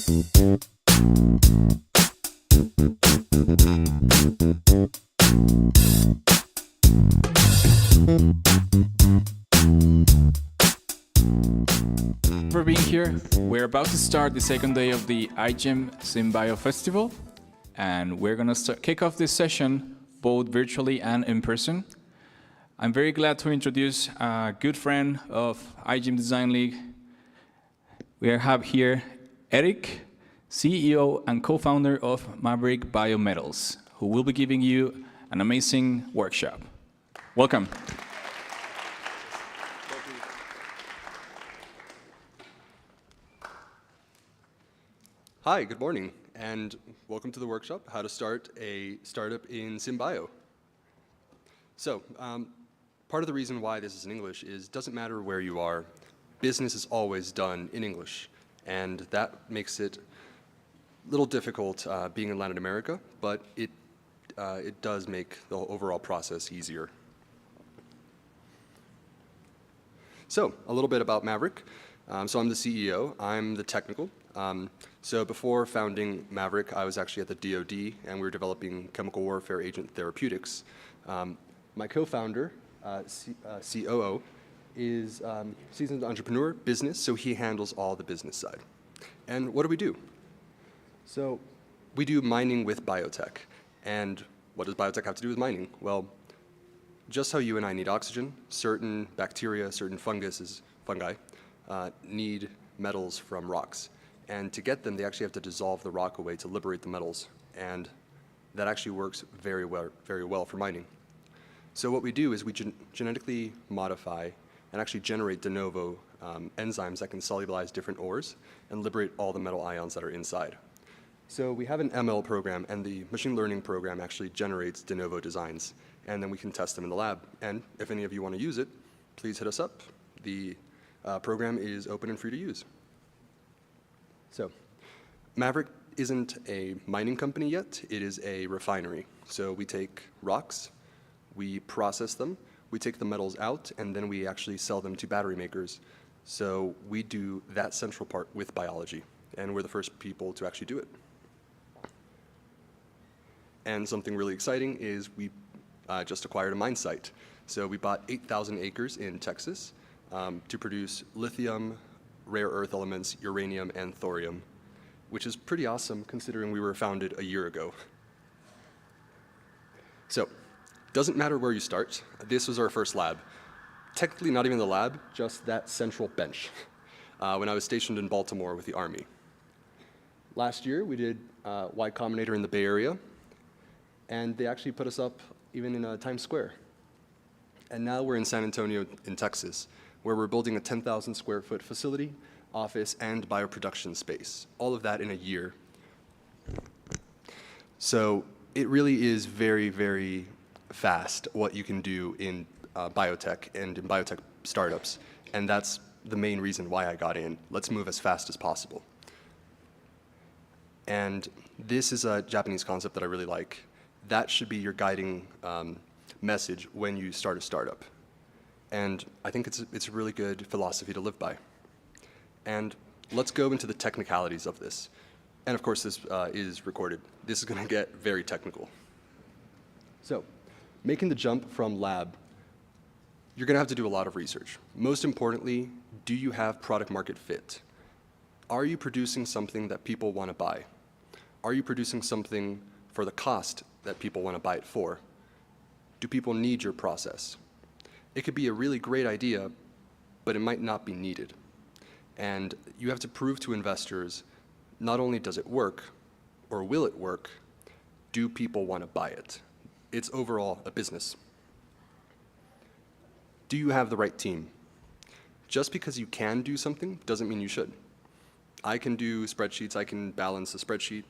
For being here. We're about to start the second day of the iGEM Synbio Festival, and we're going to kick off this session both virtually and in person. I'm very glad to introduce a good friend of iGEM Design League. We have here Eric, CEO and co-founder of Maverick Biometals, who will be giving you an amazing workshop. Welcome. Hi, good morning, and welcome to the workshop, How to Start a Startup in Synbio. So, part of the reason why this is in English is it doesn't matter where you are, business is always done in English, and that makes it a little difficult being in Latin America, but it does make the overall process easier. So, a little bit about Maverick. So I'm the CEO, I'm the technical. So before founding Maverick, I was actually at the DoD, and we were developing chemical warfare agent therapeutics. My co-founder, COO, is seasoned entrepreneur, business, so he handles all the business side. And what do? So we do mining with biotech. And what does biotech have to do with mining? Well, just how you and I need oxygen, certain bacteria, certain fungi, need metals from rocks. And to get them, they actually have to dissolve the rock away to liberate the metals. And that actually works very well for mining. So what we do is we genetically modify and actually generate de novo enzymes that can solubilize different ores and liberate all the metal ions that are inside. So we have an ML program, and the machine learning program actually generates de novo designs. And then we can test them in the lab. And if any of you want to use it, please hit us up. The program is open and free to use. So, Maverick isn't a mining company yet, it is a refinery. So we take rocks, we process them, we take the metals out, and then we actually sell them to battery makers. So we do that central part with biology, and we're the first people to actually do it. And something really exciting is we just acquired a mine site. So we bought 8,000 acres in Texas to produce lithium, rare earth elements, uranium, and thorium, which is pretty awesome considering we were founded a year ago. So, doesn't matter where you start. This was our first lab. Technically not even the lab, just that central bench when I was stationed in Baltimore with the Army. Last year, we did Y Combinator in the Bay Area, and they actually put us up even in Times Square. And now we're in San Antonio in Texas, where we're building a 10,000 square foot facility, office, and bioproduction space. All of that in a year. So it really is very fast what you can do in biotech and in biotech startups. And that's the main reason why I got in. Let's move as fast as possible. And this is a Japanese concept that I really like. That should be your guiding message when you start a startup. And I think it's a really good philosophy to live by. And let's go into the technicalities of this. And of course, this is recorded. This is going to get very technical. So, making the jump from lab, you're going to have to do a lot of research. Most importantly, do you have product market fit? Are you producing something that people want to buy? Are you producing something for the cost that people want to buy it for? Do people need your process? It could be a really great idea, but it might not be needed. And you have to prove to investors, not only does it work, or will it work, do people want to buy it? It's overall a business. Do you have the right team? Just because you can do something doesn't mean you should. I can do spreadsheets, I can balance a spreadsheet.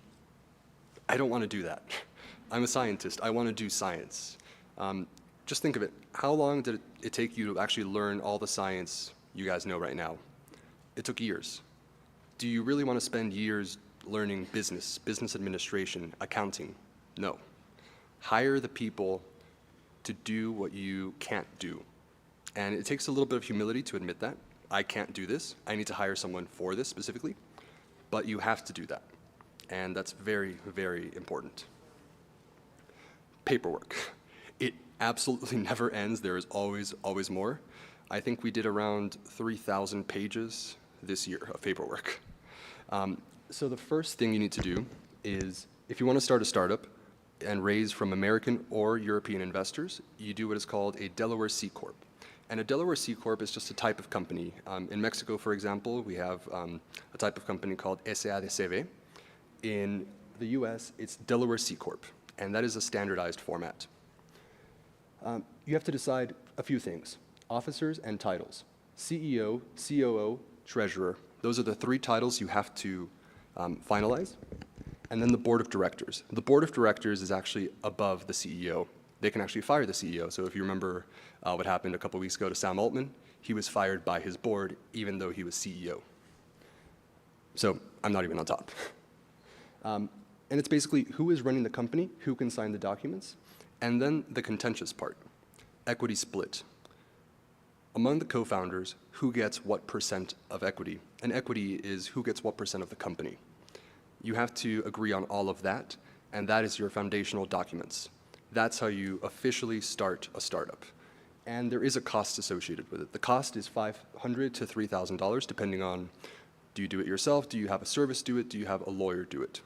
I don't want to do that. I'm a scientist, I want to do science. Just think of it, how long did it take you to actually learn all the science you guys know right now? It took years. Do you really want to spend years learning business administration, accounting? No. Hire the people to do what you can't do. And it takes a little bit of humility to admit that. I can't do this. I need to hire someone for this specifically. but you have to do that. And that's very, very important. Paperwork. It absolutely never ends. There is always, always more. I think we did around 3,000 pages this year of paperwork. So the first thing you need to do is, if you want to start a startup and raise from American or European investors, you do what is called a Delaware C Corp. And a Delaware C Corp is just a type of company. In Mexico, for example, we have a type of company called SADCB. In the US, it's Delaware C Corp, and that is a standardized format. You have to decide a few things: officers and titles. CEO, COO, treasurer. Those are the 3 titles you have to finalize. And then the board of directors. The board of directors is actually above the CEO. They can actually fire the CEO. So if you remember what happened a couple weeks ago to Sam Altman, he was fired by his board even though he was CEO. So I'm not even on top. And it's basically who is running the company, who can sign the documents, and then the contentious part, equity split. Among the co-founders, who gets what % of equity? And equity is who gets what % of the company. You have to agree on all of that, and that is your foundational documents. That's how you officially start a startup. And there is a cost associated with it. The cost is $500 to $3,000, depending on, do you do it yourself? Do you have a service do it? Do you have a lawyer do it?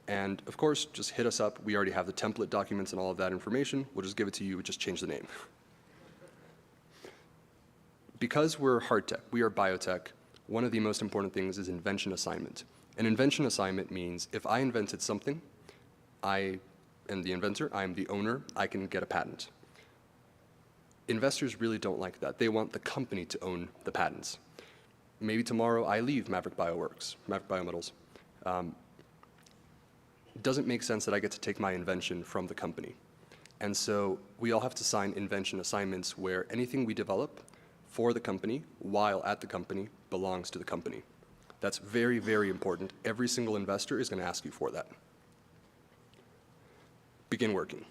And of course, just hit us up. We already have the template documents and all of that information. We'll just give it to you. We just change the name. Because we're hard tech, we are biotech, one of the most important things is invention assignment. An invention assignment means if I invented something, I am the inventor, I am the owner, I can get a patent. Investors really don't like that. They want the company to own the patents. Maybe tomorrow I leave Maverick Biometals. It doesn't make sense that I get to take my invention from the company. And so we all have to sign invention assignments where anything we develop for the company, while at the company, belongs to the company. That's very, very important. Every single investor is going to ask you for that. Begin working.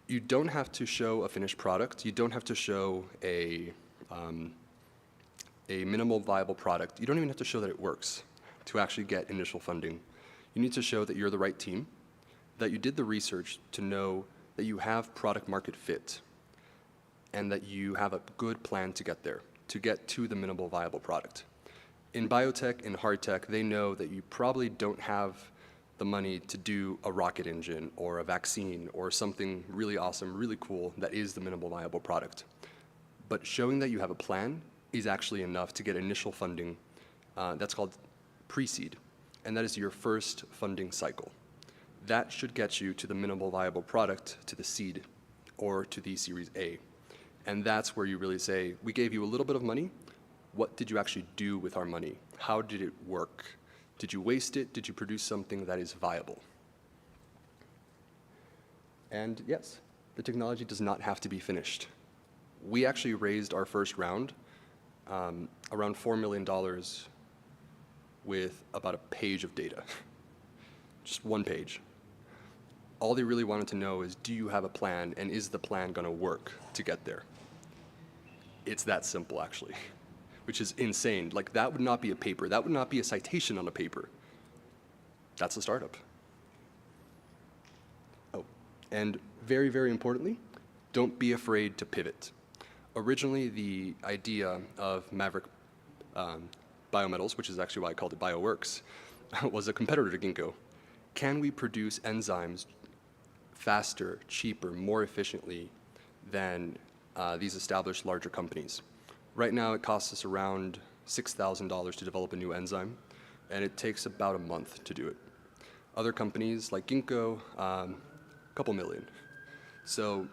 You don't have to show a finished product. You don't have to show a minimal viable product. You don't even have to show that it works to actually get initial funding. You need to show that you're the right team, that you did the research to know that you have product market fit, and that you have a good plan to get there, to get to the minimal viable product. In biotech, in hard tech, they know that you probably don't have the money to do a rocket engine or a vaccine or something really awesome, really cool that is the minimal viable product. But showing that you have a plan is actually enough to get initial funding. That's called pre-seed, and that is your first funding cycle. That should get you to the minimal viable product, to the seed, or to the Series A. And that's where you really say, we gave you a little bit of money. What did you actually do with our money? How did it work? Did you waste it? Did you produce something that is viable? And yes, the technology does not have to be finished. We actually raised our first round around $4 million with about a page of data. Just one page. All they really wanted to know is, do you have a plan, and is the plan going to work to get there? It's that simple, actually, which is insane. Like, that would not be a paper. That would not be a citation on a paper. That's a startup. Oh, and very, very importantly, don't be afraid to pivot. Originally, the idea of Maverick Biometals, which is actually why I called it BioWorks, was a competitor to Ginkgo. Can we produce enzymes faster, cheaper, more efficiently than these established larger companies? Right now, it costs us around $6,000 to develop a new enzyme, and it takes about a month to do it. Other companies like Ginkgo, a couple million. So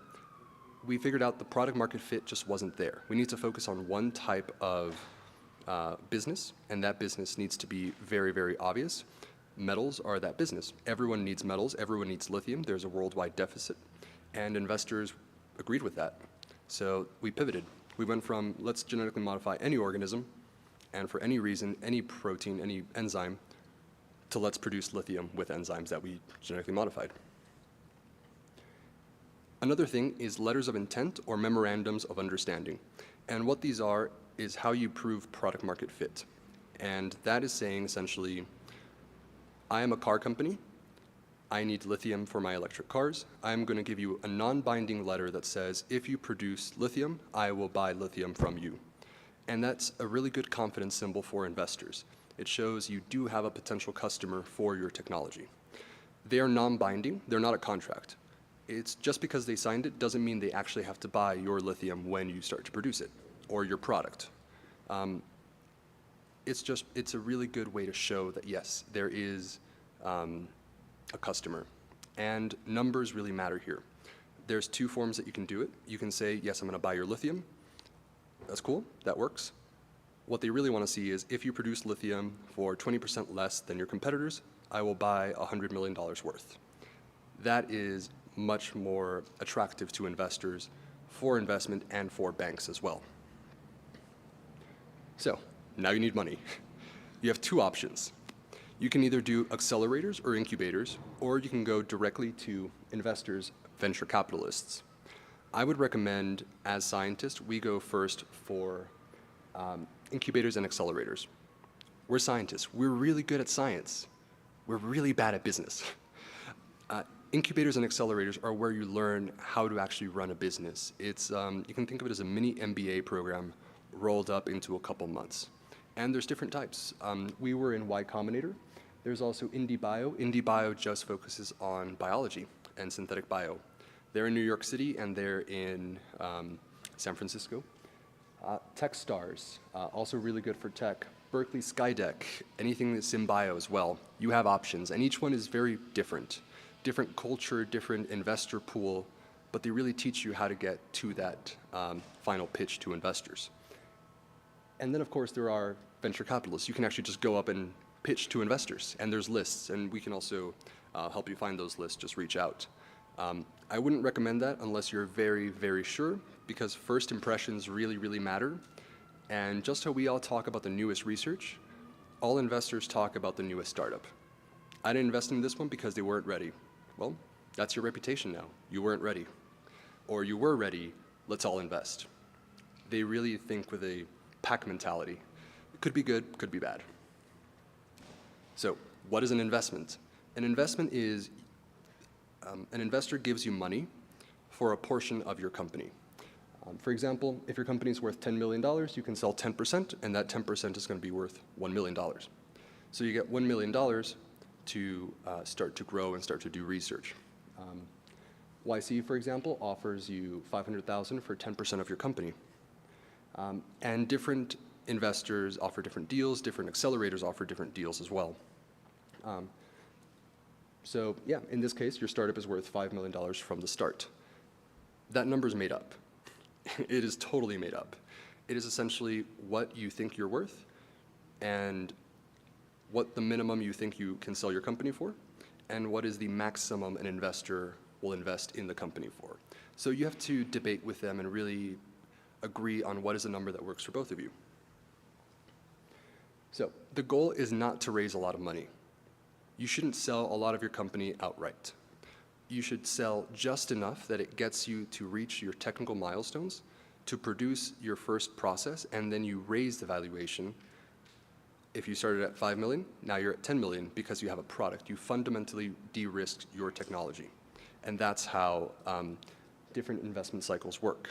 we figured out the product market fit just wasn't there. We need to focus on one type of business, and that business needs to be very, very obvious. Metals are that business. Everyone needs metals. Everyone needs lithium. There's a worldwide deficit, and investors agreed with that. So we pivoted. We went from let's genetically modify any organism, and for any reason, any protein, any enzyme, to let's produce lithium with enzymes that we genetically modified. Another thing is letters of intent or memorandums of understanding. And what these are is how you prove product market fit. And that is saying essentially, I am a car company. I need lithium for my electric cars. I'm going to give you a non-binding letter that says, if you produce lithium, I will buy lithium from you. And that's a really good confidence symbol for investors. It shows you do have a potential customer for your technology. They are non-binding. They're not a contract. It's just because they signed it doesn't mean they actually have to buy your lithium when you start to produce it or your product. It's a really good way to show that, yes, there is a customer. And numbers really matter here. There's two forms that you can do it. You can say, yes, I'm going to buy your lithium. That's cool. That works. What they really want to see is, if you produce lithium for 20% less than your competitors, I will buy $100 million worth. That is much more attractive to investors for investment and for banks as well. So now you need money. You have two options. You can either do accelerators or incubators, or you can go directly to investors, venture capitalists. I would recommend, as scientists, we go first for incubators and accelerators. We're scientists. We're really good at science. We're really bad at business. Incubators and accelerators are where you learn how to actually run a business. It's, you can think of it as a mini MBA program rolled up into a couple months. And there's different types. We were in Y Combinator. There's also IndieBio. IndieBio just focuses on biology and synthetic bio. They're in New York City and they're in San Francisco. Techstars, also really good for tech. Berkeley Skydeck, anything that's Synbio as well. You have options, and each one is very different. Different culture, different investor pool, but they really teach you how to get to that final pitch to investors. And then, of course, there are venture capitalists. You can actually just go up and pitch to investors, and there's lists, and we can also help you find those lists. Just reach out. I wouldn't recommend that unless you're very, very sure, because first impressions really, really matter. And just how we all talk about the newest research, all investors talk about the newest startup. I didn't invest in this one because they weren't ready. Well, that's your reputation now. You weren't ready. Or you were ready, let's all invest. They really think with a pack mentality. It could be good, could be bad. So, what is an investment? An investment is an investor gives you money for a portion of your company. For example, if your company is worth $10 million, you can sell 10%, and that 10% is going to be worth $1 million. So you get $1 million to start to grow and start to do research. YC, for example, offers you $500,000 for 10% of your company. And different investors offer different deals, different accelerators offer different deals as well. So yeah, in this case, your startup is worth $5 million from the start. That number's made up. It is totally made up. It is essentially what you think you're worth and what the minimum you think you can sell your company for, and what is the maximum an investor will invest in the company for. So you have to debate with them and really agree on what is a number that works for both of you. So the goal is not to raise a lot of money. You shouldn't sell a lot of your company outright. You should sell just enough that it gets you to reach your technical milestones, to produce your first process, and then you raise the valuation. If you started at 5 million, now you're at 10 million because you have a product. You fundamentally de-risked your technology. And that's how different investment cycles work.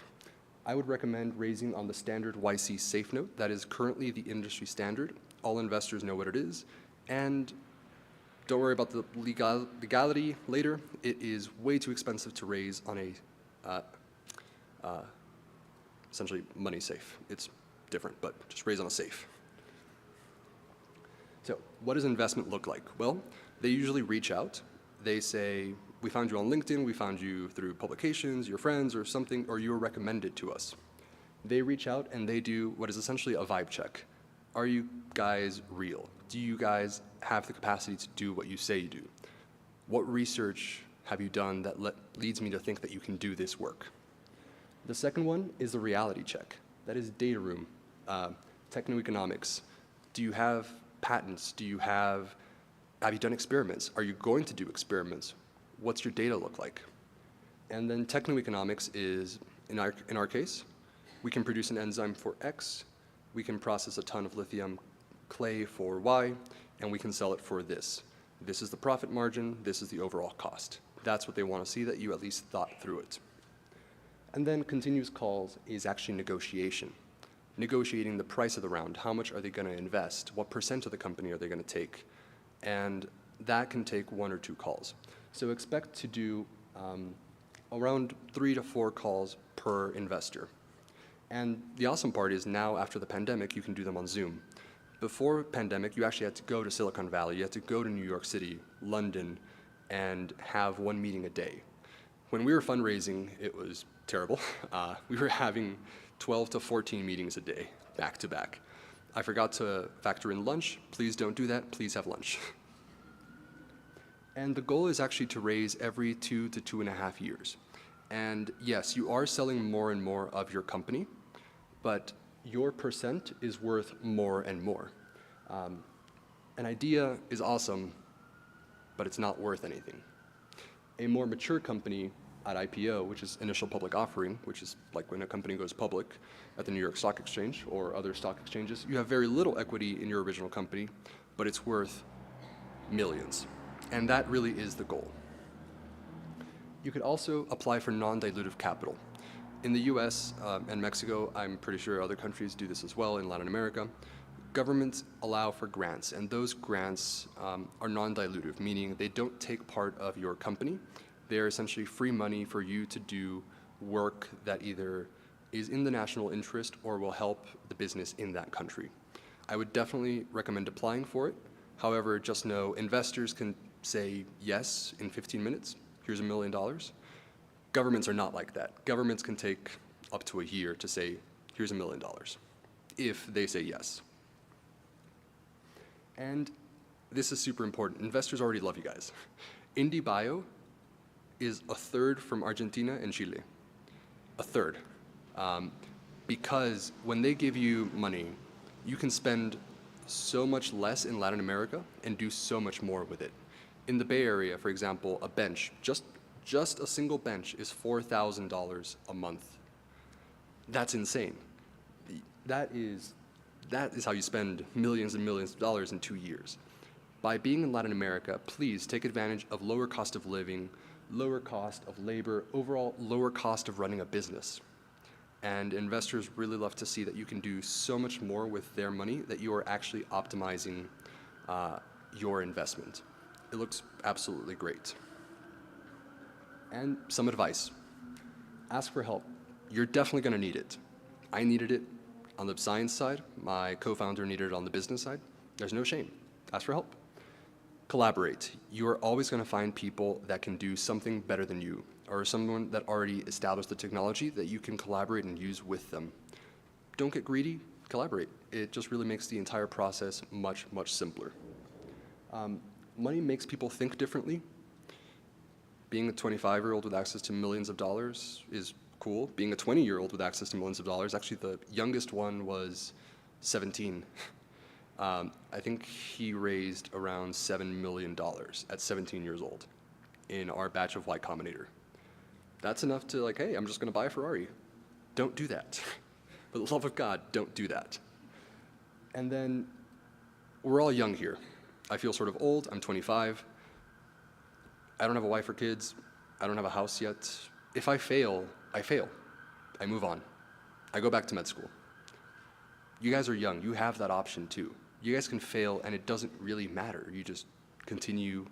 I would recommend raising on the standard YC safe note. That is currently the industry standard. All investors know what it is. And don't worry about the legality later. It is way too expensive to raise on a essentially money safe. It's different, but just raise on a safe. So what does investment look like? Well, they usually reach out. They say, we found you on LinkedIn, we found you through publications, your friends or something, or you were recommended to us. They reach out and they do what is essentially a vibe check. Are you guys real? Do you guys have the capacity to do what you say you do? What research have you done that leads me to think that you can do this work? The second one is the reality check. That is data room, techno-economics. Do you have patents? Do you have you done experiments? Are you going to do experiments? What's your data look like? And then techno-economics is, in our case, we can produce an enzyme for X, we can process a ton of lithium clay for Y, and we can sell it for this. This is the profit margin, this is the overall cost. That's what they want to see, that you at least thought through it. And then continuous calls is actually negotiation. Negotiating the price of the round. How much are they going to invest? What percent of the company are they going to take? And that can take 1 or 2 calls. So expect to do around 3 to 4 calls per investor. And the awesome part is now, after the pandemic, you can do them on Zoom. Before pandemic, you actually had to go to Silicon Valley, you had to go to New York City, London, and have 1 meeting a day. When we were fundraising, it was terrible. We were having 12 to 14 meetings a day, back to back. I forgot to factor in lunch. Please don't do that. Please have lunch. And the goal is actually to raise every 2 to 2.5 years. And yes, you are selling more and more of your company, but your percent is worth more and more. An idea is awesome, but it's not worth anything. A more mature company at IPO, which is initial public offering, which is like when a company goes public at the New York Stock Exchange or other stock exchanges, you have very little equity in your original company, but it's worth millions. And that really is the goal. You could also apply for non-dilutive capital. In the US and Mexico, I'm pretty sure other countries do this as well, in Latin America, governments allow for grants, and those grants are non-dilutive, meaning they don't take part of your company. They're essentially free money for you to do work that either is in the national interest or will help the business in that country. I would definitely recommend applying for it. However, just know investors can say yes in 15 minutes, here's $1 million. Governments are not like that. Governments can take up to a year to say, here's $1 million, if they say yes. And this is super important. Investors already love you guys. IndieBio is 1/3 from Argentina and Chile. 1/3. Because when they give you money, you can spend so much less in Latin America and do so much more with it. In the Bay Area, for example, a bench, just a single bench is $4,000 a month. That's insane. That is how you spend millions and millions of dollars in 2 years. By being in Latin America, please take advantage of lower cost of living, lower cost of labor, overall lower cost of running a business. And investors really love to see that you can do so much more with their money that you are actually optimizing your investment. It looks absolutely great. And some advice. Ask for help. You're definitely going to need it. I needed it on the science side. My co-founder needed it on the business side. There's no shame. Ask for help. Collaborate. You are always going to find people that can do something better than you, or someone that already established the technology that you can collaborate and use with them. Don't get greedy. Collaborate. It just really makes the entire process much, much simpler. Money makes people think differently. Being a 25-year-old with access to millions of dollars is cool. Being a 20-year-old with access to millions of dollars, actually the youngest one was 17. I think he raised around $7 million at 17 years old in our batch of Y Combinator. That's enough to like, hey, I'm just gonna buy a Ferrari. Don't do that. For the love of God, don't do that. And then, we're all young here. I feel sort of old, I'm 25. I don't have a wife or kids. I don't have a house yet. If I fail, I fail. I move on. I go back to med school. You guys are young, you have that option too. You guys can fail and it doesn't really matter. You just continue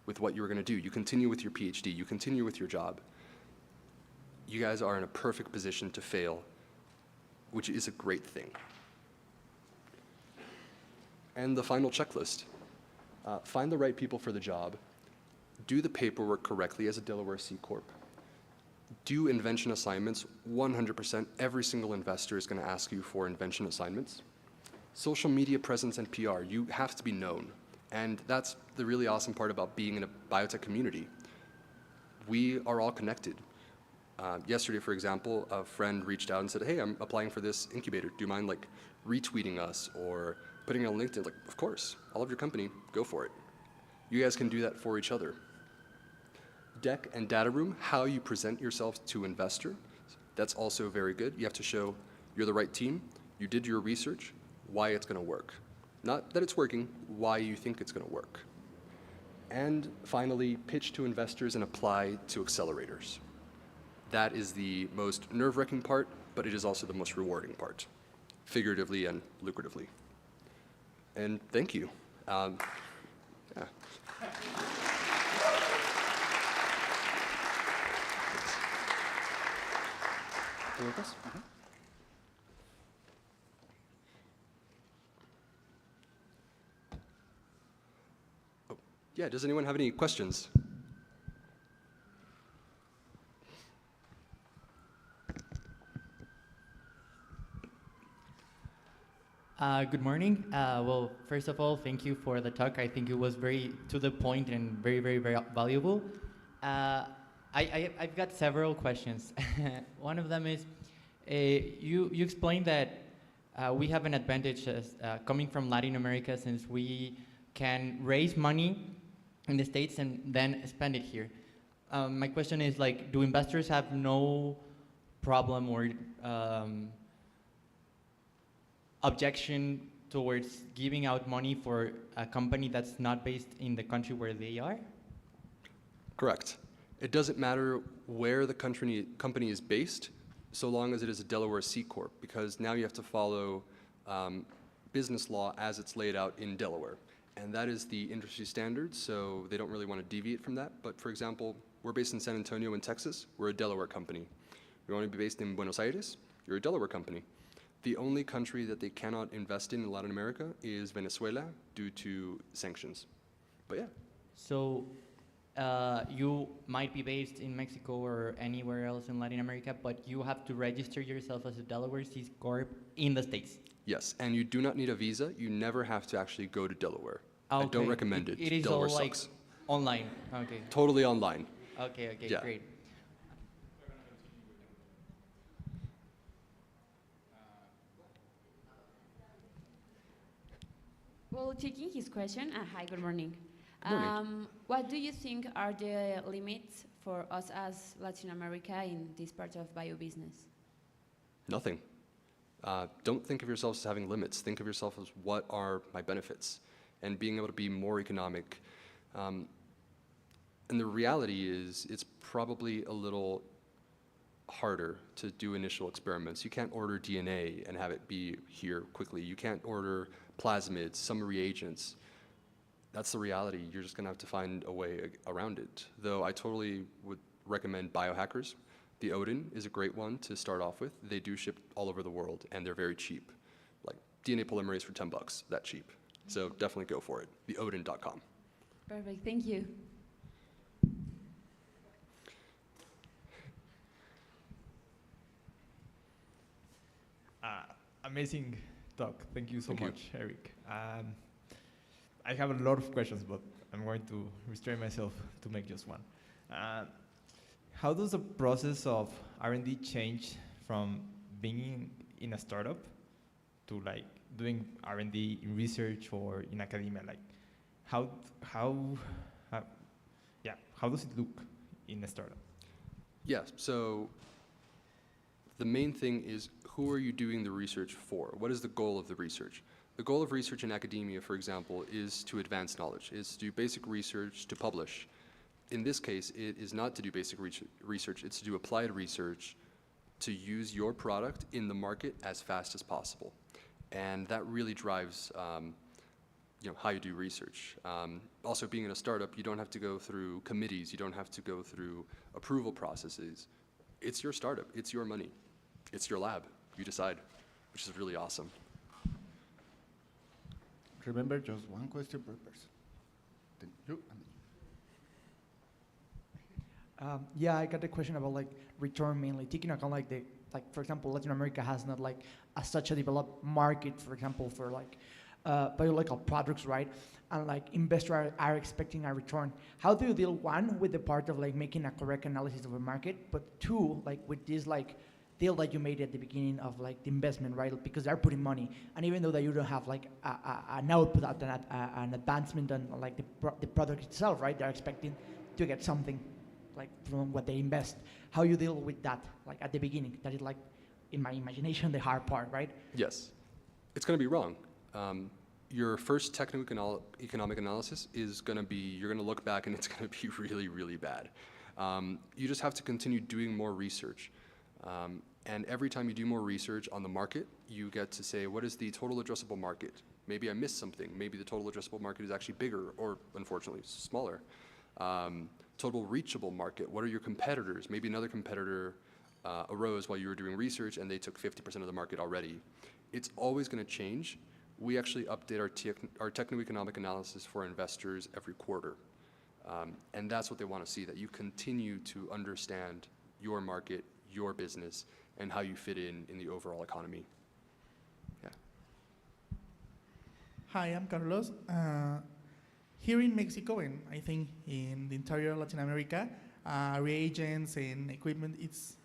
with what you were gonna do. You continue with your PhD, you continue with your job. You guys are in a perfect position to fail, which is a great thing. And the final checklist. Find the right people for the job. Do the paperwork correctly as a Delaware C Corp. Do invention assignments. 100%, every single investor is going to ask you for invention assignments. Social media presence and PR, you have to be known. And that's the really awesome part about being in a biotech community. We are all connected. Yesterday, for example, a friend reached out and said, hey, I'm applying for this incubator. Do you mind like retweeting us or putting it on LinkedIn? Like, of course, I love your company, go for it. You guys can do that for each other. Deck and data room, how you present yourself to investor, that's also very good. You have to show you're the right team, you did your research, why it's gonna work. Not that it's working, why you think it's going to work. And finally, pitch to investors and apply to accelerators. That is the most nerve-wracking part, but it is also the most rewarding part, figuratively and lucratively. And thank you. Yeah. Any more questions? Oh, yeah, does anyone have any questions? Good morning. Well, first of all, thank you for the talk. I think it was very to the point and very, very, very valuable. I've got several questions. One of them is, you explained that we have an advantage as, coming from Latin America, since we can raise money in the States and then spend it here. My question is, like, do investors have no problem or objection towards giving out money for a company that's not based in the country where they are? Correct. It doesn't matter where the company is based, so long as it is a Delaware C Corp, because now you have to follow business law as it's laid out in Delaware. And that is the industry standard, so they don't really want to deviate from that. But for example, we're based in San Antonio in Texas. We're a Delaware company. You want to be based in Buenos Aires? You're a Delaware company. The only country that they cannot invest in Latin America is Venezuela due to sanctions. But yeah. So you might be based in Mexico or anywhere else in Latin America, but you have to register yourself as a Delaware C Corp in the States. Yes, and you do not need a visa. You never have to actually go to Delaware. Okay. I don't recommend it. It is Delaware all like sucks. online. Okay. Totally online. Okay. Yeah. Great. Well, taking his question, hi, good morning. Good morning. What do you think are the limits for us as Latin America in this part of bio business? Nothing. Don't think of yourselves as having limits. Think of yourself as what are my benefits and being able to be more economic. And the reality is it's probably a little harder to do initial experiments. You can't order DNA and have it be here quickly. You can't order plasmids, some reagents. That's the reality. You're just going to have to find a way around it. Though I totally would recommend biohackers. The Odin is a great one to start off with. They do ship all over the world, and they're very cheap. Like DNA polymerase for $10, that cheap. So definitely go for it. Theodin.com. Perfect, thank you. Amazing talk. Thank you so Thank you. much, Eric. I have a lot of questions, but I'm going to restrain myself to make just one. How does the process of R&D change from being in a startup to like doing R&D in research or in academia? Like, how does it look in a startup? Yeah, so the main thing is who are you doing the research for? What is the goal of the research? The goal of research in academia, for example, is to advance knowledge, is to do basic research, to publish. In this case, it is not to do basic research, it's to do applied research to use your product in the market as fast as possible. And that really drives how you do research. Also, being in a startup, you don't have to go through committees, you don't have to go through approval processes. It's your startup, it's your money, it's your lab, you decide, which is really awesome. Remember, just one question per person. Then you and then Yeah, I got a question about like return mainly, taking account like for example, Latin America has not like such a developed market, for example, for like biological products, right? And like investors are expecting a return. How do you deal, one, with the part of like making a correct analysis of the market, but two, like with this like deal that you made at the beginning of like the investment, right? Because they're putting money, and even though that you don't have like an output, an advancement on like the product itself, right? They're expecting to get something like from what they invest. How you deal with that, like at the beginning? That is like, in my imagination, the hard part, right? Yes, it's going to be wrong. your first economic analysis is going to be, you're going to look back and it's going to be really, really bad. You just have to continue doing more research. And every time you do more research on the market, you get to say, what is the total addressable market? Maybe I missed something. Maybe the total addressable market is actually bigger or, unfortunately, smaller. Total reachable market, what are your competitors? Maybe another competitor arose while you were doing research and they took 50% of the market already. It's always going to change. We actually update our techno-economic analysis for investors every quarter. And that's what they want to see, that you continue to understand your market, your business, and how you fit in the overall economy. Yeah. Hi, I'm Carlos. Here in Mexico, and I think in the entire Latin America, reagents and equipment, it's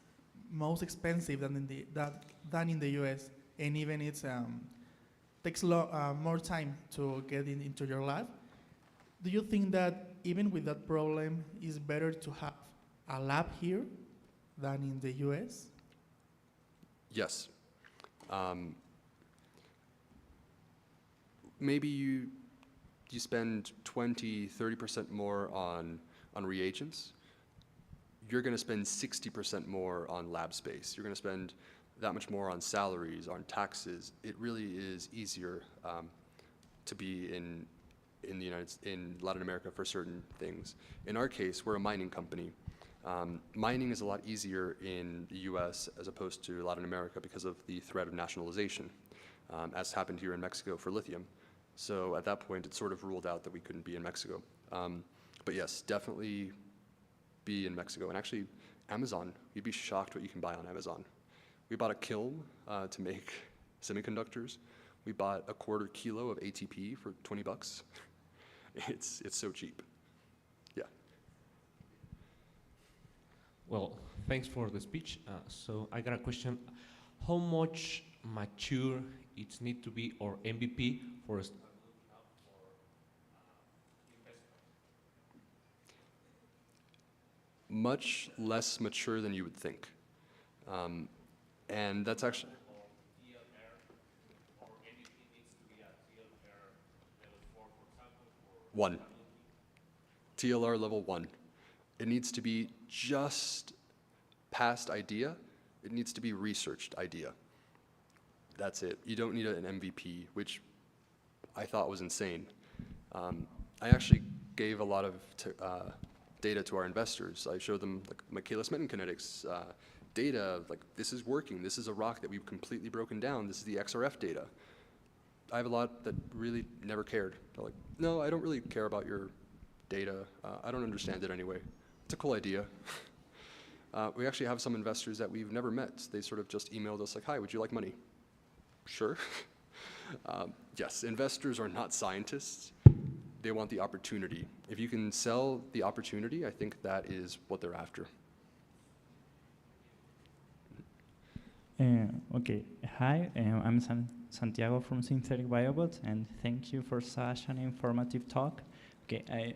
most expensive than in the US, and even it's takes more time to get into your lab. Do you think that even with that problem, it's better to have a lab here than in the US? Yes. Maybe you spend 20, 30% more on reagents. You're going to spend 60% more on lab space. You're going to spend that much more on salaries, on taxes. It really is easier to be in Latin America for certain things. In our case, we're a mining company. Mining is a lot easier in the US as opposed to Latin America because of the threat of nationalization, as happened here in Mexico for lithium. So at that point, it sort of ruled out that we couldn't be in Mexico. But yes, definitely be in Mexico. And actually, Amazon, you'd be shocked what you can buy on Amazon. We bought a kiln to make semiconductors. We bought a quarter kilo of ATP for 20 bucks. It's so cheap. Yeah. Well, thanks for the speech. So I got a question. How much mature it needs to be, or MVP, for us? Much less mature than you would think. And that's actually... One. TLR level 1. It needs to be just past idea. It needs to be researched idea. That's it. You don't need an MVP, which I thought was insane. I actually gave a lot of data to our investors. I showed them like Michaelis-Menten kinetics data, like this is working. This is a rock that we've completely broken down. This is the XRF data. I have a lot that really never cared. They're like, no, I don't really care about your data. I don't understand it anyway. It's a cool idea. We actually have some investors that we've never met. They sort of just emailed us like, hi, would you like money? Sure. Yes, investors are not scientists. They want the opportunity. If you can sell the opportunity, I think that is what they're after. Okay, hi, I'm Santiago from Synthetic Biobots, and thank you for such an informative talk. Okay,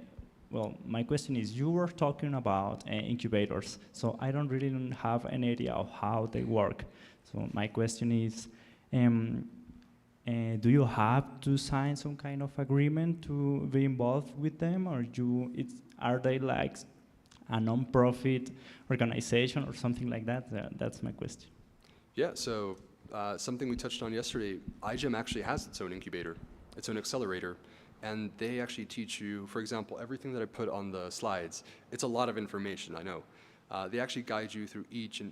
well, my question is, you were talking about incubators, so I don't really have an idea of how they work. So my question is, do you have to sign some kind of agreement to be involved with them, or are they like a non-profit organization or something like that? That's my question. Yeah, so something we touched on yesterday, iGEM actually has its own incubator, its own accelerator, and they actually teach you, for example, everything that I put on the slides. It's a lot of information, I know. They actually guide you through each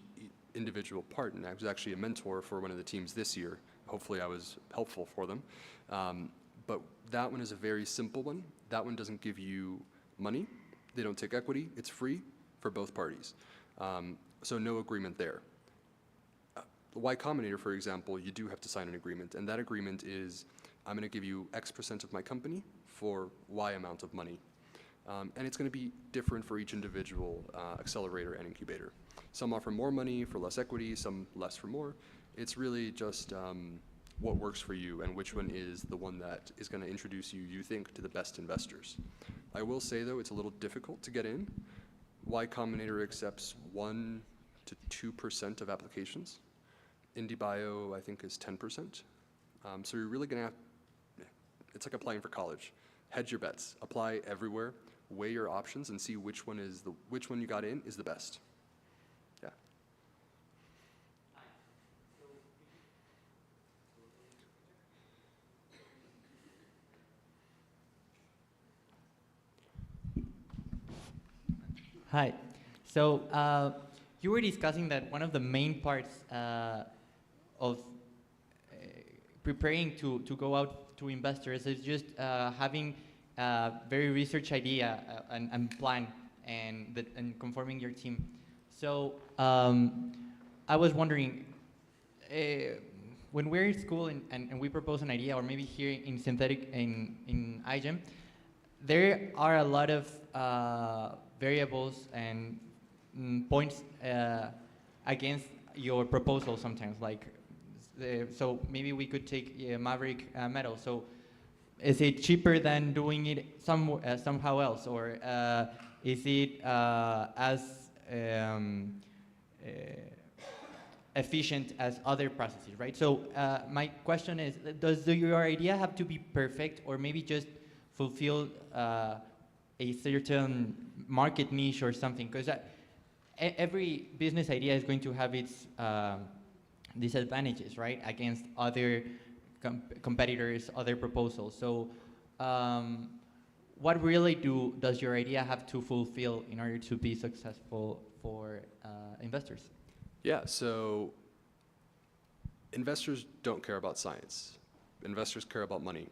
individual part, and I was actually a mentor for one of the teams this year. Hopefully I was helpful for them. But that one is a very simple one. That one doesn't give you money. They don't take equity. It's free for both parties. So no agreement there. The Y Combinator, for example, you do have to sign an agreement, and that agreement is, I'm going to give you X% of my company for Y amount of money. And it's going to be different for each individual accelerator and incubator. Some offer more money for less equity, some less for more. It's really just what works for you and which one is the one that is going to introduce you, you think, to the best investors. I will say, though, it's a little difficult to get in. Y Combinator accepts 1 to 2% of applications. IndieBio, I think, is 10%. So you're really going to have, it's like applying for college. Hedge your bets. Apply everywhere. Weigh your options and see which one you got in is the best. Yeah. Hi. So you were discussing that one of the main parts of preparing to go out to investors is just having a very research idea and plan and conforming your team. So I was wondering, when we're in school and we propose an idea, or maybe here in synthetic in iGEM, there are a lot of variables and points against your proposal sometimes. Like, so maybe we could take Maverick Metal. So is it cheaper than doing it somehow else, or is it as efficient as other processes, right? So my question is, does your idea have to be perfect, or maybe just fulfill a certain market niche or something? Because every business idea is going to have its disadvantages, right, against other competitors, other proposals. So what really does your idea have to fulfill in order to be successful for investors? Yeah, so investors don't care about science. Investors care about money.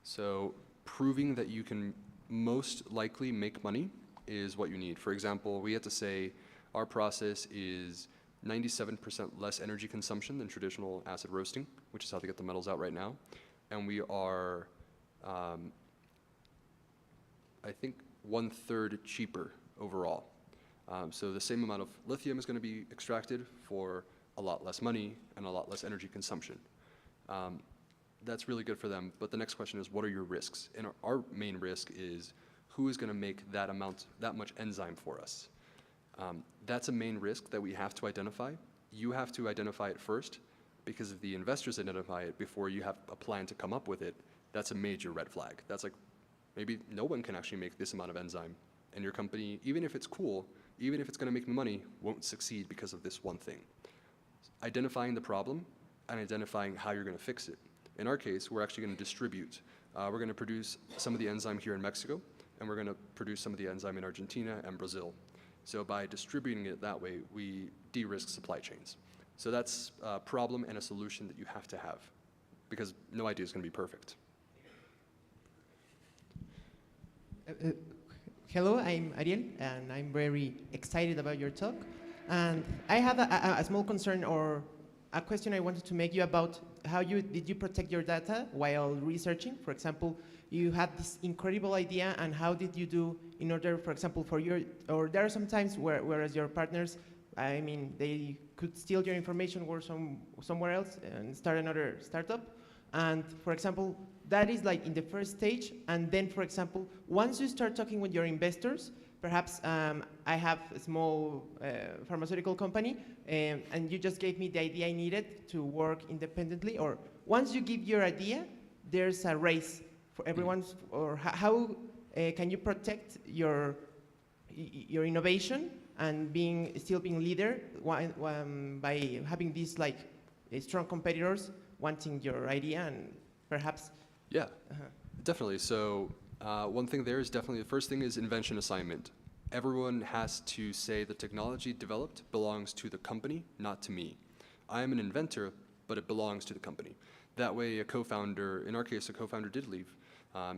So proving that you can most likely make money is what you need. For example, we had to say our process is 97% less energy consumption than traditional acid roasting, which is how they get the metals out right now. And we are, I think, 1/3 cheaper overall. So the same amount of lithium is going to be extracted for a lot less money and a lot less energy consumption. That's really good for them. But the next question is, what are your risks? And our main risk is, who is going to make that much enzyme for us? That's a main risk that we have to identify. You have to identify it first, because if the investors identify it before you have a plan to come up with it, that's a major red flag. That's like, maybe no one can actually make this amount of enzyme, and your company, even if it's cool, even if it's going to make me money, won't succeed because of this one thing. Identifying the problem and identifying how you're going to fix it. In our case, we're actually going to distribute. We're going to produce some of the enzyme here in Mexico, and we're going to produce some of the enzyme in Argentina and Brazil. So by distributing it that way, we de-risk supply chains. So that's a problem and a solution that you have to have, because no idea is going to be perfect. Hello, I'm Ariel, and I'm very excited about your talk. And I have a small concern or a question I wanted to make you about how did you protect your data while researching? For example, you had this incredible idea, and how did you do in order, for example, or there are some times whereas your partners, I mean, they could steal your information, work somewhere else and start another startup. And for example, that is like in the first stage. And then, for example, once you start talking with your investors, perhaps I have a small pharmaceutical company, and you just gave me the idea I needed to work independently. Or once you give your idea, there's a race for everyone. Or how can you protect your innovation and still being leader by having these like strong competitors wanting your idea and perhaps? Yeah, definitely. So one thing there is definitely, the first thing is invention assignment. Everyone has to say the technology developed belongs to the company, not to me. I am an inventor, but it belongs to the company. That way a co-founder, in our case, a co-founder did leave.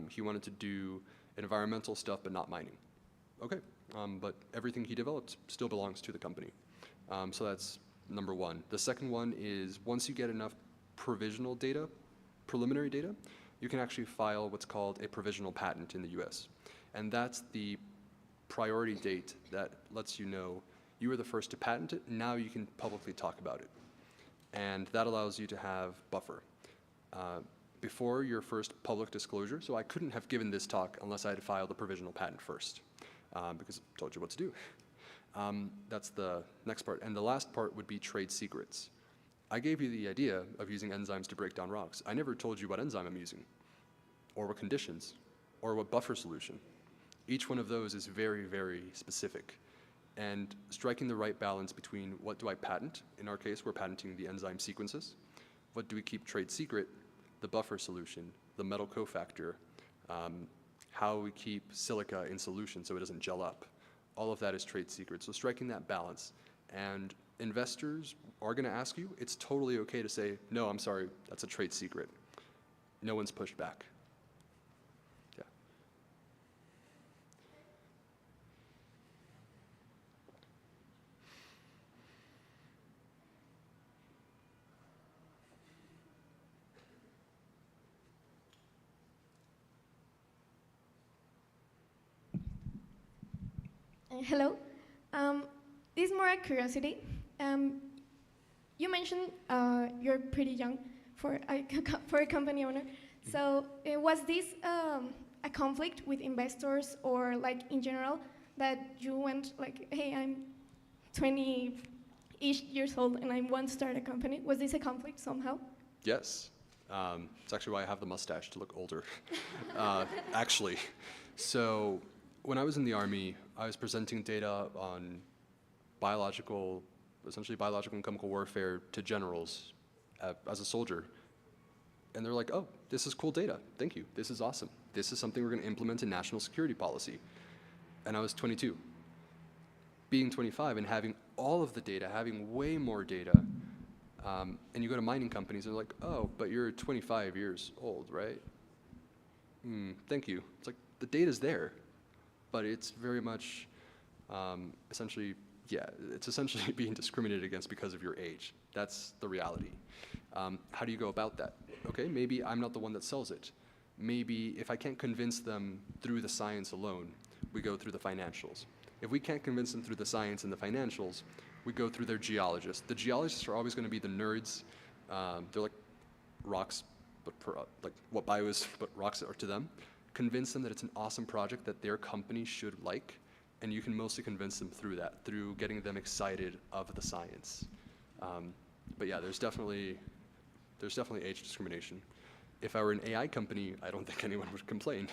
He wanted to do environmental stuff, but not mining. Okay, but everything he developed still belongs to the company. So that's number one. The second one is, once you get enough provisional data, preliminary data, you can actually file what's called a provisional patent in the US. And that's the priority date that lets you know you were the first to patent it, now you can publicly talk about it. And that allows you to have buffer. Before your first public disclosure, so I couldn't have given this talk unless I had filed a provisional patent first, because I told you what to do. That's the next part. And the last part would be trade secrets. I gave you the idea of using enzymes to break down rocks. I never told you what enzyme I'm using. or what conditions, or what buffer solution. Each one of those is very, very specific. And striking the right balance between what do I patent? In our case, we're patenting the enzyme sequences. What do we keep trade secret? The buffer solution, the metal cofactor, how we keep silica in solution so it doesn't gel up. All of that is trade secret. So striking that balance. And investors are going to ask you, it's totally okay to say, no, I'm sorry, that's a trade secret. No one's pushed back. Yeah. Hello. This is more a curiosity. You mentioned you're pretty young for a company owner. So was this a conflict with investors, or like in general that you went like, hey, I'm 20-ish years old and I want to start a company? Was this a conflict somehow? Yes. It's actually why I have the mustache, to look older, actually. So when I was in the Army, I was presenting data on essentially biological and chemical warfare to generals as a soldier. And they're like, oh, this is cool data. Thank you. This is awesome. This is something we're going to implement in national security policy. And I was 22. Being 25 and having all of the data, having way more data, and you go to mining companies, they're like, oh, but you're 25 years old, right? Thank you. It's like, the data's there, but it's very much essentially being discriminated against because of your age. That's the reality. How do you go about that? Okay, maybe I'm not the one that sells it. Maybe if I can't convince them through the science alone, we go through the financials. If we can't convince them through the science and the financials, we go through their geologists. The geologists are always going to be the nerds. They're like rocks, but like what bio is, but rocks are to them. Convince them that it's an awesome project that their company should like, and you can mostly convince them through that, through getting them excited of the science. But yeah, there's definitely age discrimination. If I were an AI company, I don't think anyone would complain,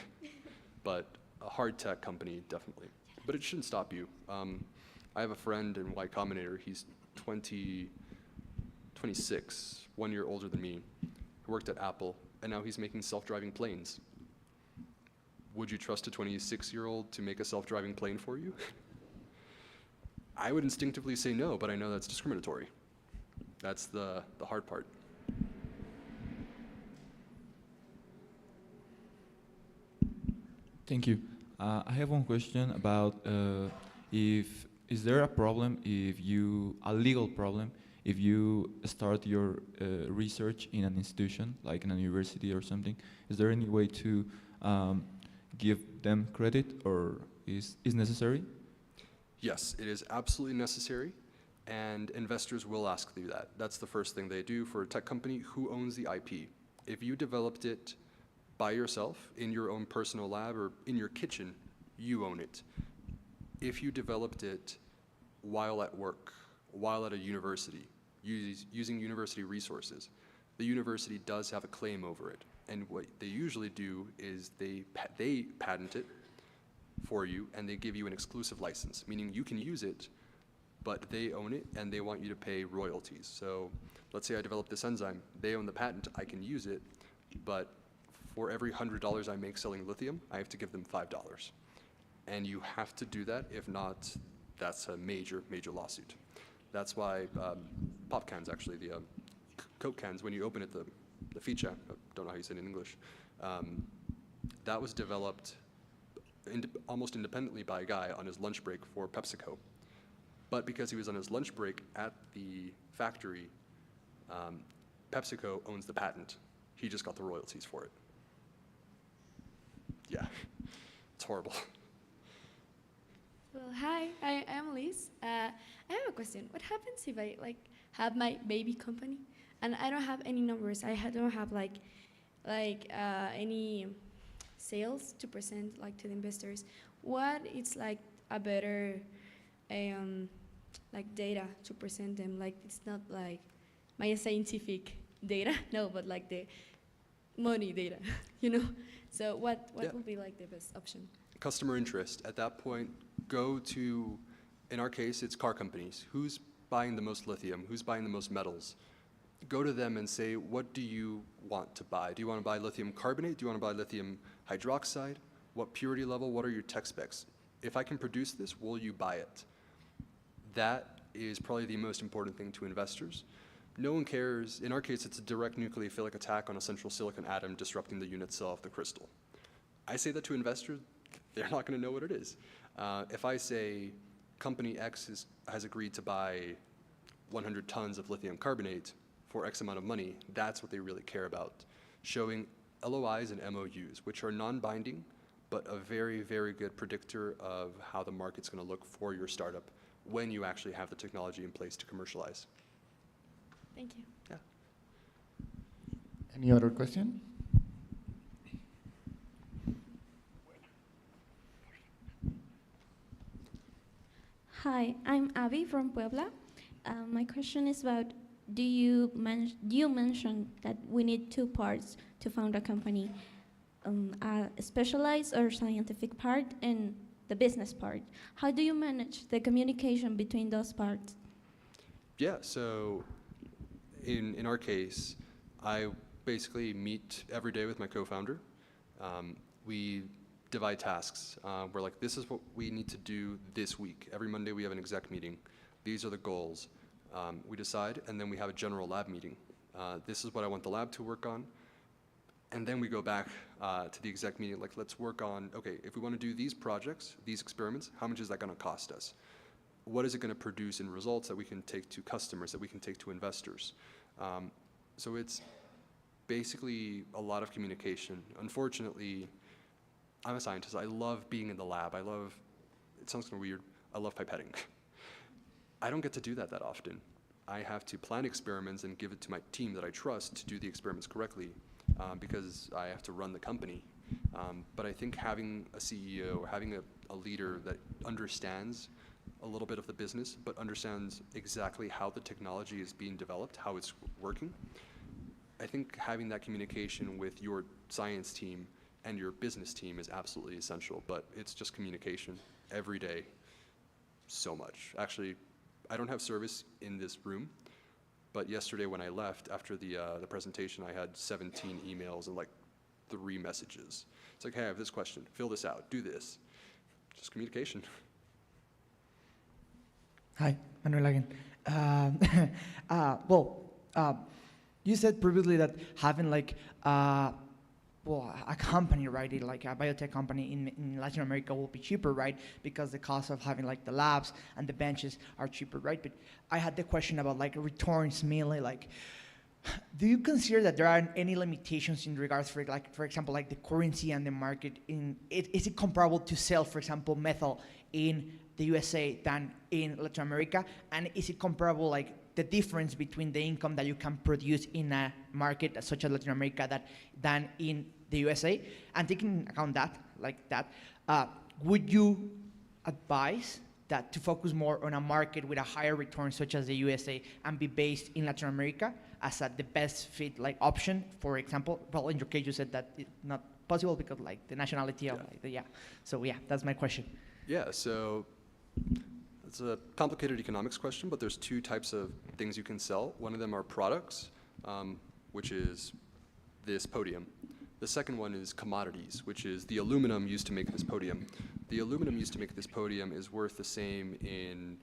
but a hard tech company, definitely. But it shouldn't stop you. I have a friend in Y Combinator, he's 26, 1 year older than me, who worked at Apple, and now he's making self-driving planes. Would you trust a 26-year-old to make a self-driving plane for you? I would instinctively say no, but I know that's discriminatory. That's the hard part. Thank you. I have one question about is there a problem a legal problem, if you start your research in an institution, like in a university or something? Is there any way to give them credit, or is necessary? Yes, it is absolutely necessary, and investors will ask you that. That's the first thing they do for a tech company. Who owns the IP? If you developed it by yourself in your own personal lab or in your kitchen, you own it. If you developed it while at work, while at a university, using university resources, the university does have a claim over it. And what they usually do is they patent it for you, and they give you an exclusive license, meaning you can use it, but they own it, and they want you to pay royalties. So let's say I develop this enzyme. They own the patent. I can use it, but for every $100 I make selling lithium, I have to give them $5. And you have to do that. If not, that's a major, major lawsuit. That's why pop cans, actually, the Coke cans, when you open it, the ficha, I don't know how you say it in English, that was developed almost independently by a guy on his lunch break for PepsiCo. But because he was on his lunch break at the factory, PepsiCo owns the patent. He just got the royalties for it. Yeah, it's horrible. Well, hi, I am Liz. I have a question. What happens if I have my baby company and I don't have any numbers? I don't have any sales to present to the investors. What is a better data to present them? It's not my scientific data, no, but money data, you know? So what Yeah. would be like the best option? Customer interest. At that point, go to, in our case, it's car companies. Who's buying the most lithium? Who's buying the most metals? Go to them and say, what do you want to buy? Do you want to buy lithium carbonate? Do you want to buy lithium hydroxide? What purity level? What are your tech specs? If I can produce this, will you buy it? That is probably the most important thing to investors. No one cares. In our case, it's a direct nucleophilic attack on a central silicon atom disrupting the unit cell of the crystal. I say that to investors, they're not going to know what it is. If I say company X has agreed to buy 100 tons of lithium carbonate for X amount of money, that's what they really care about. Showing LOIs and MOUs, which are non-binding, but a very, very good predictor of how the market's going to look for your startup when you actually have the technology in place to commercialize. Thank you. Yeah. Any other question? Hi, I'm Abby from Puebla. My question is about, you mentioned that we need two parts to found a company, a specialized or scientific part and the business part. How do you manage the communication between those parts? Yeah, so in our case, I basically meet every day with my co-founder. We divide tasks. We're like, this is what we need to do this week. Every Monday we have an exec meeting. These are the goals. We decide, and then we have a general lab meeting. This is what I want the lab to work on. And then we go back to the exec meeting, like, let's work on, okay, if we want to do these projects, these experiments, how much is that going to cost us? What is it going to produce in results that we can take to customers, that we can take to investors? So it's basically a lot of communication. Unfortunately, I'm a scientist. I love being in the lab. It sounds kind of weird, I love pipetting. I don't get to do that often. I have to plan experiments and give it to my team that I trust to do the experiments correctly because I have to run the company. But I think having a CEO or having a leader that understands a little bit of the business, but understands exactly how the technology is being developed, how it's working, I think having that communication with your science team and your business team is absolutely essential, but it's just communication every day, so much. Actually, I don't have service in this room, but yesterday when I left, after the presentation, I had 17 emails and like 3 messages. It's like, hey, I have this question, fill this out, do this. Just communication. Hi, Manuel again. You said previously that having like a company, right, like a biotech company in Latin America will be cheaper, right, because the cost of having like the labs and the benches are cheaper, right? But I had the question about like returns mainly, like, do you consider that there are any limitations in regards for like, for example, like the currency and the market is it comparable to sell, for example, metal in the USA than in Latin America? And is it comparable, like the difference between the income that you can produce in a market such as Latin America than in the USA? And taking into account that, would you advise that to focus more on a market with a higher return such as the USA and be based in Latin America as the best fit like option, for example? Well, in your case, you said that it's not possible because like the nationality of So yeah, that's my question. Yeah, so it's a complicated economics question, but there's 2 types of things you can sell. One of them are products, which is this podium. The second one is commodities, which is the aluminum used to make this podium. The aluminum used to make this podium is worth the same in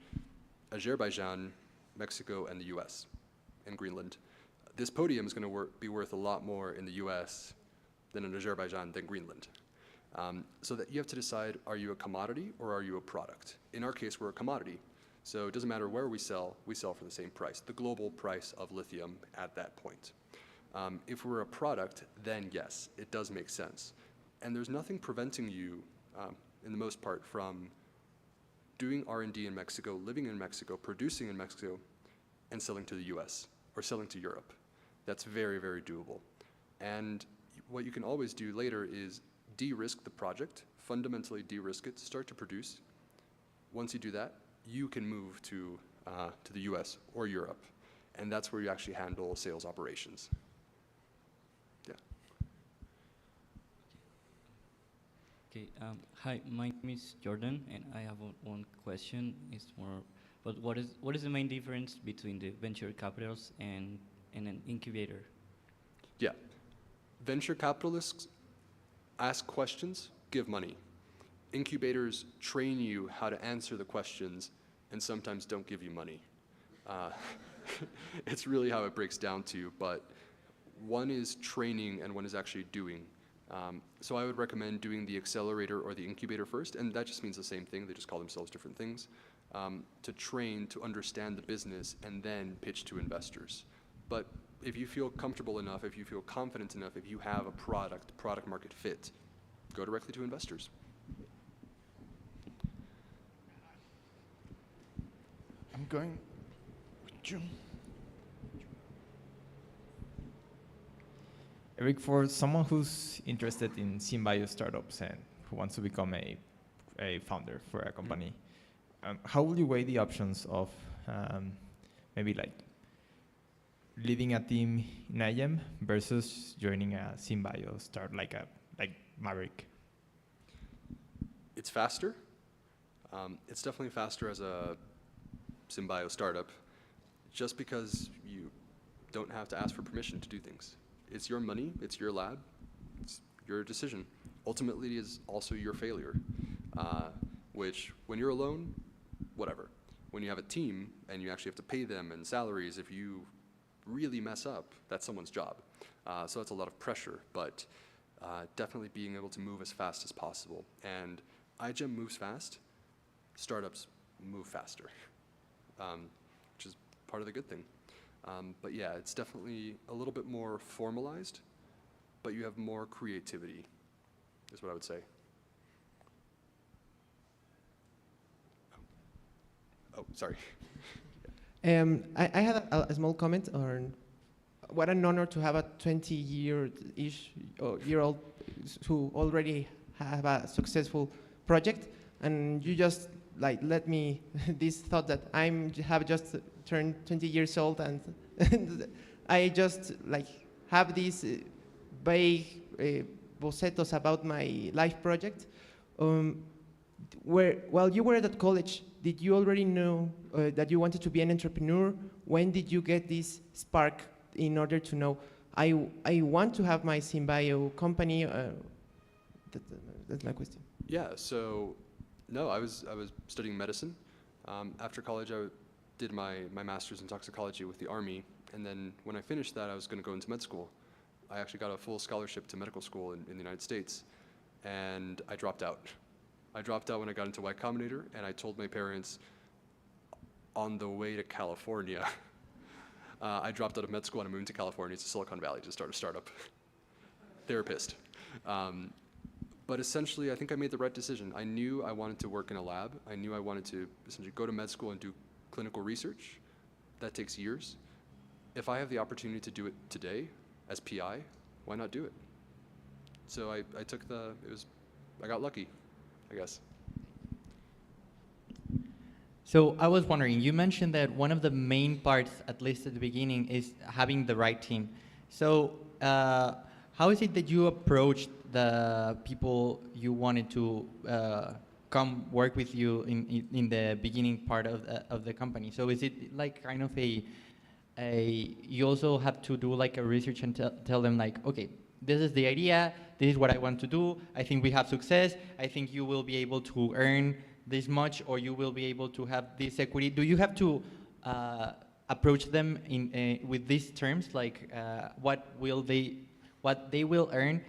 Azerbaijan, Mexico, and the US, and Greenland. This podium is going to be worth a lot more in the US than in Azerbaijan than Greenland. So that you have to decide, are you a commodity or are you a product? In our case, we're a commodity. So it doesn't matter where we sell for the same price, the global price of lithium at that point. If we're a product, then yes, it does make sense. And there's nothing preventing you, in the most part, from doing R&D in Mexico, living in Mexico, producing in Mexico, and selling to the US or selling to Europe. That's very, very doable. And what you can always do later is de-risk the project, fundamentally de-risk it, start to produce. Once you do that, you can move to the US or Europe. And that's where you actually handle sales operations. Yeah. Okay. Hi, my name is Jordan, and I have one question. It's more, but what is the main difference between the venture capitals and an incubator? Yeah. Venture capitalists ask questions, give money. Incubators train you how to answer the questions and sometimes don't give you money. It's really how it breaks down to, but one is training and one is actually doing. So I would recommend doing the accelerator or the incubator first, and that just means the same thing, they just call themselves different things, to train, to understand the business, and then pitch to investors. But if you feel comfortable enough, if you feel confident enough, if you have a product market fit, go directly to investors. I'm going with you. Eric, for someone who's interested in Synbio startups and who wants to become a founder for a company, how will you weigh the options of maybe like leading a team in IGEM versus joining a Synbio start like Maverick? It's faster. It's definitely faster as a Synbio startup, just because you don't have to ask for permission to do things. It's your money, it's your lab, it's your decision. Ultimately, it is also your failure, which when you're alone, whatever. When you have a team and you actually have to pay them and salaries, if you really mess up, that's someone's job. So it's a lot of pressure, but definitely being able to move as fast as possible. And IGEM moves fast, startups move faster, which is part of the good thing. But yeah, it's definitely a little bit more formalized, but you have more creativity, is what I would say. Oh, sorry. I had a small comment on what an honor to have a 20-year-old who already have a successful project, and you just like let me this thought that have just turned 20 years old, and I just like have these vague bocetos about my life project. While you were at college, did you already know that you wanted to be an entrepreneur? When did you get this spark in order to know I want to have my Synbio company? That's my question. Yeah. So, no, I was studying medicine. After college, I did my master's in toxicology with the Army, and then when I finished that, I was going to go into med school. I actually got a full scholarship to medical school in the United States, and I dropped out. I dropped out when I got into Y Combinator, and I told my parents on the way to California. I dropped out of med school and I moved to California to Silicon Valley to start a startup. They were pissed. But essentially, I think I made the right decision. I knew I wanted to work in a lab. I knew I wanted to essentially go to med school and do clinical research. That takes years. If I have the opportunity to do it today as PI, why not do it? So I took I got lucky, I guess. So I was wondering, you mentioned that one of the main parts, at least at the beginning, is having the right team. So how is it that you approached the people you wanted to come work with you in the beginning part of the company? So is it like kind of you also have to do like a research and tell them like, okay, this is the idea, this is what I want to do, I think we have success, I think you will be able to earn this much, or you will be able to have this equity? Do you have to approach them with these terms, like what they will earn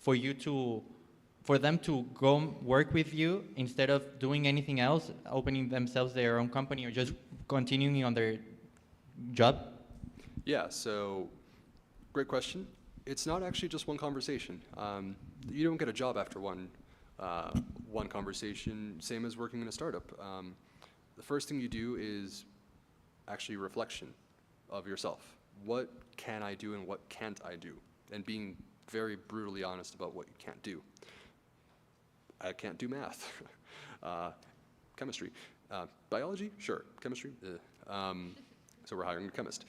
for them to go work with you instead of doing anything else, opening themselves their own company, or just continuing on their job? Yeah, so great question. It's not actually just one conversation. You don't get a job after one conversation, same as working in a startup. The first thing you do is actually reflection of yourself. What can I do and what can't I do? And being very brutally honest about what you can't do. I can't do math. Chemistry. Biology? Sure. Chemistry? So we're hiring a chemist.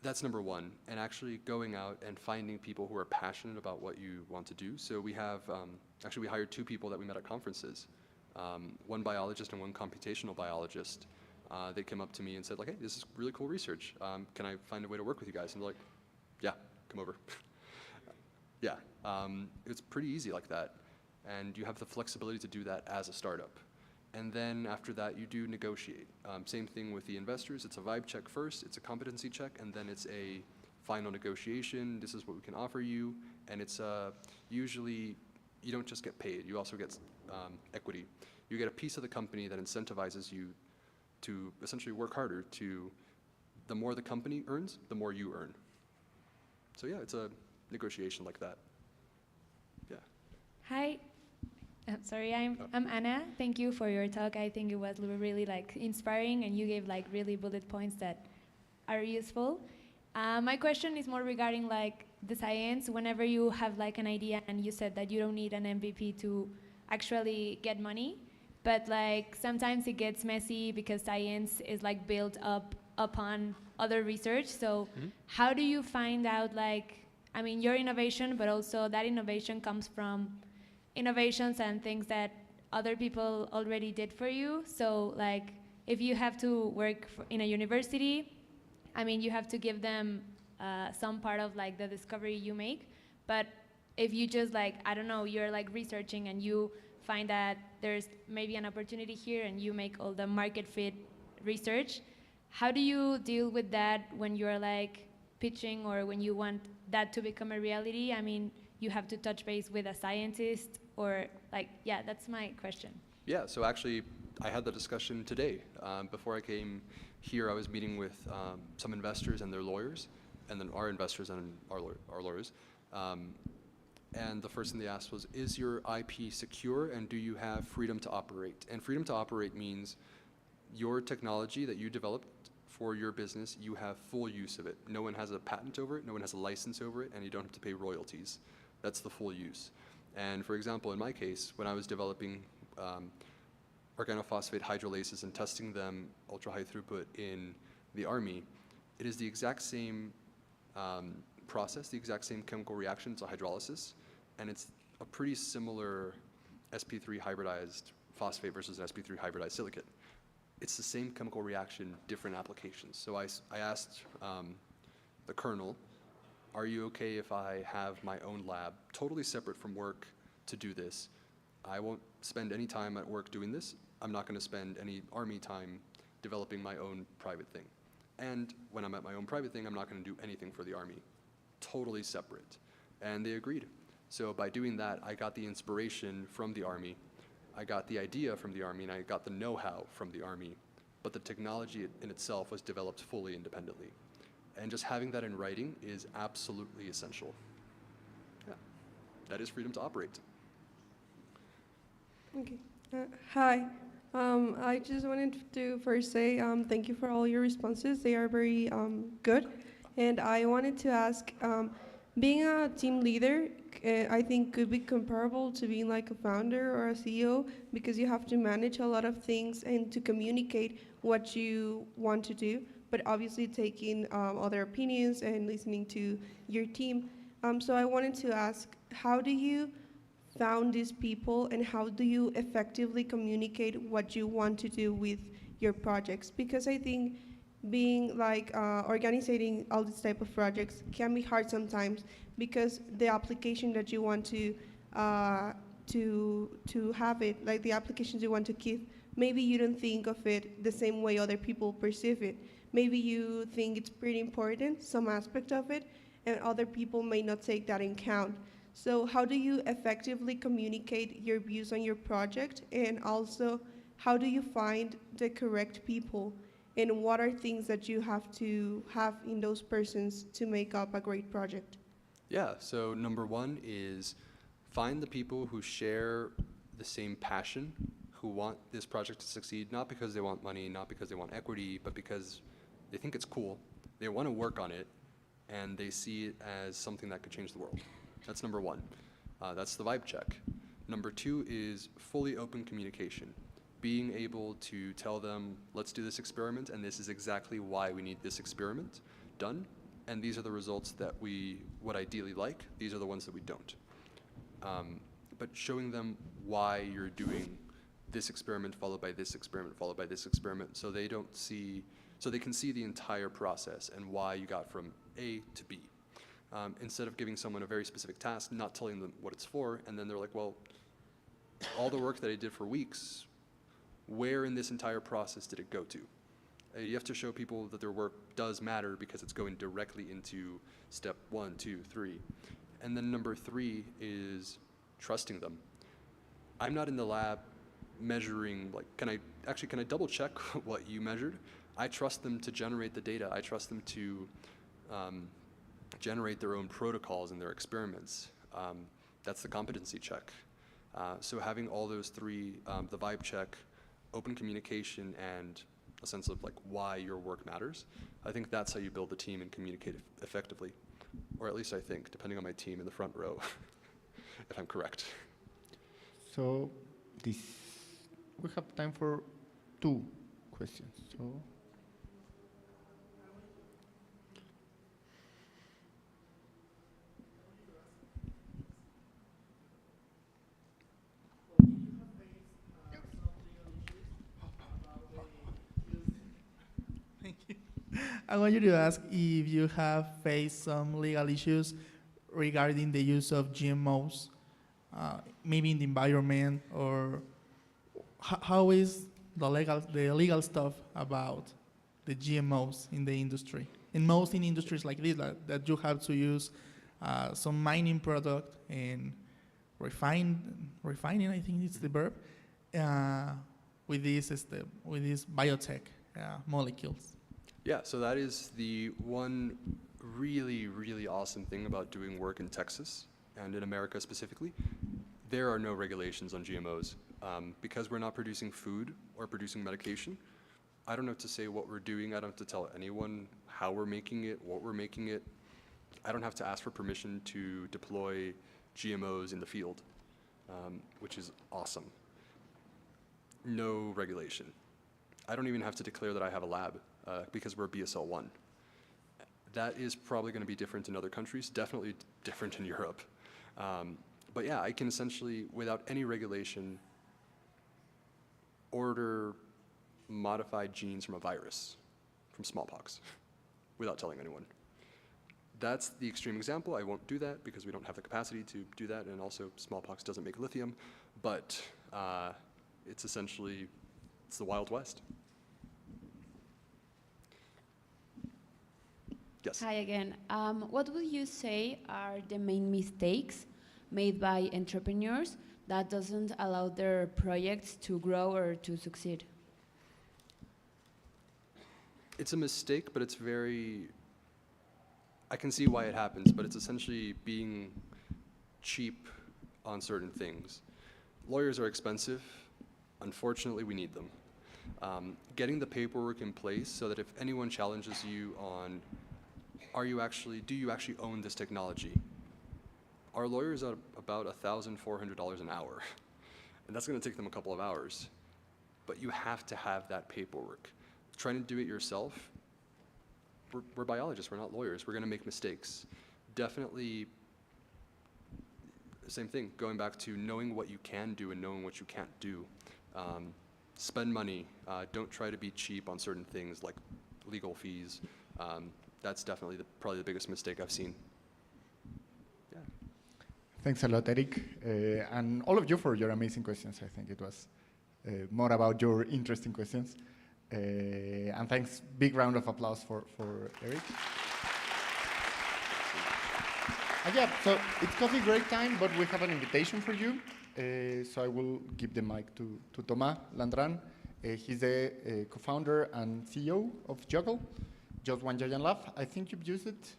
That's number one, and actually going out and finding people who are passionate about what you want to do. So we have, actually we hired 2 people that we met at conferences, one biologist and one computational biologist. They came up to me and said like, hey, this is really cool research. Can I find a way to work with you guys? And they're like, yeah, come over. Yeah, it's pretty easy like that. And you have the flexibility to do that as a startup. And then after that, you do negotiate. Same thing with the investors. It's a vibe check first, it's a competency check, and then it's a final negotiation. This is what we can offer you. And it's usually, you don't just get paid, you also get equity. You get a piece of the company that incentivizes you to essentially work harder to, the more the company earns, the more you earn. So yeah, it's a negotiation like that. Yeah. Hi. Sorry, I'm Anna. Thank you for your talk. I think it was really like inspiring, and you gave like really bullet points that are useful. My question is more regarding like the science. Whenever you have like an idea, and you said that you don't need an MVP to actually get money, but like sometimes it gets messy because science is like built up upon other research. So how do you find out like, I mean, your innovation, but also that innovation comes from innovations and things that other people already did for you. So like if you have to work in a university, I mean, you have to give them some part of like the discovery you make. But if you just like, I don't know, you're like researching and you find that there's maybe an opportunity here and you make all the market fit research, how do you deal with that when you're like pitching or when you want that to become a reality? I mean, you have to touch base with a scientist or like, yeah, that's my question. Yeah, so actually I had the discussion today. Before I came here, I was meeting with some investors and their lawyers, and then our investors and our lawyers. And the first thing they asked was, is your IP secure and do you have freedom to operate? And freedom to operate means your technology that you developed for your business, you have full use of it. No one has a patent over it, no one has a license over it, and you don't have to pay royalties. That's the full use. And for example, in my case, when I was developing organophosphate hydrolases and testing them ultra-high throughput in the Army, it is the exact same process, the exact same chemical reaction. It's a hydrolysis, and it's a pretty similar sp3 hybridized phosphate versus an sp3 hybridized silicate. It's the same chemical reaction, different applications. So I asked the colonel, are you okay if I have my own lab, totally separate from work, to do this? I won't spend any time at work doing this. I'm not going to spend any Army time developing my own private thing. And when I'm at my own private thing, I'm not going to do anything for the Army. Totally separate. And they agreed. So by doing that, I got the inspiration from the Army, I got the idea from the Army, and I got the know-how from the Army. But the technology in itself was developed fully independently. And just having that in writing is absolutely essential. Yeah, that is freedom to operate. Okay. Hi. I just wanted to first say thank you for all your responses. They are very good. And I wanted to ask, being a team leader, I think could be comparable to being like a founder or a CEO, because you have to manage a lot of things and to communicate what you want to do, but obviously taking other opinions and listening to your team. So I wanted to ask, how do you found these people and how do you effectively communicate what you want to do with your projects? Because I think being like organizing all these type of projects can be hard sometimes, because the application that you want to have it, like the applications you want to keep, maybe you don't think of it the same way other people perceive it. Maybe you think it's pretty important, some aspect of it, and other people may not take that in account. So how do you effectively communicate your views on your project? And also, how do you find the correct people? And what are things that you have to have in those persons to make up a great project? Yeah, so number one is find the people who share the same passion, who want this project to succeed, not because they want money, not because they want equity, but because they think it's cool, they want to work on it, and they see it as something that could change the world. That's number one. That's the vibe check. Number two is fully open communication. Being able to tell them, let's do this experiment, and this is exactly why we need this experiment done, and these are the results that we would ideally like. These are the ones that we don't. But showing them why you're doing this experiment followed by this experiment followed by this experiment, so they don't see, so they can see the entire process and why you got from A to B. Instead of giving someone a very specific task, not telling them what it's for, and then they're like, well, all the work that I did for weeks, where in this entire process did it go to? You have to show people that their work does matter because it's going directly into step 1, 2, 3. And then number 3 is trusting them. I'm not in the lab measuring, like, can I double check what you measured? I trust them to generate the data. I trust them to generate their own protocols and their experiments. That's the competency check. So having all those 3, the vibe check, open communication, and a sense of like why your work matters, I think that's how you build the team and communicate effectively. Or at least I think, depending on my team in the front row, if I'm correct. So we have time for 2 questions. So. Thank you. I want you to ask if you have faced some legal issues regarding the use of GMOs, maybe in the environment, or how is the legal stuff about the GMOs in the industry? And most in industries like this, that you have to use some mining product and refining, I think it's the verb, with these biotech molecules. Yeah, so that is the one really, really awesome thing about doing work in Texas and in America specifically. There are no regulations on GMOs. Because we're not producing food or producing medication, I don't have to say what we're doing. I don't have to tell anyone how we're making it, what we're making it. I don't have to ask for permission to deploy GMOs in the field, which is awesome. No regulation. I don't even have to declare that I have a lab because we're BSL 1. That is probably going to be different in other countries, definitely different in Europe. But yeah, I can essentially, without any regulation, order modified genes from a virus, from smallpox, without telling anyone. That's the extreme example. I won't do that because we don't have the capacity to do that, and also smallpox doesn't make lithium, but it's essentially, it's the Wild West. Yes. Hi again. What would you say are the main mistakes made by entrepreneurs that doesn't allow their projects to grow or to succeed? It's a mistake, but it's very, I can see why it happens, but it's essentially being cheap on certain things. Lawyers are expensive. Unfortunately, we need them. Getting the paperwork in place so that if anyone challenges you on, do you actually own this technology? Our lawyers are about $1,400 an hour, and that's going to take them a couple of hours. But you have to have that paperwork. Trying to do it yourself, we're biologists, we're not lawyers, we're going to make mistakes. Definitely, same thing, going back to knowing what you can do and knowing what you can't do. Spend money, don't try to be cheap on certain things like legal fees. That's definitely probably the biggest mistake I've seen. Yeah. Thanks a lot, Eric, and all of you for your amazing questions. I think it was more about your interesting questions. And thanks, big round of applause for Eric. Yeah, so it's coffee break time, but we have an invitation for you. So I will give the mic to Thomas Landran. He's the co-founder and CEO of Juggle, Just One Giant Laugh. I think you've used it.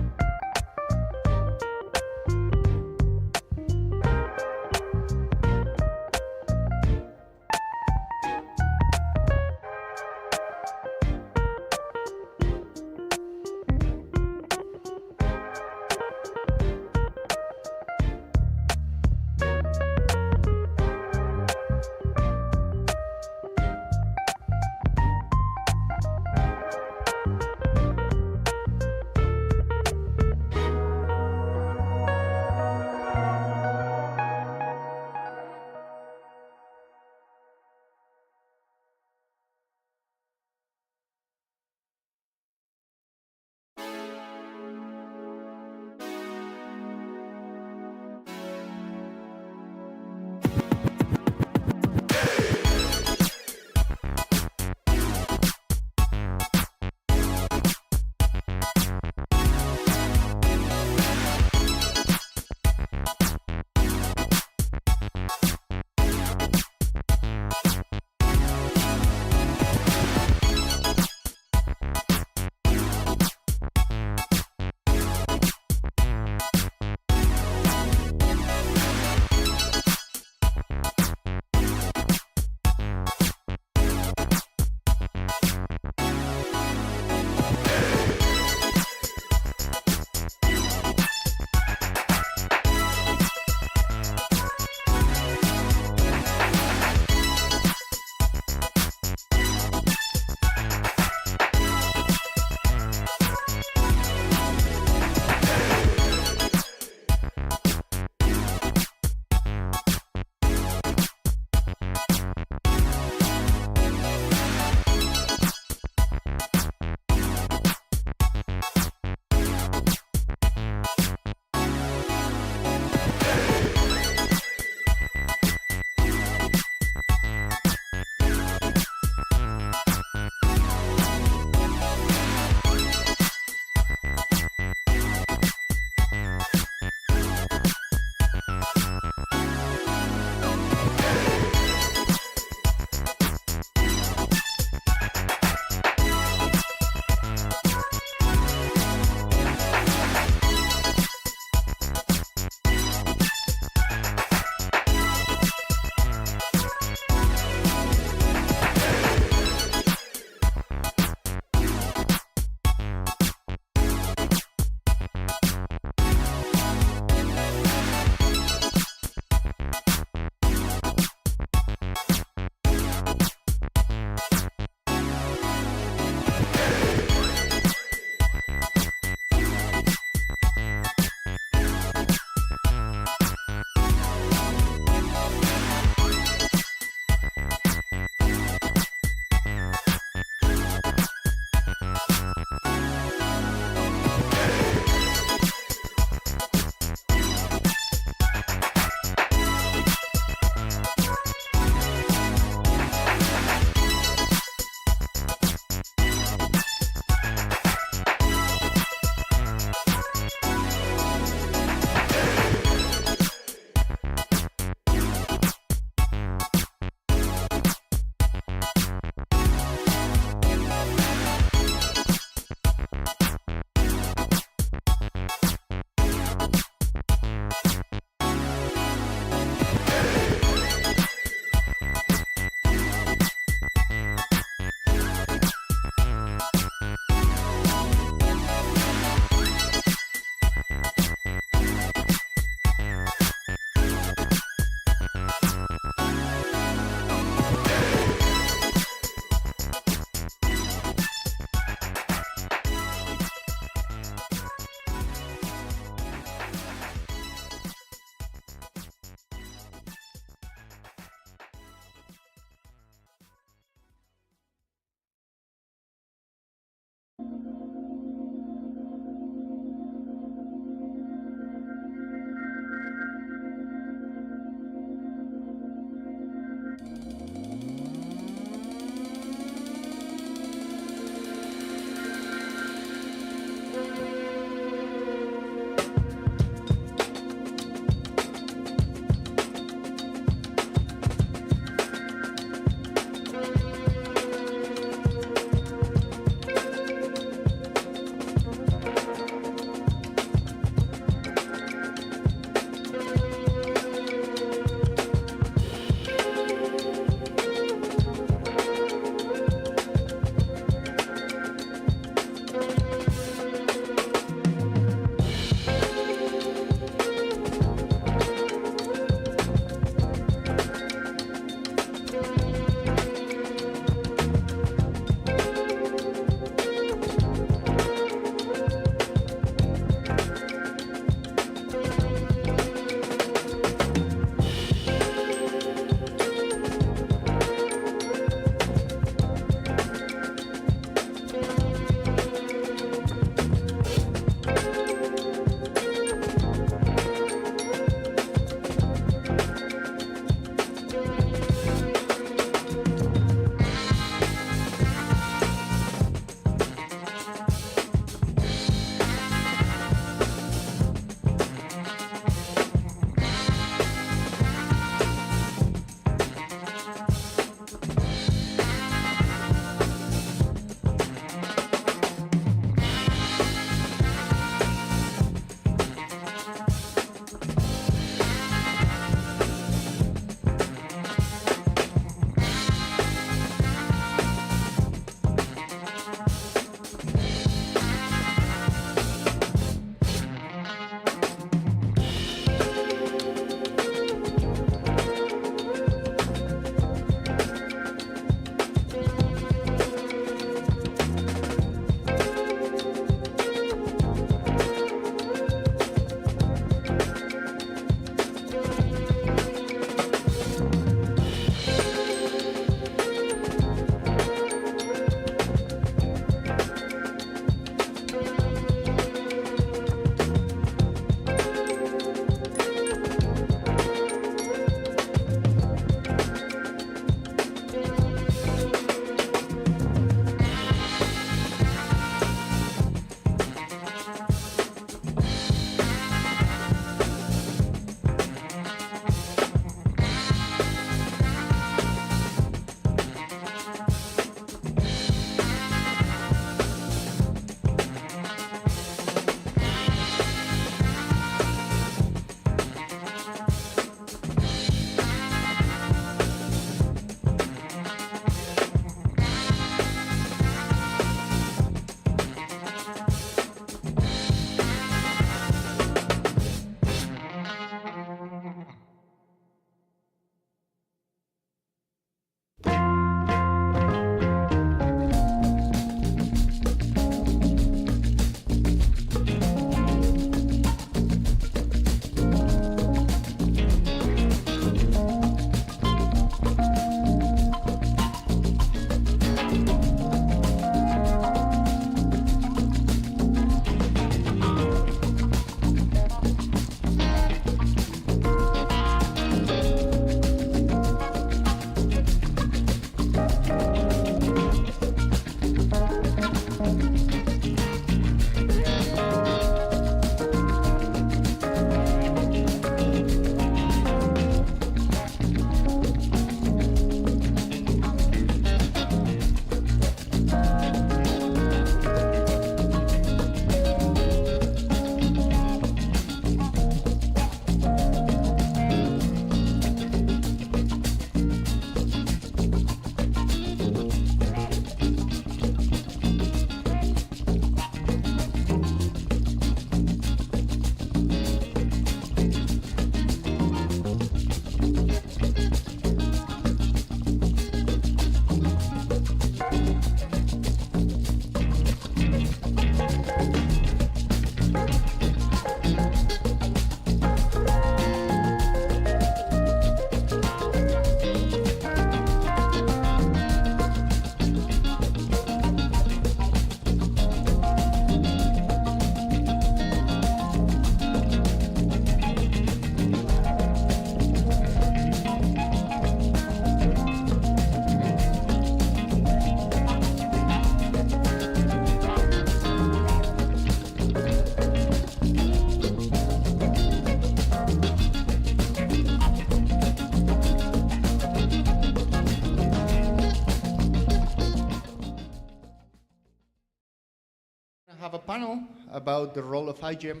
have a panel about the role of IGEM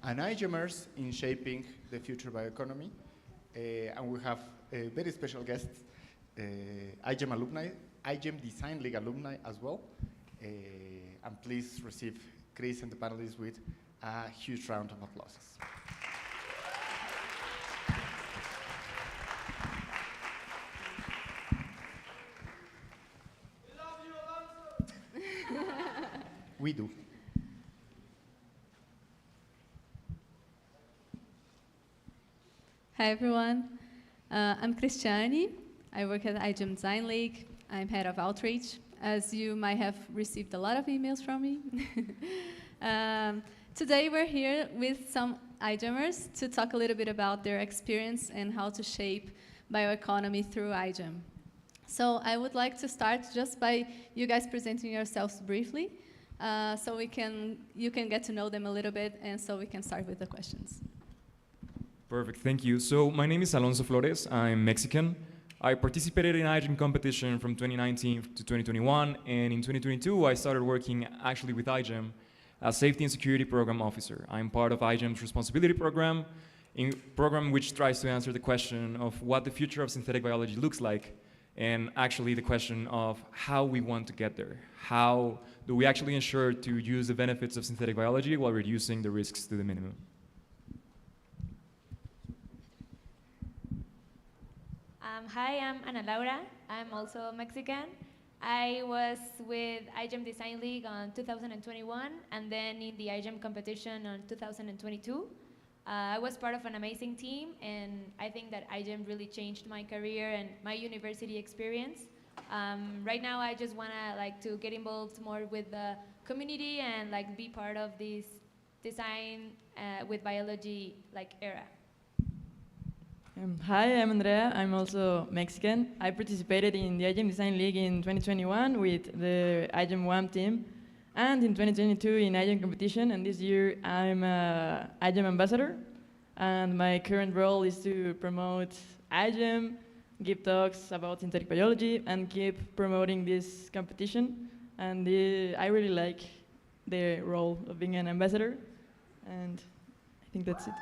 and IGEMers in shaping the future bioeconomy. And we have a very special guest, IGEM alumni, IGEM Design League alumni as well. And please receive Chris and the panelists with a huge round of applause. We do. Hi everyone, I'm Cristiane. I work at IGEM Design League. I'm head of outreach. As you might have received a lot of emails from me. Today we're here with some IGEMers to talk a little bit about their experience and how to shape bioeconomy through IGEM. So I would like to start just by you guys presenting yourselves briefly, so you can get to know them a little bit, and so we can start with the questions. Perfect, thank you. So my name is Alonso Flores, I'm Mexican. I participated in IGEM competition from 2019 to 2021, and in 2022 I started working actually with IGEM as Safety and Security Program Officer. I'm part of IGEM's Responsibility Program, a program which tries to answer the question of what the future of synthetic biology looks like, and actually the question of how we want to get there. How do we actually ensure to use the benefits of synthetic biology while reducing the risks to the minimum? Hi, I'm Ana Laura. I'm also Mexican. I was with IGEM Design League on 2021 and then in the IGEM competition on 2022. I was part of an amazing team, and I think that IGEM really changed my career and my university experience. Right now, I just want to get involved more with the community and be part of this design with biology era. Hi, I'm Andrea. I'm also Mexican. I participated in the IGEM Design League in 2021 with the IGEM WAM team, and in 2022 in IGEM competition, and this year I'm a IGEM ambassador, and my current role is to promote IGEM, give talks about synthetic biology, and keep promoting this competition. And I really like the role of being an ambassador, and I think that's it.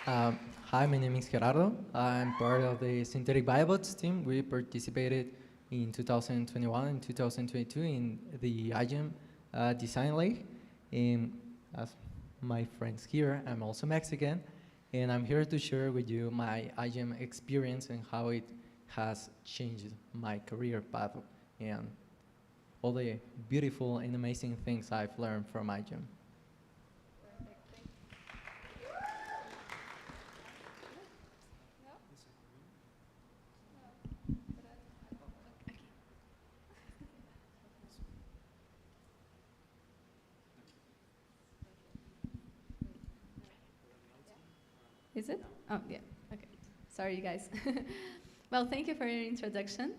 Hi, my name is Gerardo. I'm part of the Synthetic Biobots team. We participated in 2021 and 2022 in the IGEM Design League. And as my friends here, I'm also Mexican, and I'm here to share with you my IGEM experience and how it has changed my career path and all the beautiful and amazing things I've learned from IGEM. Is it? Oh, yeah. Okay. Sorry, you guys. Well, thank you for your introduction.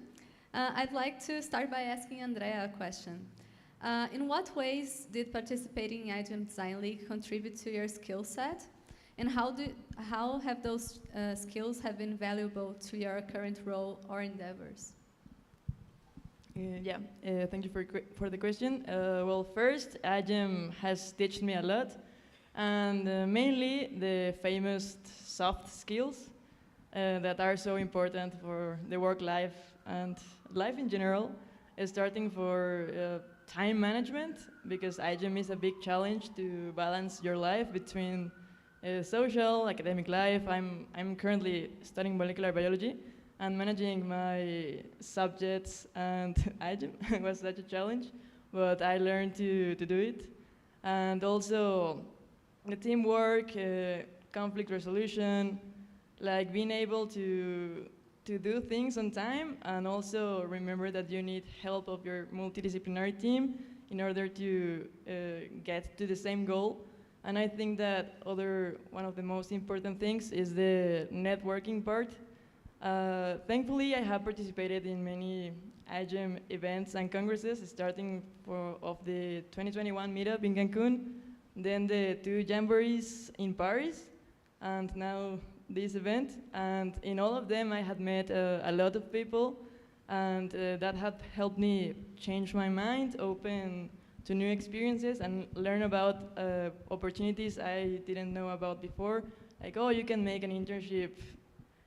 I'd like to start by asking Andrea a question. In what ways did participating in IGEM Design League contribute to your skill set? And how have those skills have been valuable to your current role or endeavors? Thank you for the question. Well, first, IGEM has taught me a lot, and mainly the famous soft skills that are so important for the work life and life in general, starting for time management, because IGEM is a big challenge to balance your life between social, academic life. I'm currently studying molecular biology, and managing my subjects and IGEM was such a challenge, but I learned to do it. And also the teamwork, conflict resolution, being able to do things on time, and also remember that you need help of your multidisciplinary team in order to get to the same goal. And I think that one of the most important things is the networking part. Thankfully, I have participated in many IGEM events and congresses, starting of the 2021 meetup in Cancun, then the 2 jamborees in Paris, and now this event. And in all of them, I had met a lot of people, and that had helped me change my mind, open to new experiences, and learn about opportunities I didn't know about before. Like, oh, you can make an internship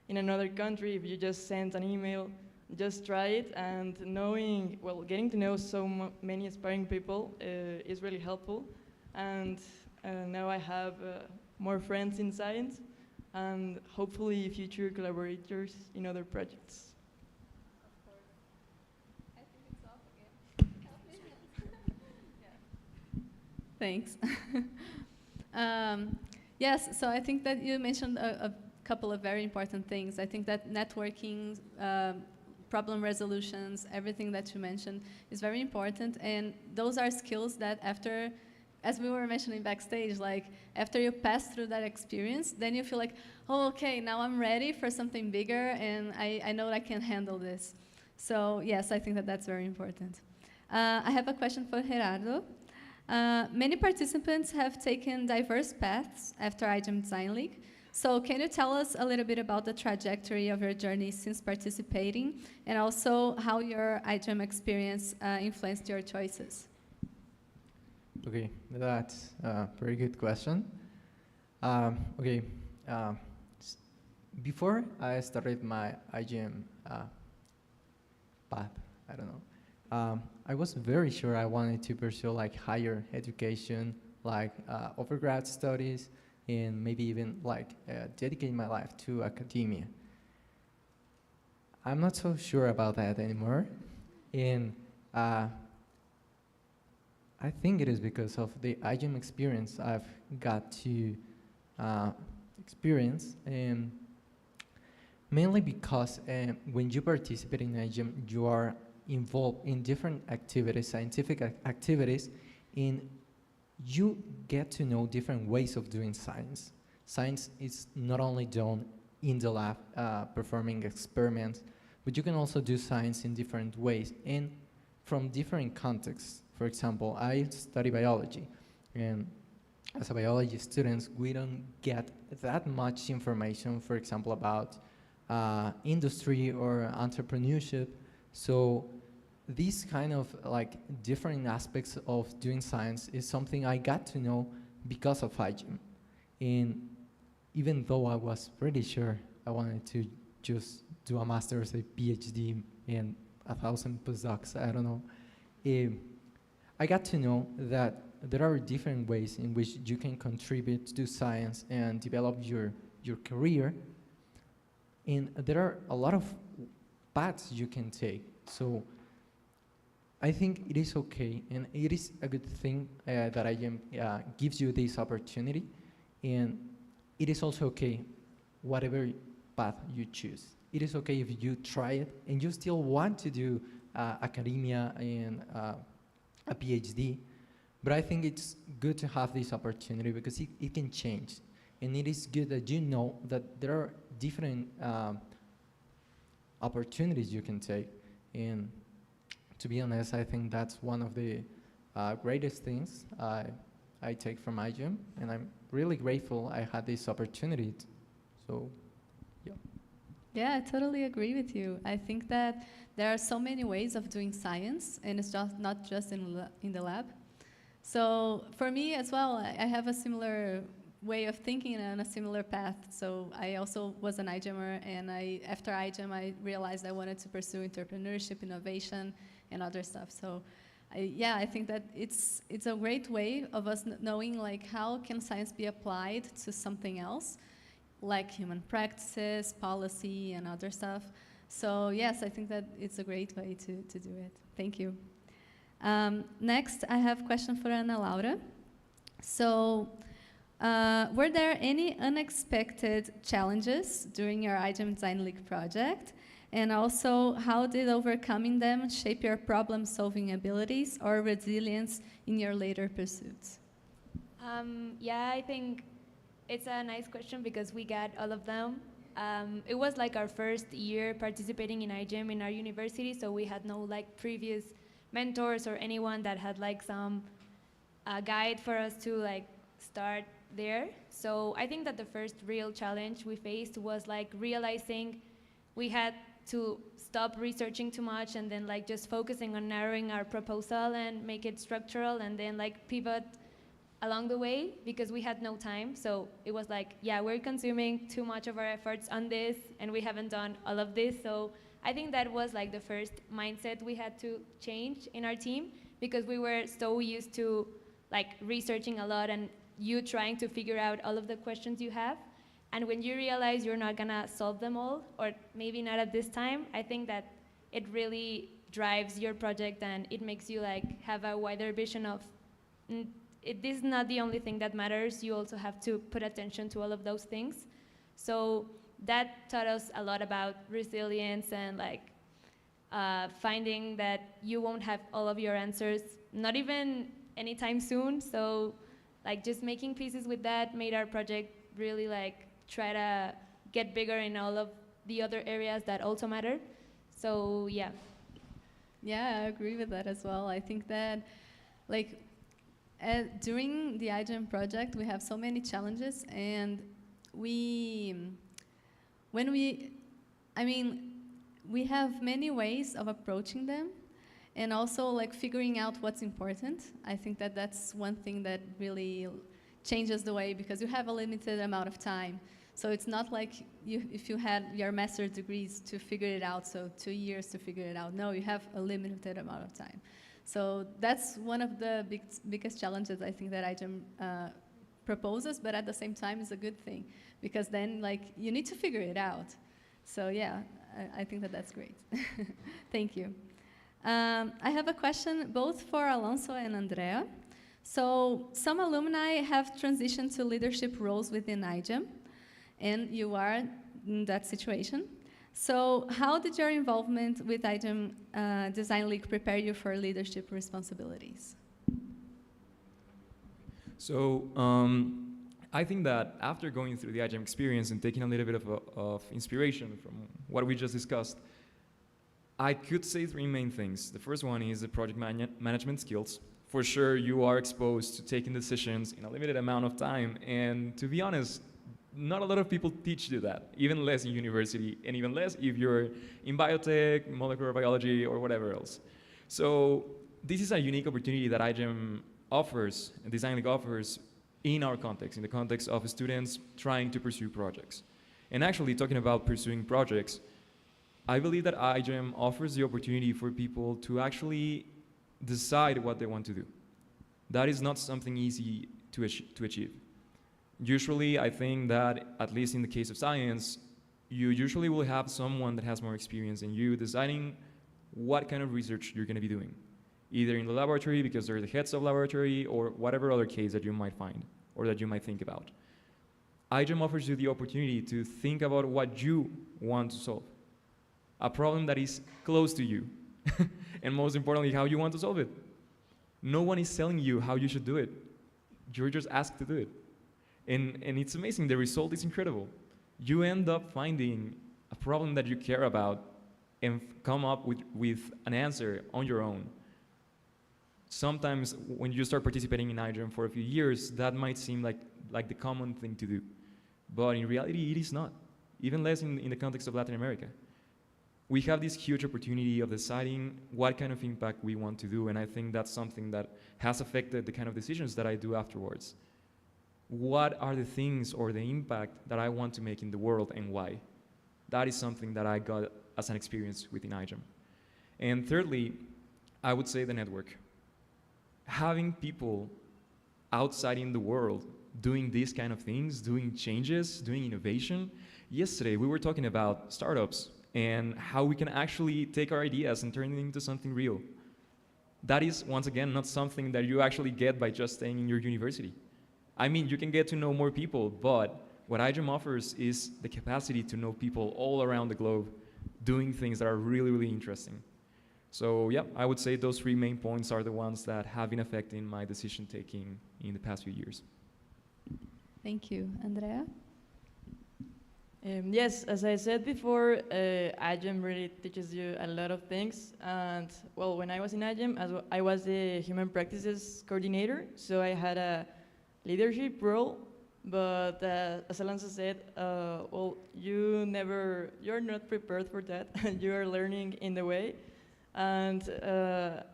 in another country if you just send an email. Just try it, and getting to know so many aspiring people is really helpful. And now I have more friends in science, and hopefully future collaborators in other projects. Thanks. Yes, so I think that you mentioned a couple of very important things. I think that networking, problem resolutions, everything that you mentioned is very important, and those are skills that after, as we were mentioning backstage, like after you pass through that experience, then you feel like, oh, okay, now I'm ready for something bigger, and I know I can handle this. So yes, I think that that's very important. I have a question for Gerardo. Many participants have taken diverse paths after iGEM Design League. So can you tell us a little bit about the trajectory of your journey since participating, and also how your iGEM experience influenced your choices? Okay, that's a very good question. Before I started my iGEM path, I don't know, I was very sure I wanted to pursue like higher education, like overgrad studies, and maybe even like dedicate my life to academia. I'm not so sure about that anymore, and I think it is because of the iGEM experience I've got to experience, and mainly because when you participate in iGEM, you are involved in different activities, scientific activities, and you get to know different ways of doing science. Science is not only done in the lab, performing experiments, but you can also do science in different ways and from different contexts. For example, I study biology, and as a biology student, we don't get that much information, for example, about industry or entrepreneurship. So these kind of like different aspects of doing science is something I got to know because of iGEM. And even though I was pretty sure I wanted to just do a master's, a PhD, and 1,000 postdocs, I don't know, I got to know that there are different ways in which you can contribute to science and develop your career. And there are a lot of paths you can take. So I think it is okay, and it is a good thing that iGEM gives you this opportunity, and it is also okay whatever path you choose. It is okay if you try it and you still want to do academia and a PhD, but I think it's good to have this opportunity because it can change, and it is good that you know that there are different opportunities you can take. And to be honest, I think that's one of the greatest things I take from iGEM, and I'm really grateful I had this opportunity. So, yeah. Yeah, I totally agree with you. I think that there are so many ways of doing science, and it's just not just in the lab. So for me as well, I have a similar way of thinking and a similar path. So I also was an iGEMer, and after iGEM, I realized I wanted to pursue entrepreneurship, innovation, and other stuff. So I think that it's a great way of us knowing like how can science be applied to something else, like human practices, policy, and other stuff. So yes, I think that it's a great way to do it. Thank you. Next, I have a question for Ana Laura. So were there any unexpected challenges during your iGEM Design League project? And also, how did overcoming them shape your problem-solving abilities or resilience in your later pursuits? Yeah, I think it's a nice question because we got all of them. It was like our first year participating in iGEM in our university, so we had no like previous mentors or anyone that had like some guide for us to like start there. So I think that the first real challenge we faced was like realizing we had to stop researching too much and then like just focusing on narrowing our proposal and make it structural and then like pivot along the way because we had no time. So it was like, yeah, we're consuming too much of our efforts on this and we haven't done all of this. So I think that was like the first mindset we had to change in our team because we were so used to like researching a lot and you trying to figure out all of the questions you have. And when you realize you're not gonna solve them all, or maybe not at this time, I think that it really drives your project and it makes you like have a wider vision of this is not the only thing that matters. You also have to put attention to all of those things. So that taught us a lot about resilience and like finding that you won't have all of your answers, not even anytime soon. So like just making pieces with that made our project really like try to get bigger in all of the other areas that also matter. So yeah. Yeah, I agree with that as well. I think that like during the iGEM project, we have so many challenges, and we have many ways of approaching them, and also like figuring out what's important. I think that that's one thing that really changes the way because you have a limited amount of time. So it's not like if you had your master's degrees to figure it out, so 2 years to figure it out. No, you have a limited amount of time. So that's one of the biggest challenges I think that iGEM proposes, but at the same time is a good thing because then like you need to figure it out. So yeah, I think that that's great. Thank you. I have a question both for Alonso and Andrea. So some alumni have transitioned to leadership roles within iGEM, and you are in that situation. So how did your involvement with iGEM Design League prepare you for leadership responsibilities? So I think that after going through the iGEM experience and taking a little bit of inspiration from what we just discussed, I could say 3 main things. The first one is the project management skills. For sure, you are exposed to taking decisions in a limited amount of time, and to be honest, not a lot of people teach you that, even less in university, and even less if you're in biotech, molecular biology, or whatever else. So this is a unique opportunity that iGEM offers, and Design League offers, in our context, in the context of students trying to pursue projects. And actually, talking about pursuing projects, I believe that iGEM offers the opportunity for people to actually decide what they want to do. That is not something easy to achieve. Usually, I think that, at least in the case of science, you usually will have someone that has more experience than you deciding what kind of research you're going to be doing, either in the laboratory because they're the heads of laboratory or whatever other case that you might find or that you might think about. iGEM offers you the opportunity to think about what you want to solve, a problem that is close to you, and most importantly, how you want to solve it. No one is telling you how you should do it. You're just asked to do it. And it's amazing, the result is incredible. You end up finding a problem that you care about and come up with an answer on your own. Sometimes when you start participating in iGEM for a few years, that might seem like the common thing to do. But in reality, it is not, even less in the context of Latin America. We have this huge opportunity of deciding what kind of impact we want to do, and I think that's something that has affected the kind of decisions that I do afterwards. What are the things or the impact that I want to make in the world and why? That is something that I got as an experience within iGEM. And thirdly, I would say the network. Having people outside in the world doing these kind of things, doing changes, doing innovation. Yesterday, we were talking about startups and how we can actually take our ideas and turn it into something real. That is, once again, not something that you actually get by just staying in your university. I mean, you can get to know more people, but what iGEM offers is the capacity to know people all around the globe doing things that are really, really interesting. So yeah, I would say those 3 main points are the ones that have been affecting my decision-taking in the past few years. Thank you. Andrea? Yes, as I said before, iGEM really teaches you a lot of things. And well, when I was in iGEM, I was the human practices coordinator, so I had a leadership role But as Alonso said, well, you're not prepared for that. You are learning in the way. And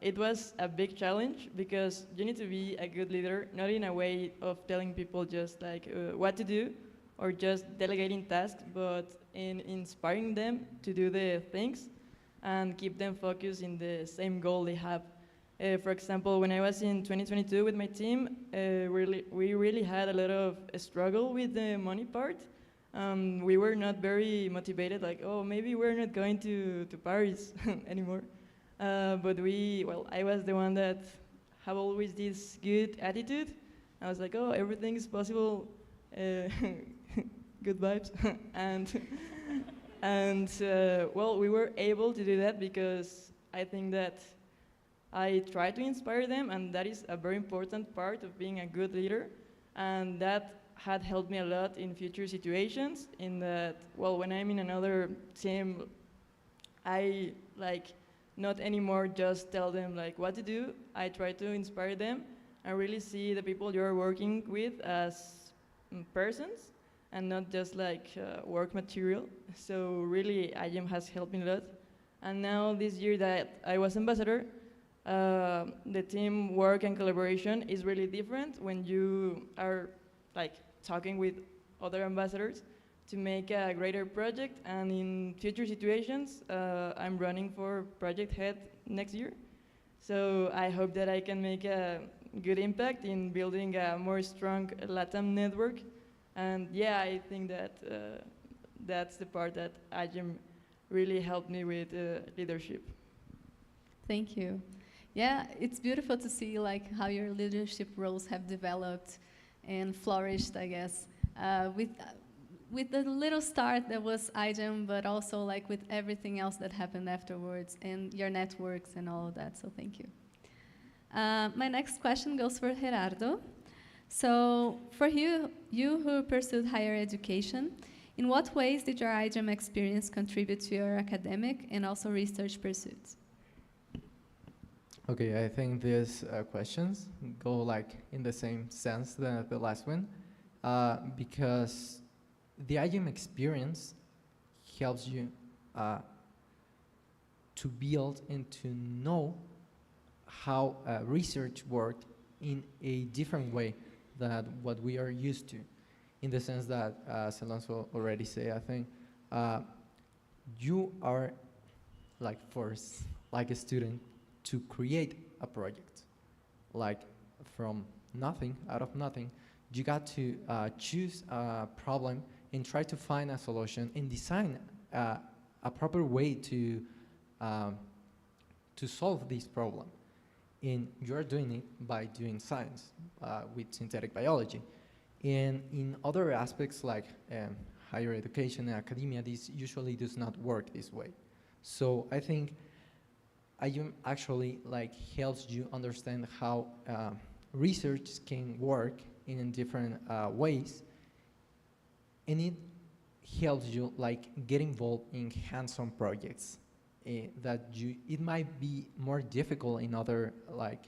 it was a big challenge because you need to be a good leader, not in a way of telling people just like what to do or just delegating tasks, but in inspiring them to do the things and keep them focused in the same goal they have. For example, when I was in 2022 with my team, we really had a lot of struggle with the money part. We were not very motivated, like, oh, maybe we're not going to Paris anymore. But I was the one that have always this good attitude. I was like, oh, everything is possible, good vibes. Well, we were able to do that because I think that I try to inspire them, and that is a very important part of being a good leader. And that had helped me a lot in future situations in that, well, when I'm in another team, I not anymore just tell them like what to do. I try to inspire them and really see the people you're working with as persons and not just like work material. So really, IGEM has helped me a lot. And now this year that I was ambassador, the team work and collaboration is really different when you are like talking with other ambassadors to make a greater project. And in future situations, I'm running for project head next year. So I hope that I can make a good impact in building a more strong LATAM network. And yeah, I think that that's the part that IGEM really helped me with leadership. Thank you. Yeah, it's beautiful to see like how your leadership roles have developed and flourished, I guess, with the little start that was IGEM, but also like with everything else that happened afterwards and your networks and all of that. So thank you. My next question goes for Gerardo. So for you who pursued higher education, in what ways did your IGEM experience contribute to your academic and also research pursuits? Okay, I think these questions go like in the same sense than the last one, because the IGEM experience helps you to build and to know how research worked in a different way than what we are used to, in the sense that, as Alonso already said, I think you are like forced, like a student, to create a project, like from nothing, out of nothing. You got to choose a problem and try to find a solution and design a proper way to solve this problem. And you're doing it by doing science with synthetic biology. And in other aspects like higher education and academia, this usually does not work this way. So I think IGEM actually like helps you understand how research can work in different ways, and it helps you like get involved in hands-on projects that it might be more difficult in other like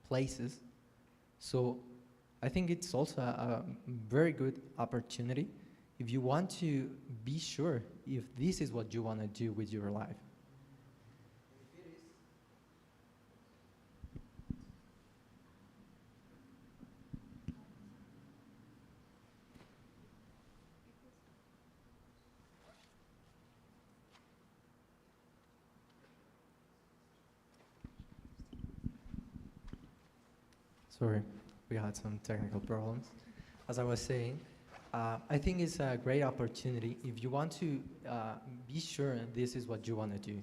places. So I think it's also a very good opportunity if you want to be sure if this is what you want to do with your life. Sorry, we had some technical problems. As I was saying, I think it's a great opportunity if you want to be sure this is what you want to do.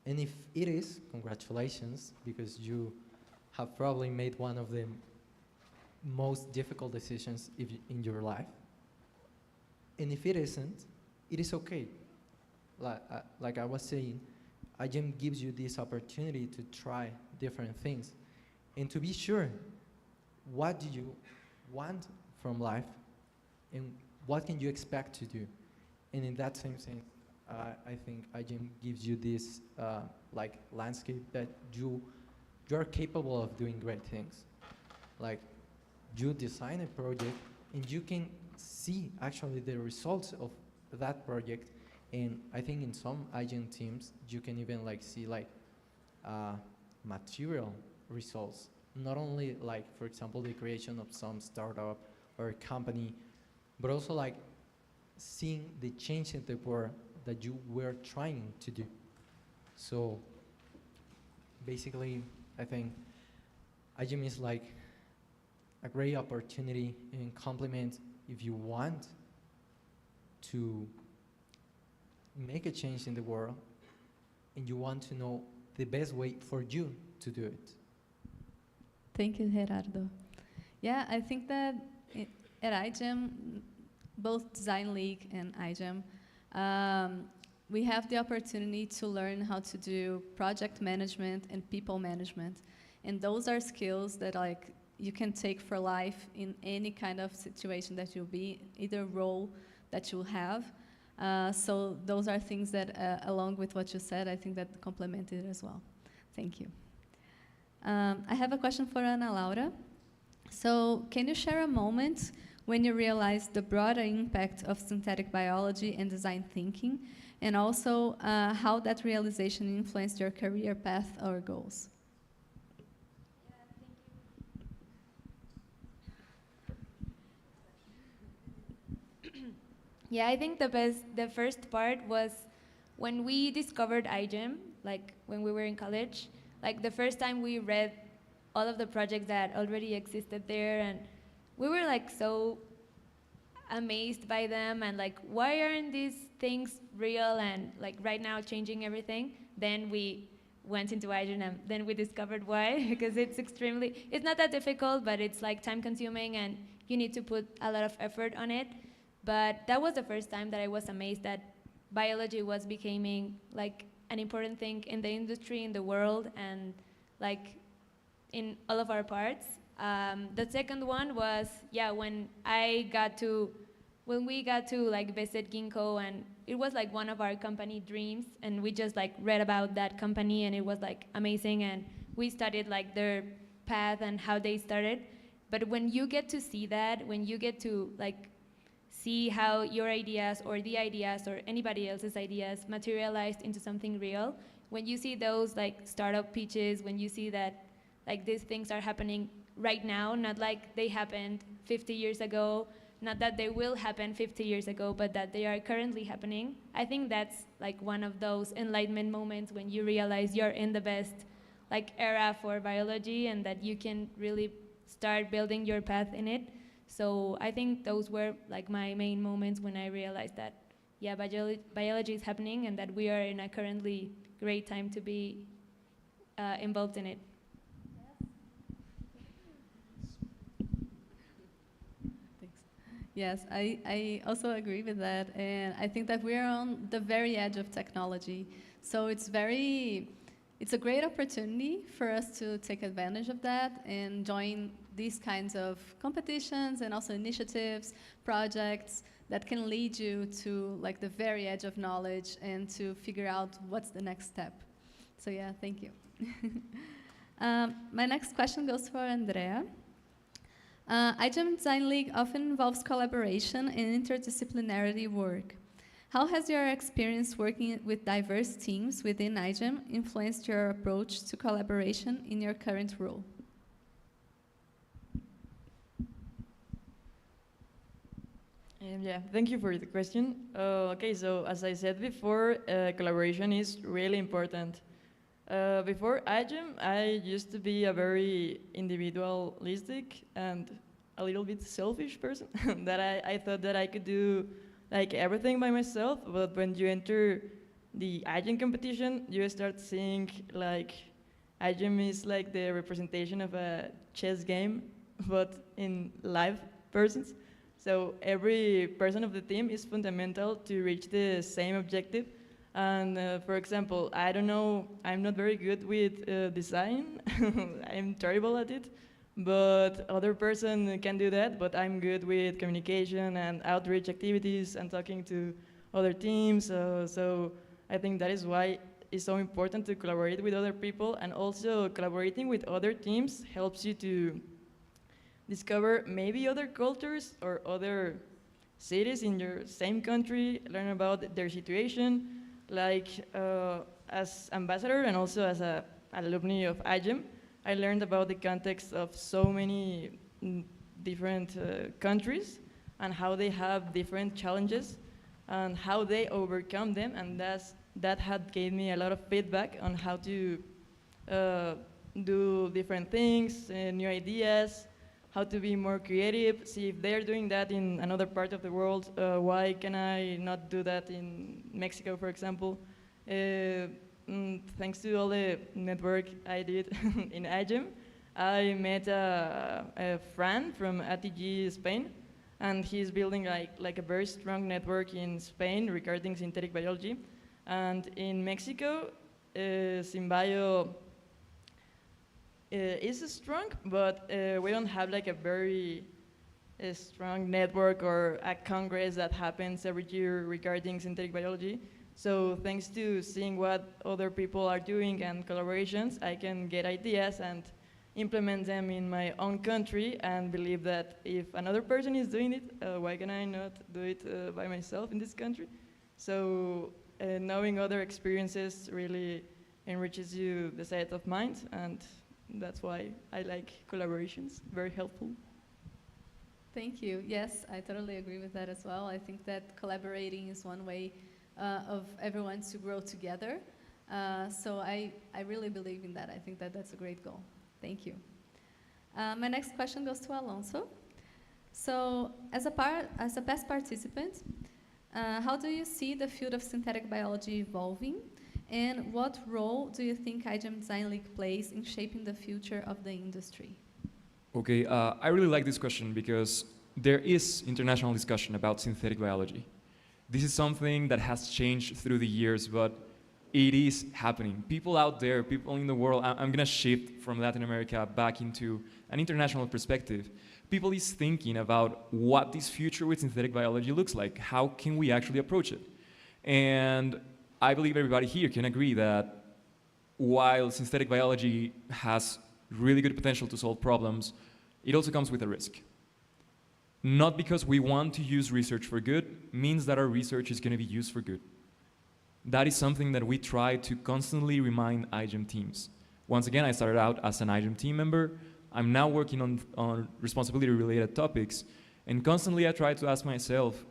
And if it is, congratulations, because you have probably made one of the most difficult decisions in your life. And if it isn't, it is okay. Like I was saying, IGEM gives you this opportunity to try different things and to be sure what do you want from life and what can you expect to do. And in that same sense, I think IGEM gives you this like landscape that you're capable of doing great things. Like you design a project and you can see actually the results of that project. And I think in some agent teams, you can even like see like material results, not only like, for example, the creation of some startup or company, but also like seeing the change in the world that you were trying to do. So basically, I think IGM is like a great opportunity and complement if you want to make a change in the world and you want to know the best way for you to do it. Thank you, Gerardo. Yeah, I think that at iGEM, both Design League and iGEM, we have the opportunity to learn how to do project management and people management. And those are skills that like you can take for life in any kind of situation that you'll be, either role that you'll have. So those are things that, along with what you said, I think that complement it as well. Thank you. I have a question for Ana Laura. So can you share a moment when you realized the broader impact of synthetic biology and design thinking, and also how that realization influenced your career path or goals? Yeah, I think the first part was when we discovered iGEM, like when we were in college, like the first time we read all of the projects that already existed there, and we were like so amazed by them, and like, why aren't these things real and like right now changing everything? Then we went into iGEM and then we discovered why, because it's not that difficult, but it's like time consuming and you need to put a lot of effort on it. But that was the first time that I was amazed that biology was becoming like an important thing in the industry, in the world, and like in all of our parts. The second one was, yeah, when we got to like visit Ginkgo, and it was like one of our company dreams, and we just like read about that company, and it was like amazing, and we studied like their path and how they started. But when you get to see that, when you get to like see how your ideas or the ideas or anybody else's ideas materialized into something real, when you see those like startup pitches, when you see that like these things are happening right now, not like they happened 50 years ago, not that they will happen 50 years ago, but that they are currently happening, I think that's like one of those enlightenment moments when you realize you're in the best like era for biology and that you can really start building your path in it. So I think those were like my main moments when I realized that, yeah, biology is happening and that we are in a currently great time to be involved in it. Thanks. Yes, I also agree with that, and I think that we are on the very edge of technology. So it's a great opportunity for us to take advantage of that and join these kinds of competitions and also initiatives, projects that can lead you to like the very edge of knowledge and to figure out what's the next step. So yeah, thank you. My next question goes for Andrea. iGEM Design League often involves collaboration and interdisciplinarity work. How has your experience working with diverse teams within iGEM influenced your approach to collaboration in your current role? Yeah, thank you for the question. Okay, so as I said before, collaboration is really important. Before iGEM, I used to be a very individualistic and a little bit selfish person, that I thought that I could do like everything by myself, but when you enter the iGEM competition, you start seeing like iGEM is like the representation of a chess game, but in live persons. So every person of the team is fundamental to reach the same objective. And for example, I don't know, I'm not very good with design. I'm terrible at it, but other person can do that, but I'm good with communication and outreach activities and talking to other teams. So I think that is why it's so important to collaborate with other people, and also collaborating with other teams helps you to discover maybe other cultures or other cities in your same country, learn about their situation, like as ambassador and also as a alumni of IGEM, I learned about the context of so many different countries and how they have different challenges and how they overcome them, and that had gave me a lot of feedback on how to do different things, new ideas, how to be more creative, see if they're doing that in another part of the world, why can I not do that in Mexico, for example. Thanks to all the network I did in IGEM, I met a friend from ATG Spain, and he's building like a very strong network in Spain regarding synthetic biology. And in Mexico, Synbio is strong, but we don't have like a very strong network or a congress that happens every year regarding synthetic biology. So thanks to seeing what other people are doing and collaborations, I can get ideas and implement them in my own country and believe that if another person is doing it, why can I not do it by myself in this country? So knowing other experiences really enriches you the set of mind, and that's why I like collaborations, very helpful. Thank you. Yes, I totally agree with that as well. I think that collaborating is one way of everyone to grow together. So I really believe in that. I think that that's a great goal. Thank you. My next question goes to Alonso. So as a past participant, how do you see the field of synthetic biology evolving? And what role do you think IGEM Design League plays in shaping the future of the industry? Okay, I really like this question because there is international discussion about synthetic biology. This is something that has changed through the years, but it is happening. People out there, people in the world, I'm gonna shift from Latin America back into an international perspective. People is thinking about what this future with synthetic biology looks like. How can we actually approach it? And I believe everybody here can agree that while synthetic biology has really good potential to solve problems, it also comes with a risk. Not because we want to use research for good means that our research is going to be used for good. That is something that we try to constantly remind IGEM teams. Once again, I started out as an IGEM team member. I'm now working on responsibility-related topics, and constantly I try to ask myself,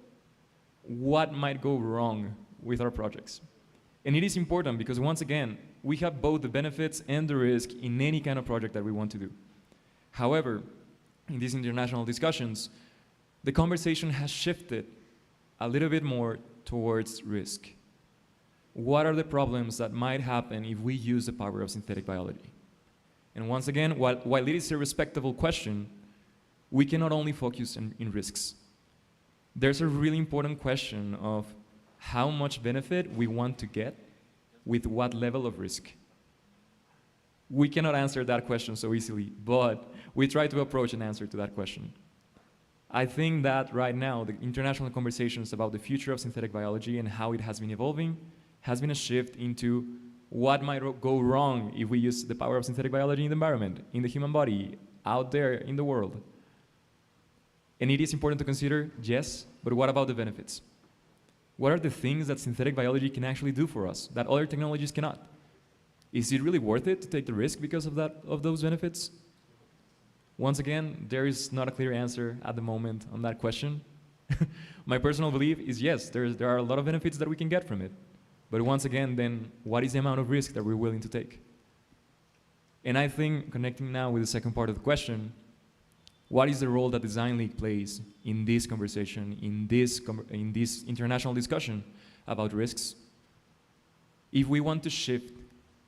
what might go wrong with our projects? And it is important because, once again, we have both the benefits and the risk in any kind of project that we want to do. However, in these international discussions, the conversation has shifted a little bit more towards risk. What are the problems that might happen if we use the power of synthetic biology? And once again, while it is a respectable question, we cannot only focus in risks. There's a really important question of how much benefit we want to get with what level of risk. We cannot answer that question so easily, but we try to approach an answer to that question. I think that right now, the international conversations about the future of synthetic biology and how it has been evolving has been a shift into what might go wrong if we use the power of synthetic biology in the environment, in the human body, out there in the world. And it is important to consider, yes, but what about the benefits? What are the things that synthetic biology can actually do for us that other technologies cannot? Is it really worth it to take the risk because of those benefits? Once again, there is not a clear answer at the moment on that question. My personal belief is yes, there are a lot of benefits that we can get from it. But once again, then what is the amount of risk that we're willing to take? And I think, connecting now with the second part of the question, what is the role that Design League plays in this conversation, in this international discussion about risks? If we want to shift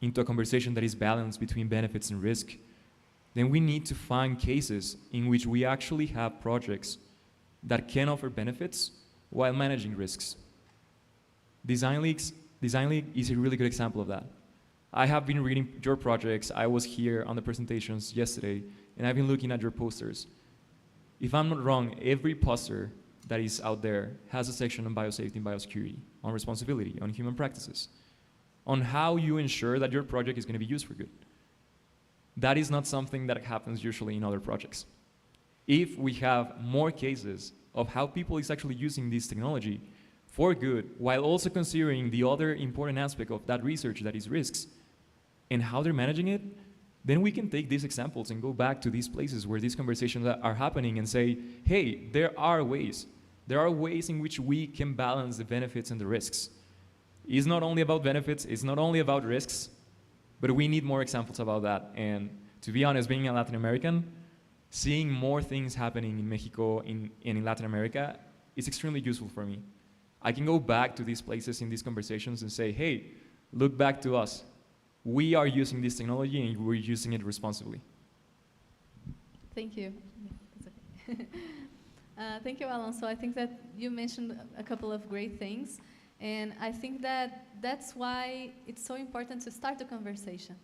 into a conversation that is balanced between benefits and risk, then we need to find cases in which we actually have projects that can offer benefits while managing risks. Design League is a really good example of that. I have been reading your projects. I was here on the presentations yesterday, and I've been looking at your posters. If I'm not wrong, every poster that is out there has a section on biosafety and biosecurity, on responsibility, on human practices, on how you ensure that your project is going to be used for good. That is not something that happens usually in other projects. if we have more cases of how people is actually using this technology for good, while also considering the other important aspect of that research, that is risks, and how they're managing it, then we can take these examples and go back to these places where these conversations are happening and say, hey, there are ways. There are ways in which we can balance the benefits and the risks. It's not only about benefits, it's not only about risks, but we need more examples about that. And to be honest, being a Latin American, seeing more things happening in Mexico and in Latin America is extremely useful for me. I can go back to these places in these conversations and say, hey, look back to us. We are using this technology and we're using it responsibly. Thank you. Thank you, Alonso. I think that you mentioned a couple of great things, and I think that that's why it's so important to start the conversation.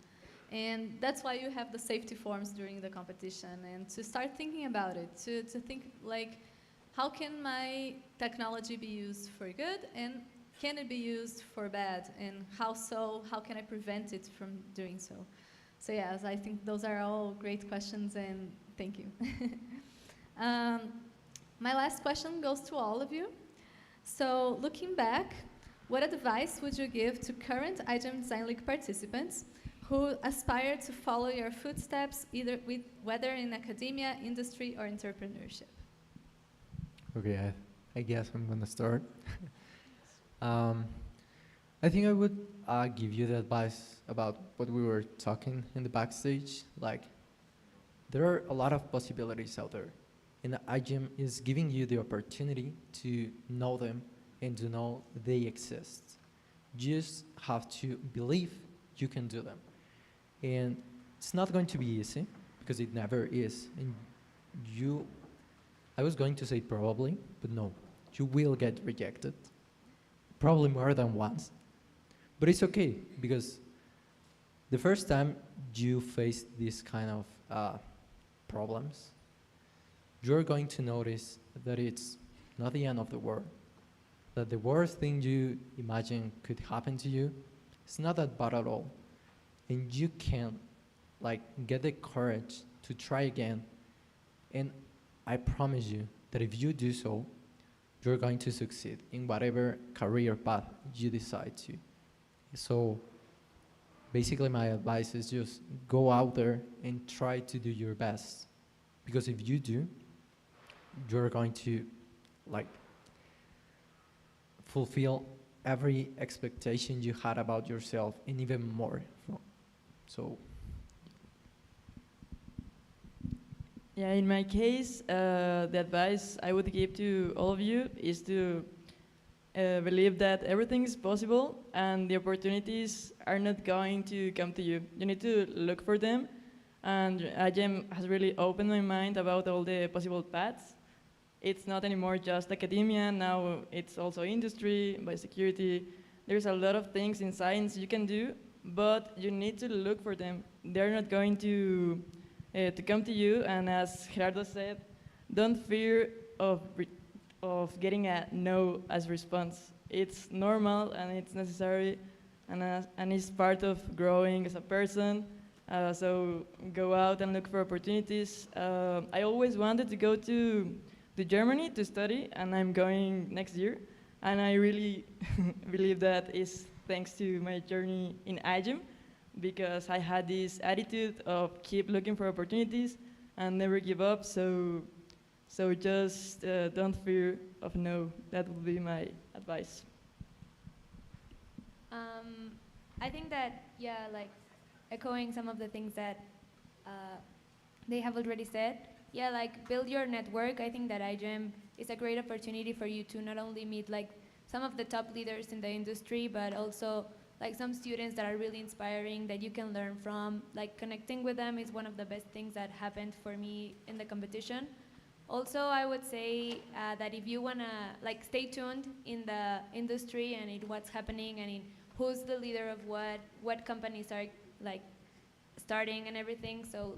And that's why you have the safety forms during the competition, and to start thinking about it, to think like, how can my technology be used for good, and can it be used for bad, and how can I prevent it from doing so? So yes, I think those are all great questions, and thank you. My last question goes to all of you. So looking back, what advice would you give to current iGEM Design League participants who aspire to follow your footsteps, whether in academia, industry, or entrepreneurship? Okay, I guess I'm gonna start. I think I would give you the advice about what we were talking in the backstage. Like, there are a lot of possibilities out there, and iGEM is giving you the opportunity to know them and to know they exist. You just have to believe you can do them. And it's not going to be easy, because it never is. And I was going to say probably, but no, you will get rejected, probably more than once. But it's okay, because the first time you face this kind of problems, you're going to notice that it's not the end of the world, that the worst thing you imagine could happen to you is not that bad at all. And you can get the courage to try again. And I promise you that if you do so, you're going to succeed in whatever career path you decide to. So basically my advice is just go out there and try to do your best. Because if you do, you're going to fulfill every expectation you had about yourself and even more. So yeah, in my case, the advice I would give to all of you is to believe that everything is possible and the opportunities are not going to come to you. You need to look for them, and IGEM has really opened my mind about all the possible paths. It's not anymore just academia, now it's also industry, biosecurity. There's a lot of things in science you can do, but you need to look for them. They're not going to come to you, and as Gerardo said, don't fear of getting a no as response. It's normal and it's necessary, and it's part of growing as a person. So go out and look for opportunities. I always wanted to go to Germany to study, and I'm going next year. And I really believe that is thanks to my journey in IGEM, because I had this attitude of keep looking for opportunities and never give up. So just don't fear of no. That would be my advice. I think that, yeah, echoing some of the things that they have already said, yeah, build your network. I think that IGEM is a great opportunity for you to not only meet some of the top leaders in the industry, but also some students that are really inspiring that you can learn from. Connecting with them is one of the best things that happened for me in the competition. Also, I would say that if you wanna stay tuned in the industry and in what's happening and in who's the leader of what companies are starting and everything. So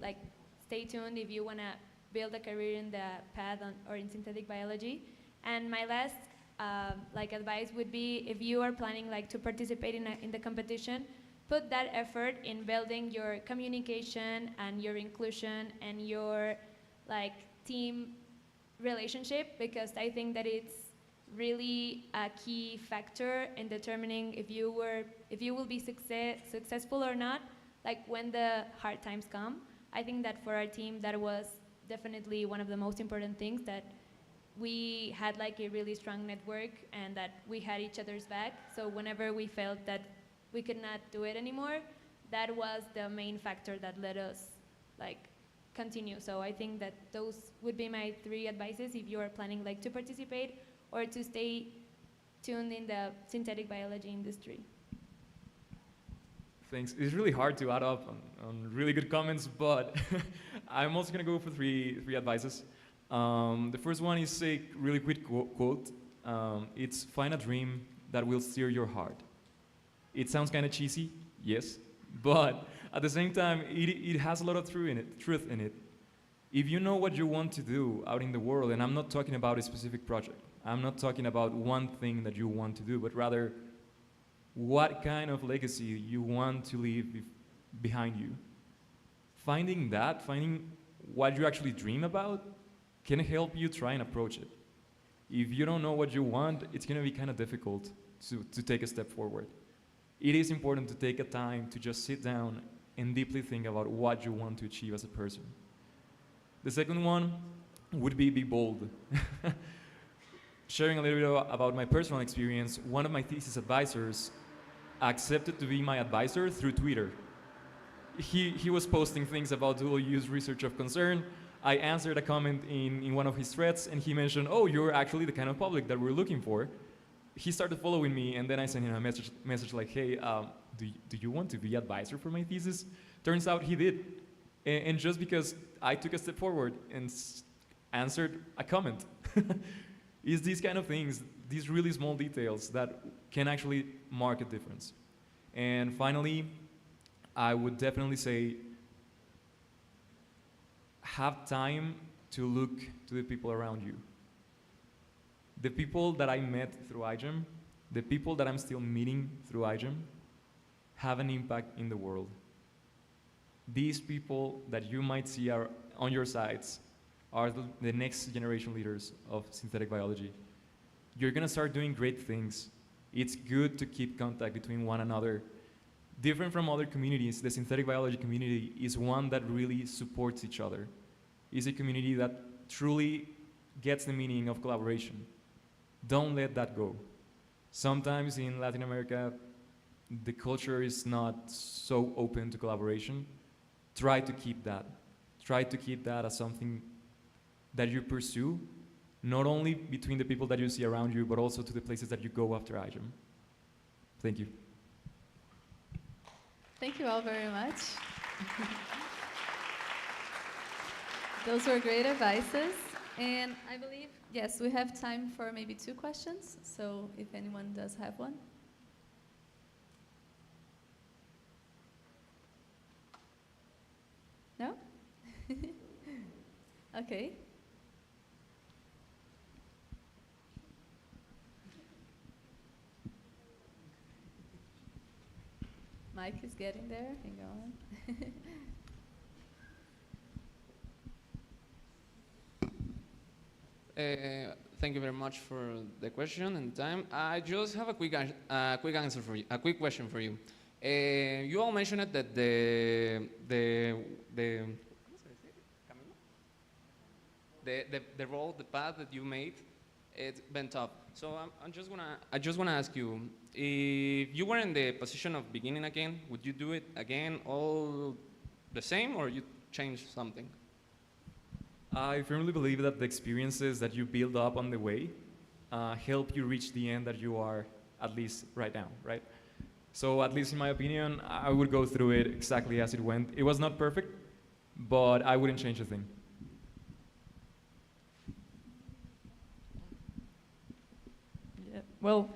stay tuned if you wanna build a career in the path or in synthetic biology. And my last advice would be, if you are planning to participate in the competition, put that effort in building your communication and your inclusion and your team relationship, because I think that it's really a key factor in determining if you will be successful or not, like when the hard times come. I think that for our team, that was definitely one of the most important things, that we had like a really strong network and that we had each other's back. So whenever we felt that we could not do it anymore, that was the main factor that let us like continue. So I think that those would be my 3 advices if you are planning like to participate or to stay tuned in the synthetic biology industry. Thanks. It's really hard to add up on really good comments, but I'm also gonna go for three advices. The first one is a really quick quote. It's find a dream that will steer your heart. It sounds kind of cheesy, yes, but at the same time, it has a lot of truth in it. If you know what you want to do out in the world, and I'm not talking about a specific project, I'm not talking about one thing that you want to do, but rather what kind of legacy you want to leave behind you. Finding what you actually dream about can help you try and approach it. If you don't know what you want, it's gonna be kind of difficult to take a step forward. It is important to take a time to just sit down and deeply think about what you want to achieve as a person. The second one would be bold. Sharing a little bit about my personal experience, one of my thesis advisors accepted to be my advisor through Twitter. He was posting things about dual use research of concern. I answered a comment in one of his threads, and he mentioned, oh, you're actually the kind of public that we're looking for. He started following me, and then I sent him a message like, hey, do you want to be advisor for my thesis? Turns out he did. And just because I took a step forward and answered a comment. It's these kind of things, these really small details that can actually mark a difference. And finally, I would definitely say, have time to look to the people around you. The people that I met through iGEM, the people that I'm still meeting through iGEM, have an impact in the world. These people that you might see are on your sites are the next generation leaders of synthetic biology. You're gonna start doing great things. It's good to keep contact between one another. Different from other communities, the synthetic biology community is one that really supports each other. It's a community that truly gets the meaning of collaboration. Don't let that go. Sometimes in Latin America, the culture is not so open to collaboration. Try to keep that. Try to keep that as something that you pursue, not only between the people that you see around you, but also to the places that you go after iGEM. Thank you. Thank you all very much. Those were great advices. And I believe, yes, we have time for maybe 2 questions. So if anyone does have one. No? Okay. Mike is getting there. Hang on. Thank you very much for the question and time. I just have a quick answer for you, a quick question for you. You all mentioned that the path that you made, it's been tough. So I just wanna ask you, if you were in the position of beginning again, would you do it again all the same, or you change something? I firmly believe that the experiences that you build up on the way help you reach the end that you are, at least right now, right? So at least in my opinion, I would go through it exactly as it went. It was not perfect, but I wouldn't change a thing. Yeah, well,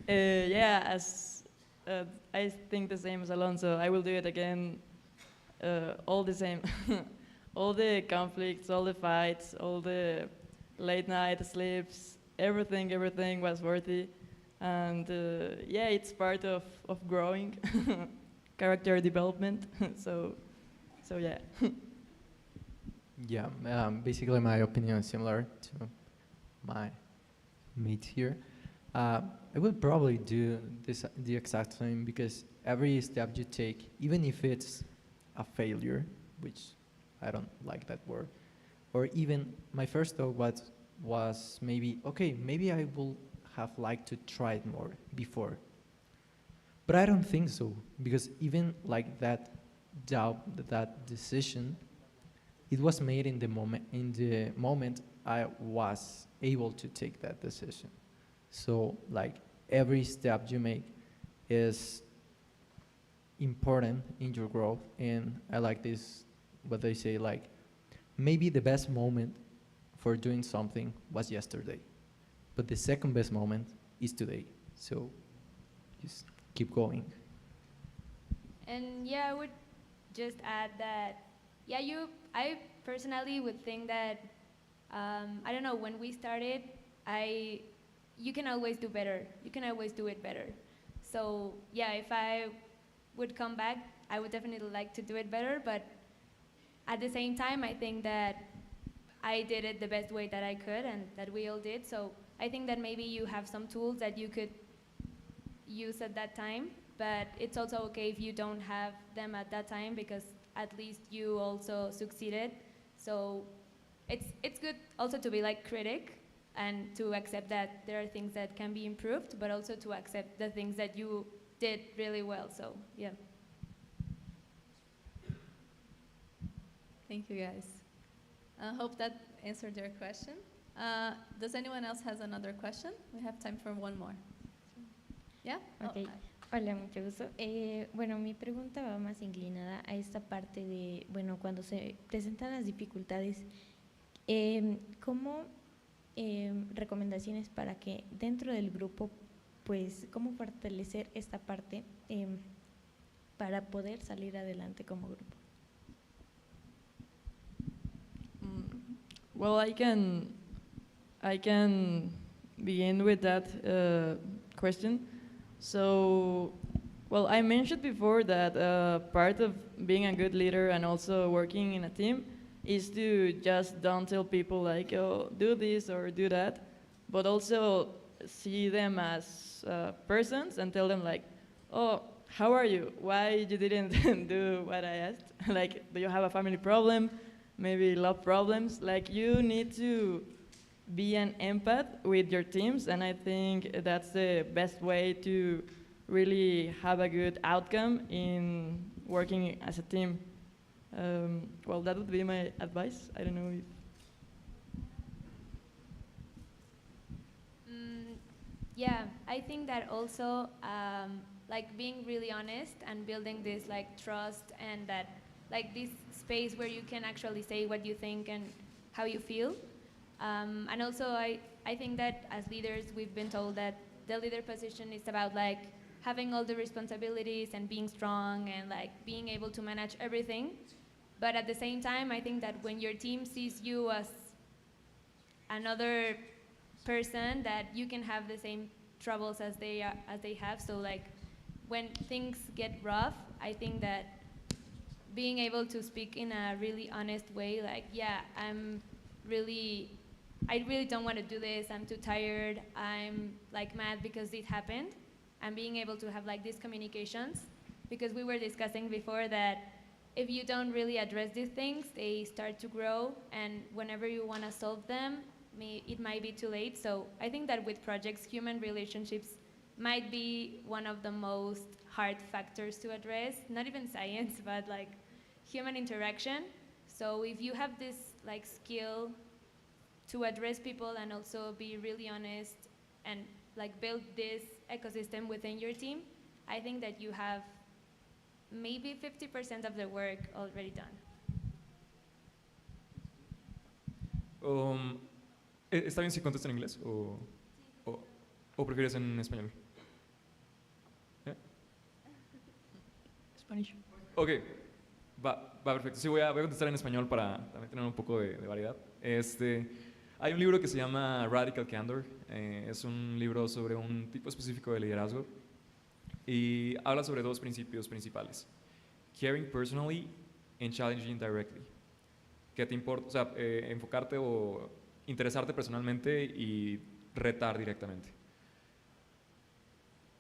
yeah, as I think the same as Alonso. I will do it again, all the same. All the conflicts, all the fights, all the late night sleeps, everything was worthy. And yeah, it's part of growing, character development. So yeah. Yeah, basically my opinion is similar to my mate here. I would probably do the exact same because every step you take, even if it's a failure, which I don't like that word, or even my first thought was maybe, okay, maybe I will have liked to try it more before. But I don't think so, because even like that doubt, that decision, it was made in the moment I was able to take that decision. So like every step you make is important in your growth, and I like this, what they say, like maybe the best moment for doing something was yesterday, but the second best moment is today. So just keep going. And yeah, I would just add that, yeah, I personally would think that, I don't know, when we started, you can always do better. You can always do it better. So yeah, if I would come back, I would definitely like to do it better, but at the same time, I think that I did it the best way that I could and that we all did. So I think that maybe you have some tools that you could use at that time, but it's also okay if you don't have them at that time, because at least you also succeeded. So it's good also to be like critic and to accept that there are things that can be improved, but also to accept the things that you did really well. So yeah. Thank you, guys. I hope that answered your question. Does anyone else has another question? We have time for one more. Yeah? Okay. Hola, mucho gusto. Bueno, mi pregunta va más inclinada a esta parte de, bueno, cuando se presentan las dificultades, ¿cómo recomendaciones para que dentro del grupo, pues, cómo fortalecer esta parte para poder salir adelante como grupo? Well, I can begin with that question. So, well, I mentioned before that part of being a good leader and also working in a team is to just don't tell people like, oh, do this or do that, but also see them as persons and tell them like, oh, how are you? Why you didn't do what I asked? Like, do you have a family problem? Maybe love problems? Like, you need to be an empath with your teams, and I think that's the best way to really have a good outcome in working as a team. Well, that would be my advice. I don't know if... Yeah, I think that also like being really honest and building this like trust and that like this space where you can actually say what you think and how you feel. And also I think that as leaders we've been told that the leader position is about like having all the responsibilities and being strong and like being able to manage everything. But at the same time, I think that when your team sees you as another person, that you can have the same troubles as they have. So like when things get rough, I think that being able to speak in a really honest way, like, yeah, I really don't want to do this, I'm too tired, I'm like mad because it happened, and being able to have like these communications, because we were discussing before that if you don't really address these things, they start to grow, and whenever you want to solve them, it might be too late. So I think that with projects, human relationships might be one of the most hard factors to address, not even science, but like human interaction. So if you have this like skill to address people and also be really honest and like build this ecosystem within your team, I think that you have maybe 50% of the work already done. ¿Está bien si contesta en inglés o prefieres en español? Spanish. Ok, va perfecto. Sí, voy a contestar en español para también tener un poco de variedad. Hay un libro que se llama Radical Candor. Es un libro sobre un tipo específico de liderazgo y habla sobre dos principios principales: caring personally and challenging directly. que te importa, o sea, enfocarte o interesarte personalmente y retar directamente.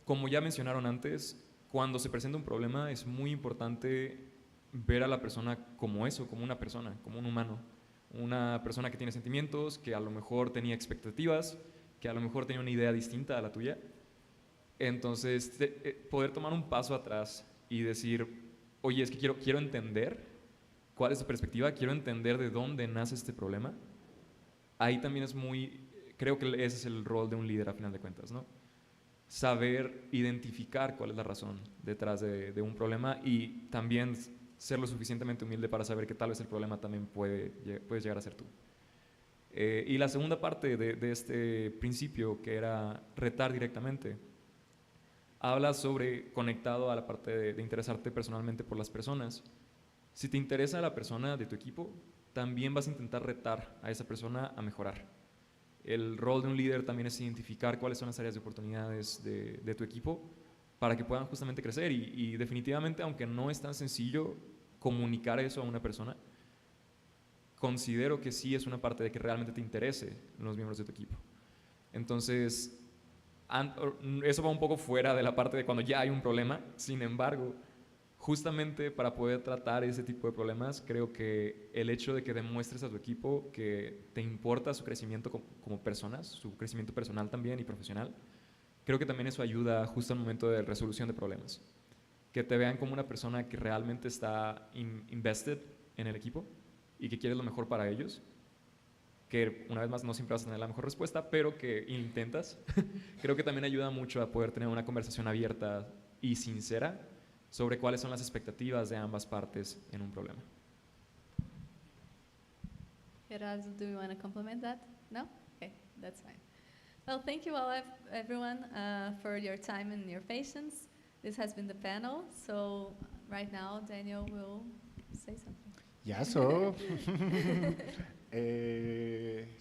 Como ya mencionaron antes, cuando se presenta un problema es muy importante ver a la persona como eso, como una persona, como un humano. Una persona que tiene sentimientos, que a lo mejor tenía expectativas, que a lo mejor tenía una idea distinta a la tuya. Entonces, poder tomar un paso atrás y decir, oye, es que quiero entender cuál es tu perspectiva, quiero entender de dónde nace este problema. Ahí también es creo que ese es el rol de un líder a final de cuentas, ¿no? Saber identificar cuál es la razón detrás de un problema y también ser lo suficientemente humilde para saber que tal vez el problema también puedes llegar a ser tú. Y la segunda parte de este principio, que era retar directamente, habla sobre, conectado a la parte de interesarte personalmente por las personas. Si te interesa la persona de tu equipo, también vas a intentar retar a esa persona a mejorar. El rol de un líder también es identificar cuáles son las áreas de oportunidades de tu equipo para que puedan justamente crecer y definitivamente, aunque no es tan sencillo comunicar eso a una persona, considero que sí es una parte de que realmente te interese los miembros de tu equipo. Entonces, eso va un poco fuera de la parte de cuando ya hay un problema. Sin embargo, justamente para poder tratar ese tipo de problemas, creo que el hecho de que demuestres a tu equipo que te importa su crecimiento como personas, su crecimiento personal también y profesional, creo que también eso ayuda justo al momento de resolución de problemas. Que te vean como una persona que realmente está invested en el equipo y que quieres lo mejor para ellos, que una vez más no siempre vas a tener la mejor respuesta, pero que intentas. Creo que también ayuda mucho a poder tener una conversación abierta y sincera sobre cuáles son las expectativas de ambas partes en un problema. Gerardo, do you want to complement that? No? Okay, that's fine. Well, thank you all, everyone, for your time and your patience. This has been the panel. So right now, Daniel will say something. Yeah, so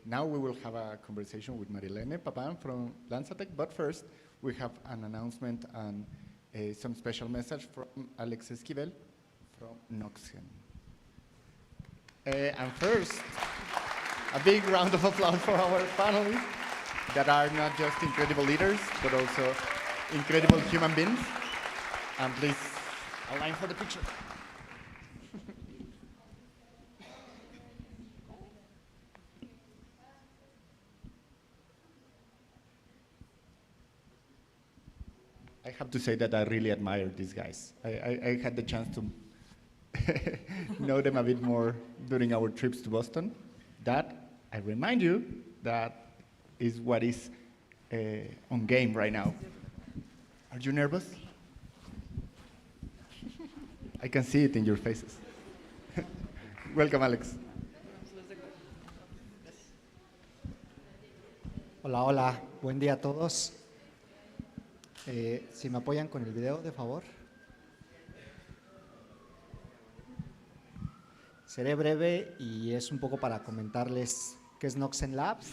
now we will have a conversation with Marilene Papan from Lanzatec, but first we have an announcement and some special message from Alex Esquivel from Noxgen. And first, a big round of applause for our panelists that are not just incredible leaders, but also incredible human beings. And please, a line for the picture. I have to say that I really admire these guys. I had the chance to know them a bit more during our trips to Boston. That, I remind you, that is what is on game right now. Are you nervous? I can see it in your faces. Welcome, Alex. Hola, hola. Buen día a todos. Si me apoyan con el video, de favor. Seré breve y es un poco para comentarles qué es Noxgen Labs.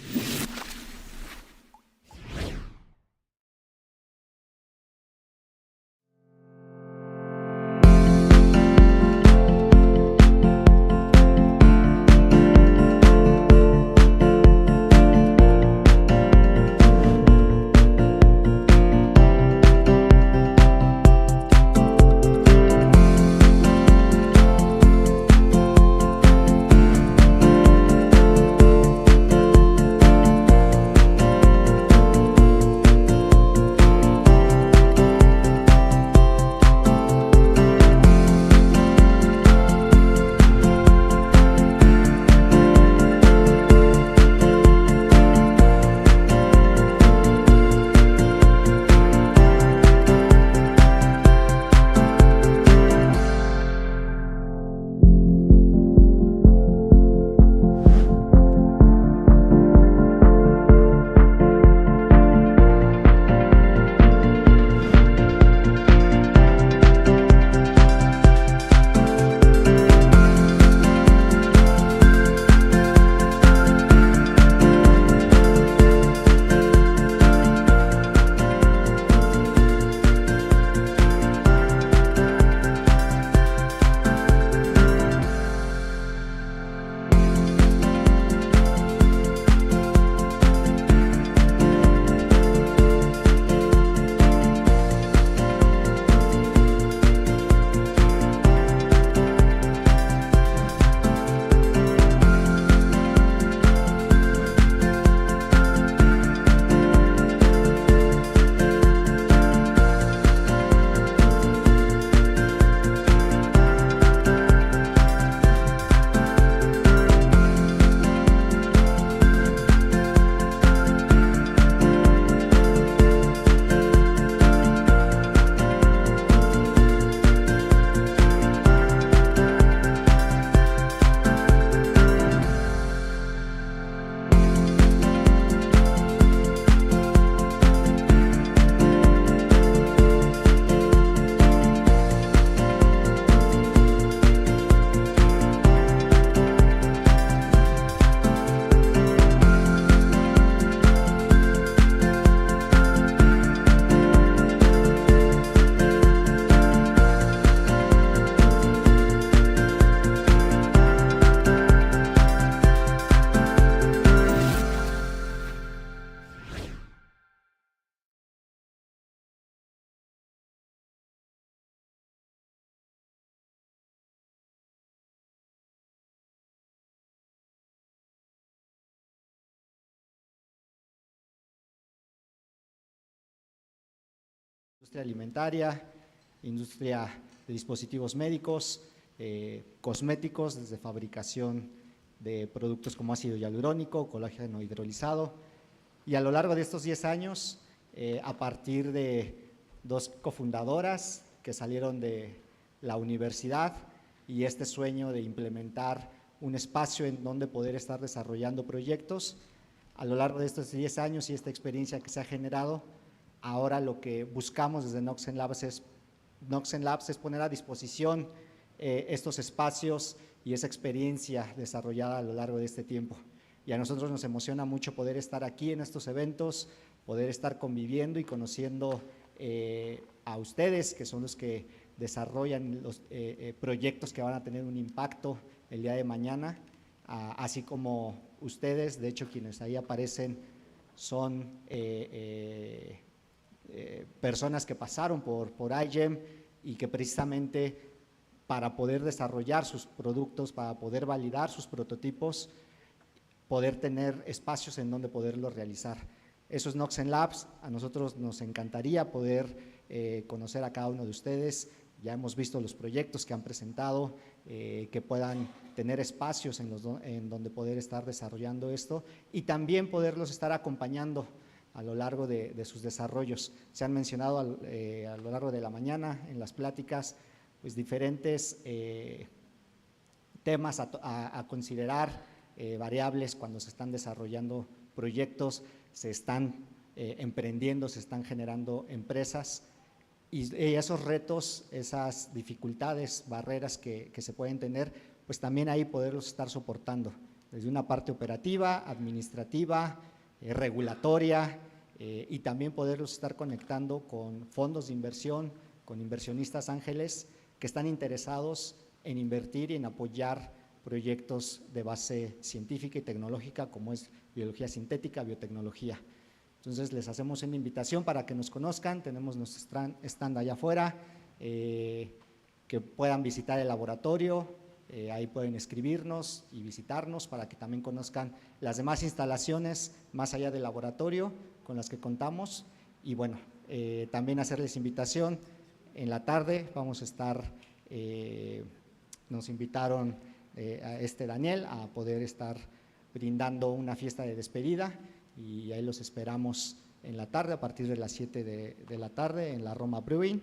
industria alimentaria, industria de dispositivos médicos, cosméticos, desde fabricación de productos como ácido hialurónico, colágeno hidrolizado. Y a lo largo de estos 10 años, a partir de 2 cofundadoras que salieron de la universidad y este sueño de implementar un espacio en donde poder estar desarrollando proyectos, a lo largo de estos 10 años y esta experiencia que se ha generado, ahora lo que buscamos desde Noxen Labs es poner a disposición estos espacios y esa experiencia desarrollada a lo largo de este tiempo. Y a nosotros nos emociona mucho poder estar aquí en estos eventos, poder estar conviviendo y conociendo a ustedes, que son los que desarrollan los proyectos que van a tener un impacto el día de mañana, así como ustedes, de hecho quienes ahí aparecen son personas que pasaron por IGEM y que precisamente para poder desarrollar sus productos, para poder validar sus prototipos, poder tener espacios en donde poderlos realizar. Eso es Noxen Labs. A nosotros nos encantaría poder conocer a cada uno de ustedes. Ya hemos visto los proyectos que han presentado, que puedan tener espacios en donde poder estar desarrollando esto y también poderlos estar acompañando a lo largo de sus desarrollos. Se han mencionado a lo largo de la mañana en las pláticas pues diferentes temas a considerar, variables cuando se están desarrollando proyectos, se están emprendiendo, se están generando empresas y esos retos, esas dificultades, barreras que se pueden tener, pues también ahí poderlos estar soportando desde una parte operativa, administrativa, regulatoria y también poderlos estar conectando con fondos de inversión, con inversionistas ángeles que están interesados en invertir y en apoyar proyectos de base científica y tecnológica como es biología sintética, biotecnología. Entonces les hacemos una invitación para que nos conozcan, tenemos nuestro stand allá afuera, que puedan visitar el laboratorio, ahí pueden escribirnos y visitarnos para que también conozcan las demás instalaciones más allá del laboratorio con las que contamos y bueno, también hacerles invitación, en la tarde vamos a estar, nos invitaron a Daniel a poder estar brindando una fiesta de despedida y ahí los esperamos en la tarde a partir de las 7 de la tarde en la Roma Brewing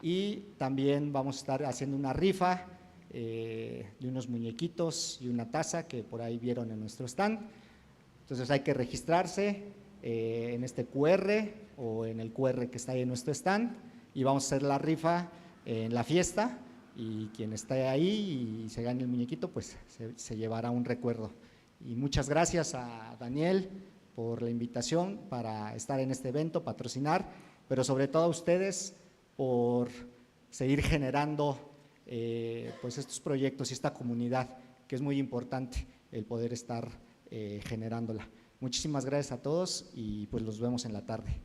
y también vamos a estar haciendo una rifa de unos muñequitos y una taza que por ahí vieron en nuestro stand. Entonces hay que registrarse en este QR o en el QR que está ahí en nuestro stand y vamos a hacer la rifa en la fiesta y quien esté ahí y se gane el muñequito pues se llevará un recuerdo. Y muchas gracias a Daniel por la invitación para estar en este evento, patrocinar, pero sobre todo a ustedes por seguir generando pues estos proyectos y esta comunidad que es muy importante el poder estar generándola. Muchísimas gracias a todos y pues los vemos en la tarde.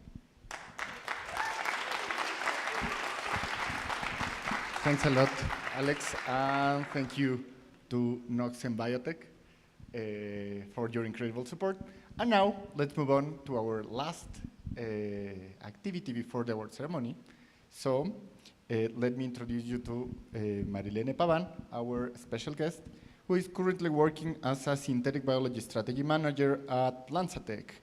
Thanks a lot, Alex, and thank you to Noxen Biotech for your incredible support. And now, let's move on to our last activity before the award ceremony. So, let me introduce you to Marilene Pavan, our special guest, who is currently working as a synthetic biology strategy manager at Lancatech.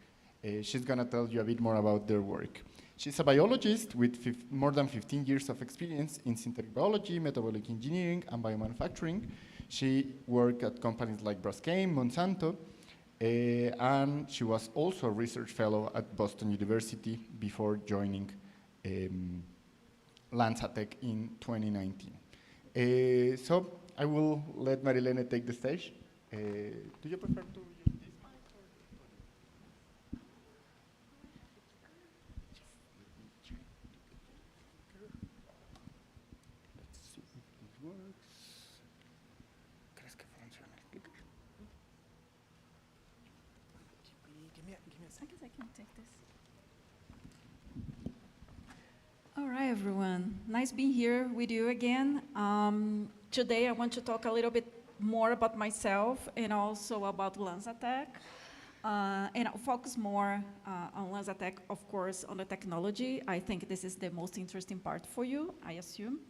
She's going to tell you a bit more about their work. She's a biologist with more than 15 years of experience in synthetic biology, metabolic engineering, and biomanufacturing. She worked at companies like Braskem, Monsanto, and she was also a research fellow at Boston University before joining Lancatech in 2019. So I will let Marilene take the stage. Do you prefer to use this mic? Let's see if this works. ¿Crees que funciona el clicker? Give me a second. I guess I can take this. All right, everyone. Nice being here with you again. Today I want to talk a little bit more about myself and also about Lancatech. And I'll focus more on LanzaTech, of course, on the technology. I think this is the most interesting part for you, I assume.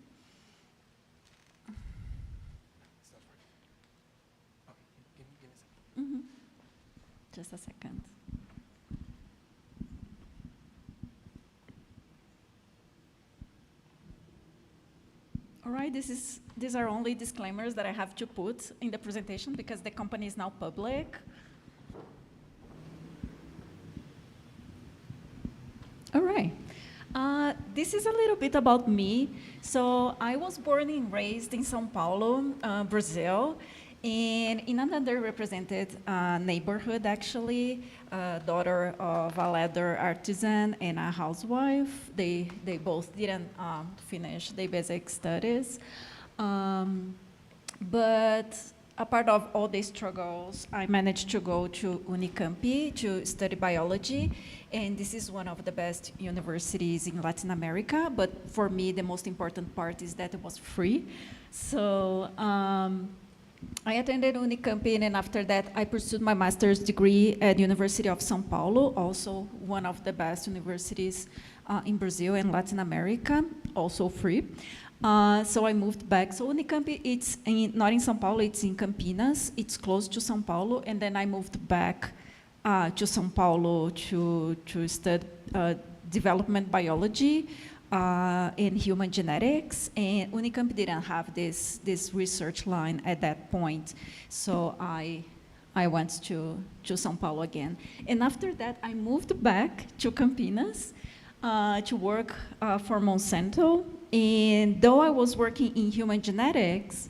Mm-hmm. Just a second. All right, these are only disclaimers that I have to put in the presentation because the company is now public. All right. This is a little bit about me. So I was born and raised in São Paulo, Brazil, and in an underrepresented neighborhood, actually, daughter of a leather artisan and a housewife. They both didn't finish their basic studies. But a part of all these struggles, I managed to go to Unicamp to study biology, and this is one of the best universities in Latin America, but for me, the most important part is that it was free. So I attended Unicamp, and after that, I pursued my master's degree at University of São Paulo, also one of the best universities in Brazil and Latin America, also free. So I moved back. So Unicamp, it's not in São Paulo, it's in Campinas. It's close to São Paulo. And then I moved back to São Paulo to study development biology and human genetics. And Unicamp didn't have this research line at that point. So I went to São Paulo again. And after that, I moved back to Campinas to work for Monsanto. And though I was working in human genetics,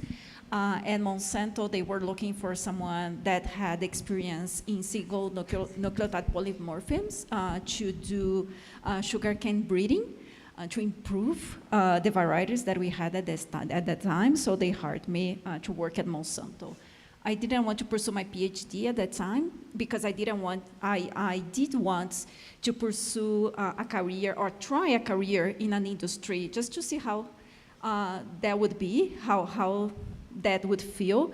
at Monsanto, they were looking for someone that had experience in single nucleotide polymorphisms to do sugarcane breeding, to improve the varieties that we had at that time. So they hired me to work at Monsanto. I didn't want to pursue my PhD at that time because I did want to pursue a career or try a career in an industry just to see how that would be, how that would feel.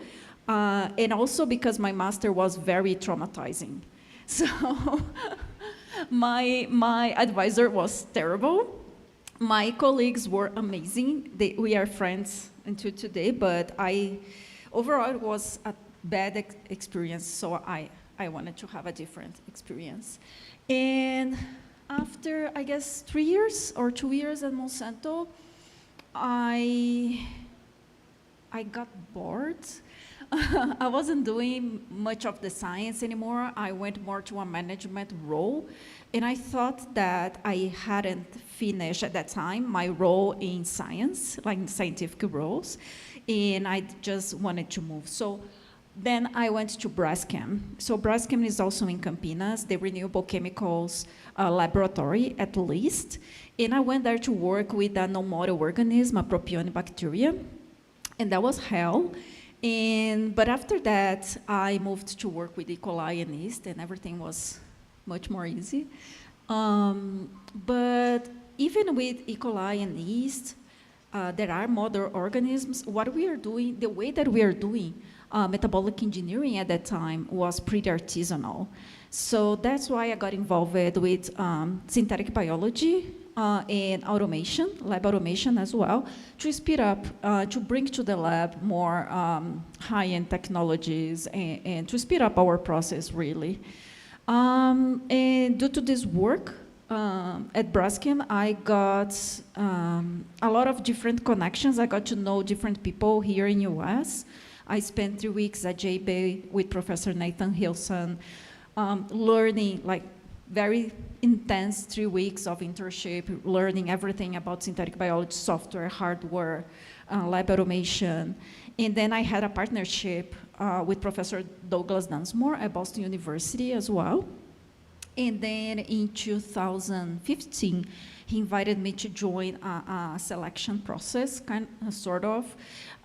And also because my master was very traumatizing. So my advisor was terrible. My colleagues were amazing. We are friends until today, but overall, it was a bad experience, so I wanted to have a different experience. And after, I guess, 3 years or 2 years at Monsanto, I got bored. I wasn't doing much of the science anymore. I went more to a management role, and I thought that I hadn't finished at that time my role in science, like scientific roles, and I just wanted to move. So then I went to Braskem. So Braskem is also in Campinas, the renewable chemicals laboratory at least, and I went there to work with a non-model organism, a propionibacteria, and that was hell. But after that, I moved to work with E. coli and yeast, and everything was much more easy. But even with E. coli and yeast, there are model organisms. What we are doing, the way that we are doing metabolic engineering at that time was pretty artisanal. So that's why I got involved with synthetic biology and automation, lab automation as well, to speed up, to bring to the lab more high-end technologies and to speed up our process, really. And due to this work at Braskem, I got a lot of different connections. I got to know different people here in US. I spent 3 weeks at JBay with Professor Nathan Hilson, learning like very intense 3 weeks of internship, learning everything about synthetic biology, software, hardware, lab automation. And then I had a partnership with Professor Douglas Dunsmore at Boston University as well. And then in 2015, he invited me to join a selection process, sort of,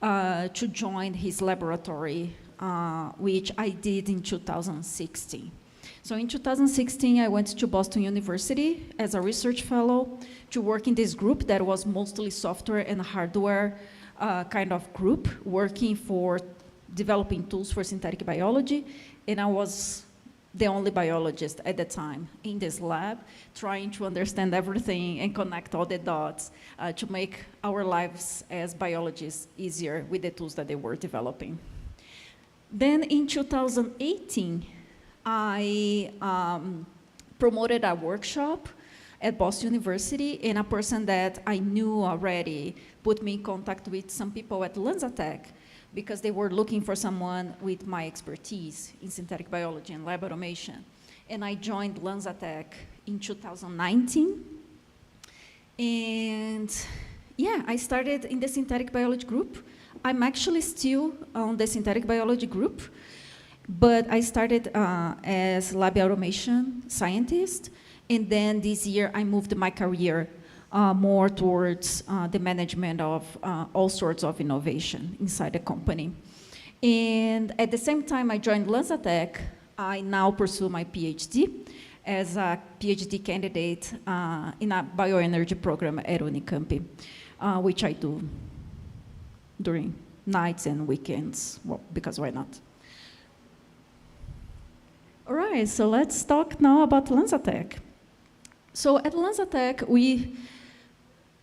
to join his laboratory, which I did in 2016. So in 2016, I went to Boston University as a research fellow to work in this group that was mostly software and hardware kind of group, working for developing tools for synthetic biology. And I was the only biologist at the time in this lab, trying to understand everything and connect all the dots to make our lives as biologists easier with the tools that they were developing. Then in 2018, I promoted a workshop at Boston University, and a person that I knew already put me in contact with some people at LanzaTech because they were looking for someone with my expertise in synthetic biology and lab automation. And I joined LanzaTech in 2019. And yeah, I started in the synthetic biology group. I'm actually still on the synthetic biology group, but I started as lab automation scientist. And then this year, I moved my career more towards the management of all sorts of innovation inside the company. And at the same time I joined LanzaTech, I now pursue my PhD as a PhD candidate in a bioenergy program at Unicamp, which I do during nights and weekends, well, because why not? All right, so let's talk now about LanzaTech. So at LanzaTech, we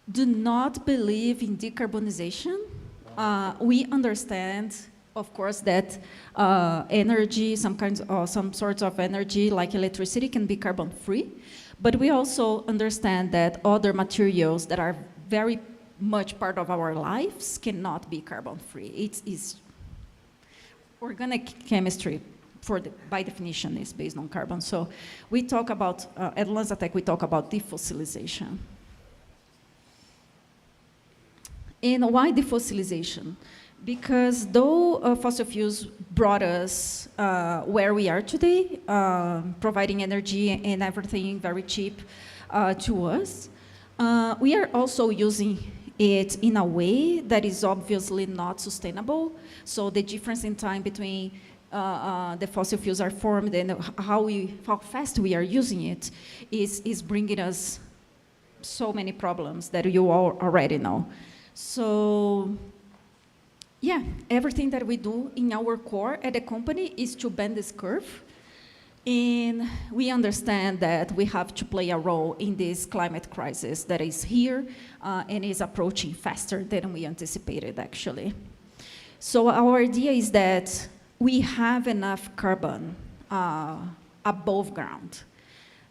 do not believe in decarbonization. We understand, of course, that energy, some sorts of energy like electricity can be carbon-free, but we also understand that other materials that are very much part of our lives cannot be carbon-free. It's organic chemistry. By definition, is based on carbon. So we talk about, at LanzaTech, we talk about defossilization. And why defossilization? Because though fossil fuels brought us where we are today, providing energy and everything very cheap to us, we are also using it in a way that is obviously not sustainable. So the difference in time between the fossil fuels are formed and how fast we are using it is bringing us so many problems that you all already know. So yeah, everything that we do in our core at the company is to bend this curve. And we understand that we have to play a role in this climate crisis that is here and is approaching faster than we anticipated, actually. So our idea is that we have enough carbon above ground.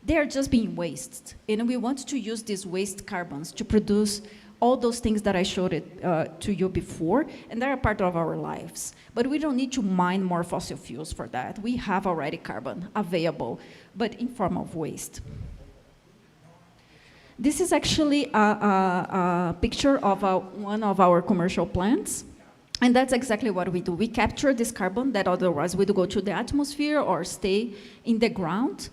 They are just being wasted. And we want to use these waste carbons to produce all those things that I showed it to you before, and they are part of our lives. But we don't need to mine more fossil fuels for that. We have already carbon available, but in form of waste. This is actually a picture of one of our commercial plants. And that's exactly what we do. We capture this carbon that otherwise would go to the atmosphere or stay in the ground,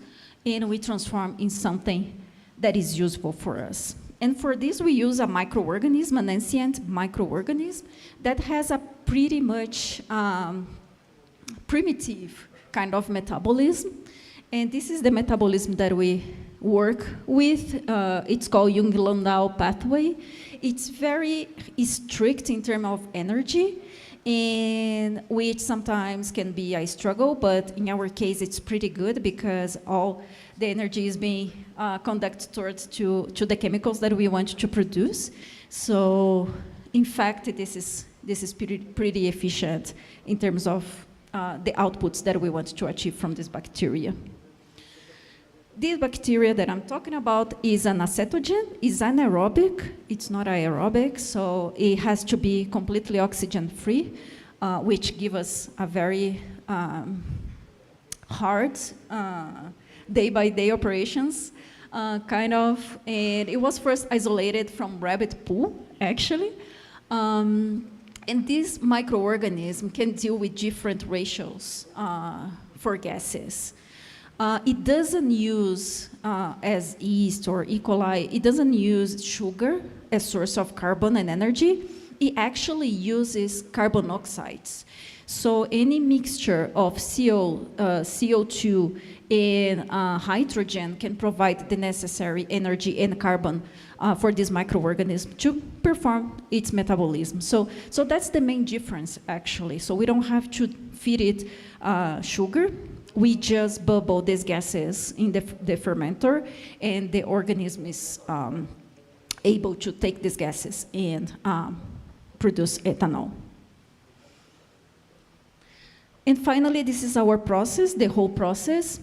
and we transform in something that is useful for us. And for this, we use a microorganism, an ancient microorganism that has a pretty much primitive kind of metabolism. And this is the metabolism that we work with. It's called Jung-Landau pathway. It's very strict in terms of energy, and which sometimes can be a struggle, but in our case, it's pretty good because all the energy is being conducted towards to the chemicals that we want to produce. So, in fact, this is pretty efficient in terms of the outputs that we want to achieve from this bacteria. This bacteria that I'm talking about is an acetogen. It's anaerobic. It's not aerobic, so it has to be completely oxygen-free, which gives us a very hard day-by-day operations, kind of. And it was first isolated from rabbit poo, actually. And this microorganism can deal with different ratios for gases. It doesn't use, as yeast or E. coli, it doesn't use sugar as source of carbon and energy. It actually uses carbon oxides. So any mixture of CO2 and hydrogen can provide the necessary energy and carbon for this microorganism to perform its metabolism. So that's the main difference, actually. So we don't have to feed it sugar we just bubble these gases in the fermenter, and the organism is able to take these gases and produce ethanol. And finally, this is our process, the whole process.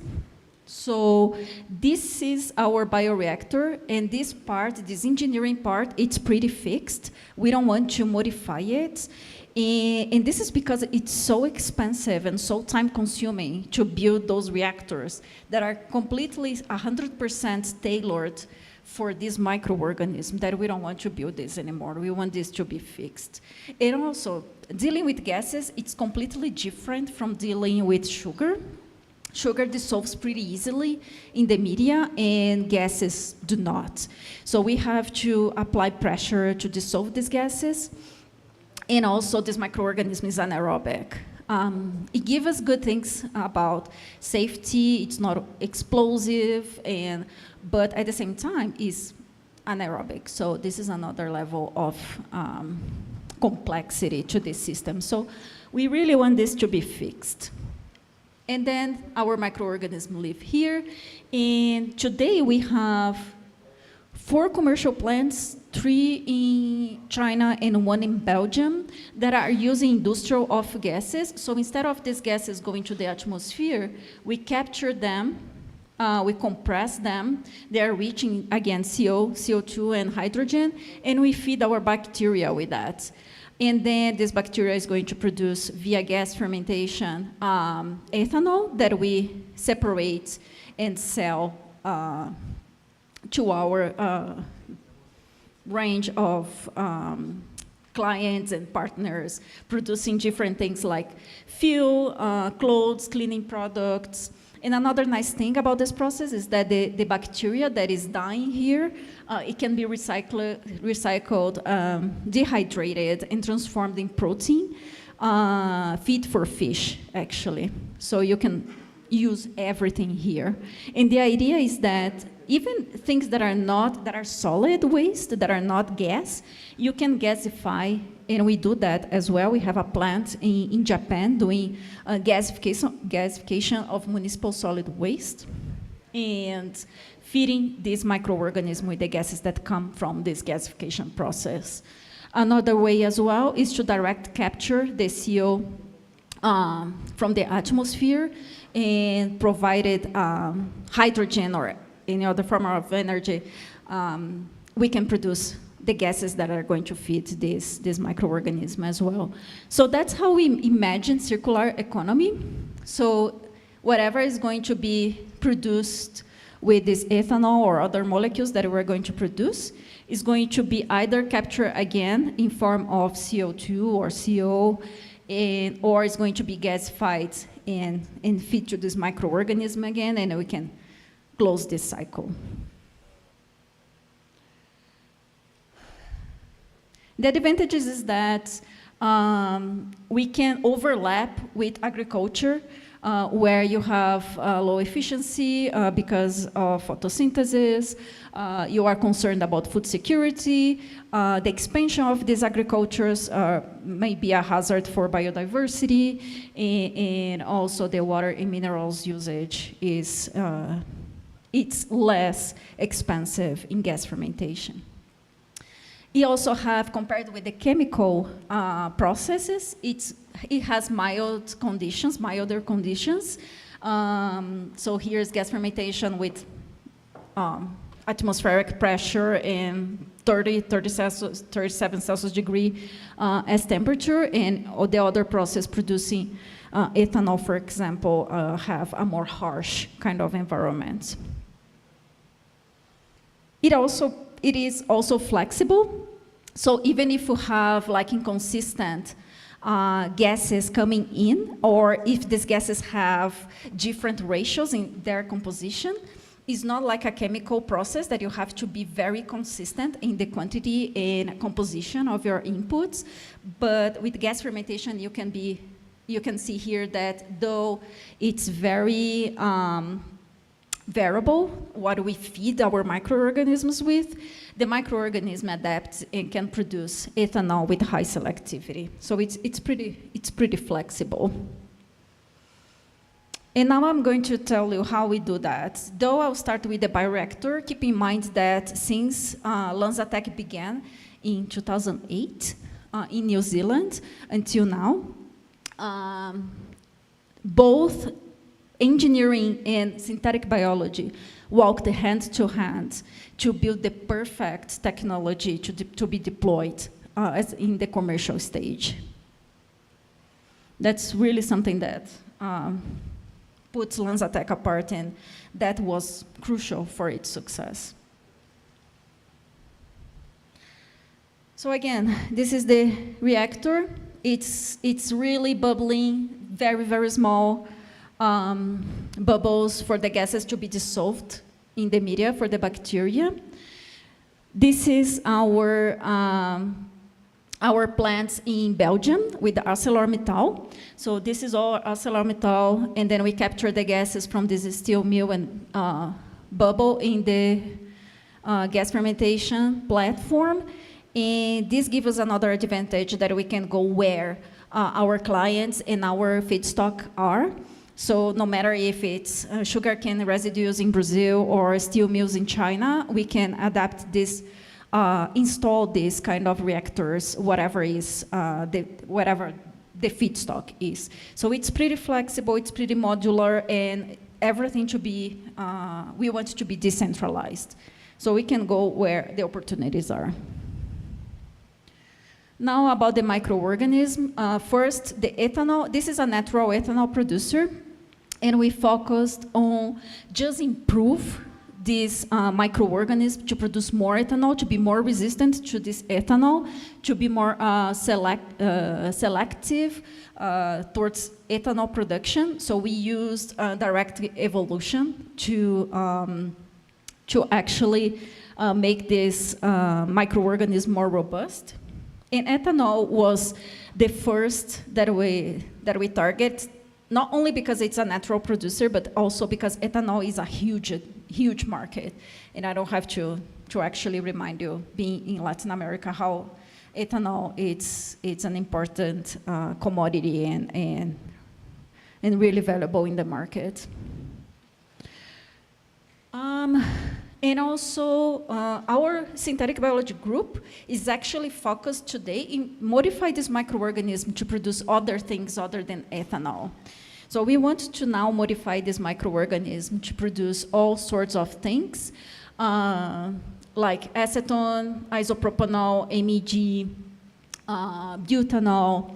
So this is our bioreactor, and this part, this engineering part, it's pretty fixed. We don't want to modify it. And this is because it's so expensive and so time-consuming to build those reactors that are completely 100% tailored for this microorganism, that we don't want to build this anymore. We want this to be fixed. And also, dealing with gases, it's completely different from dealing with sugar. Sugar dissolves pretty easily in the media, and gases do not. So we have to apply pressure to dissolve these gases. And also, this microorganism is anaerobic. It gives us good things about safety. It's not explosive, but at the same time, it's anaerobic. So this is another level of complexity to this system. So we really want this to be fixed. And then our microorganisms live here. And today we have 4 commercial plants, 3 in China and 1 in Belgium, that are using industrial off gases. So instead of these gases going to the atmosphere, we capture them, we compress them. They are reaching, again, CO2 and hydrogen, and we feed our bacteria with that. And then this bacteria is going to produce, via gas fermentation, ethanol that we separate and sell to our range of clients and partners, producing different things like fuel, clothes, cleaning products. And another nice thing about this process is that the bacteria that is dying here, it can be recycled, dehydrated, and transformed in protein, feed for fish, actually. So you can use everything here. And the idea is that even things that are solid waste, that are not gas, you can gasify, and we do that as well. We have a plant in Japan doing gasification of municipal solid waste and feeding this microorganism with the gases that come from this gasification process. Another way as well is to direct capture the CO from the atmosphere and provided hydrogen or any other form of energy, we can produce the gases that are going to feed this microorganism as well. So that's how we imagine circular economy. So whatever is going to be produced with this ethanol or other molecules that we're going to produce is going to be either captured again in form of CO2 or CO, or it's going to be gasified and feed to this microorganism again, and we can close this cycle. The advantages is that we can overlap with agriculture, where you have low efficiency because of photosynthesis, you are concerned about food security, the expansion of these agricultures may be a hazard for biodiversity, and also the water and minerals usage is it's less expensive in gas fermentation. You also have, compared with the chemical processes, it has milder conditions. So here's gas fermentation with atmospheric pressure and 37 Celsius degree as temperature, and the other process producing ethanol, for example, have a more harsh kind of environment. It is also flexible. So even if you have like inconsistent gases coming in, or if these gases have different ratios in their composition, it's not like a chemical process that you have to be very consistent in the quantity and composition of your inputs. But with gas fermentation, you can see here that though it's very variable what we feed our microorganisms with, the microorganism adapts and can produce ethanol with high selectivity. So it's pretty flexible. And now I'm going to tell you how we do that. Though I'll start with the bioreactor, keep in mind that since LanzaTech began in 2008 in New Zealand until now, both engineering and synthetic biology walked hand to hand to build the perfect technology to be deployed as in the commercial stage. That's really something that puts LanzaTech apart, and that was crucial for its success. So again, this is the reactor. It's really bubbling, very, very small bubbles for the gases to be dissolved in the media for the bacteria. This is our plants in Belgium with the ArcelorMittal. So this is all ArcelorMittal, and then we capture the gases from this steel mill and bubble in the gas fermentation platform. And this gives us another advantage that we can go where our clients and our feedstock are. So no matter if it's sugarcane residues in Brazil or steel mills in China, we can adapt this, install these kind of reactors, whatever the feedstock is. So it's pretty flexible, it's pretty modular, and everything to be, we want to be decentralized. So we can go where the opportunities are. Now about the microorganism. First, the ethanol. This is a natural ethanol producer, and we focused on just improve this microorganism to produce more ethanol, to be more resistant to this ethanol, to be more selective towards ethanol production. So we used direct evolution to actually make this microorganism more robust. And ethanol was the first that we target, not only because it's a natural producer, but also because ethanol is a huge market. And I don't have to actually remind you, being in Latin America, how ethanol it's an important commodity and really valuable in the market. And also, our synthetic biology group is actually focused today in modify this microorganism to produce other things other than ethanol. So we want to now modify this microorganism to produce all sorts of things, like acetone, isopropanol, MEG, butanol,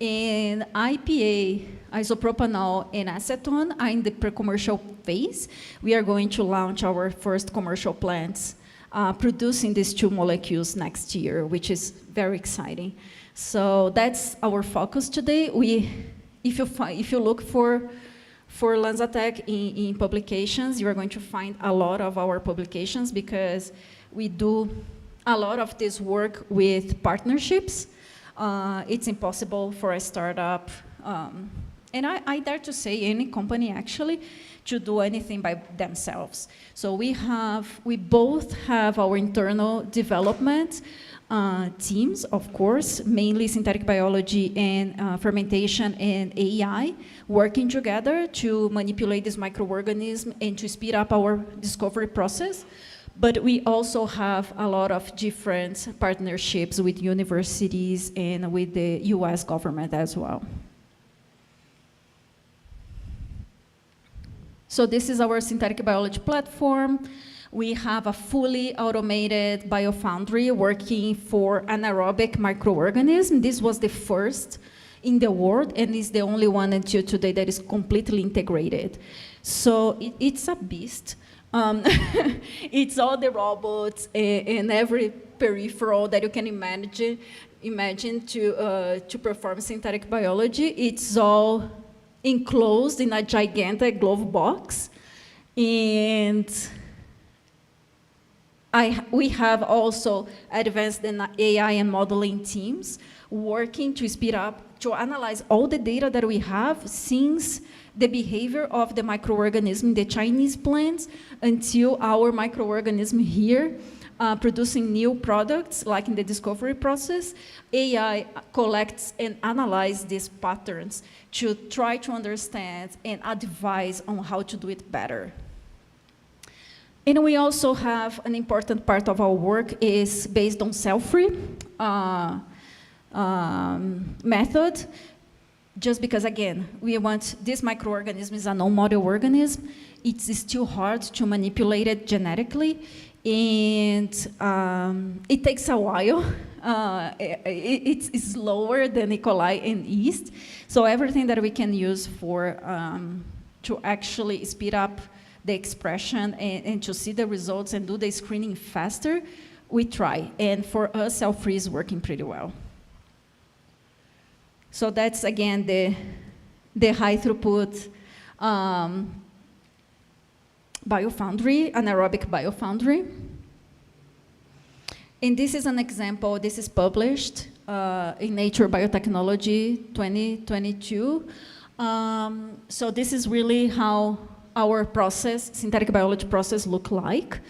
and IPA, isopropanol, and acetone are in the pre-commercial phase. We are going to launch our first commercial plants producing these two molecules next year, which is very exciting. So that's our focus today. If you look for LanzaTech in publications, you are going to find a lot of our publications because we do a lot of this work with partnerships. It's impossible for a startup, and I dare to say any company actually, to do anything by themselves. So we both have our internal development teams, of course, mainly synthetic biology and fermentation and AI, working together to manipulate this microorganism and to speed up our discovery process. But we also have a lot of different partnerships with universities and with the US government as well. So this is our synthetic biology platform. We have a fully automated biofoundry working for anaerobic microorganisms. This was the first in the world and is the only one until today that is completely integrated. So it's a beast. It's all the robots and every peripheral that you can imagine to perform synthetic biology. It's all enclosed in a gigantic glove box. And we have also advanced in AI and modeling teams working to speed up, to analyze all the data that we have since the behavior of the microorganism in the Chinese plants until our microorganism here producing new products, like in the discovery process, AI collects and analyzes these patterns to try to understand and advise on how to do it better. And we also have an important part of our work is based on cell-free method, just because, again, we want this microorganism is a non-model organism. It's still hard to manipulate it genetically, and it takes a while. It's slower than E. coli and yeast. So everything that we can use for to actually speed up the expression and to see the results and do the screening faster, we try. And for us, cell-free is working pretty well. So that's, again, the high throughput biofoundry, anaerobic biofoundry. And this is an example. This is published in Nature Biotechnology 2022. So this is really how our process, synthetic biology process, look like.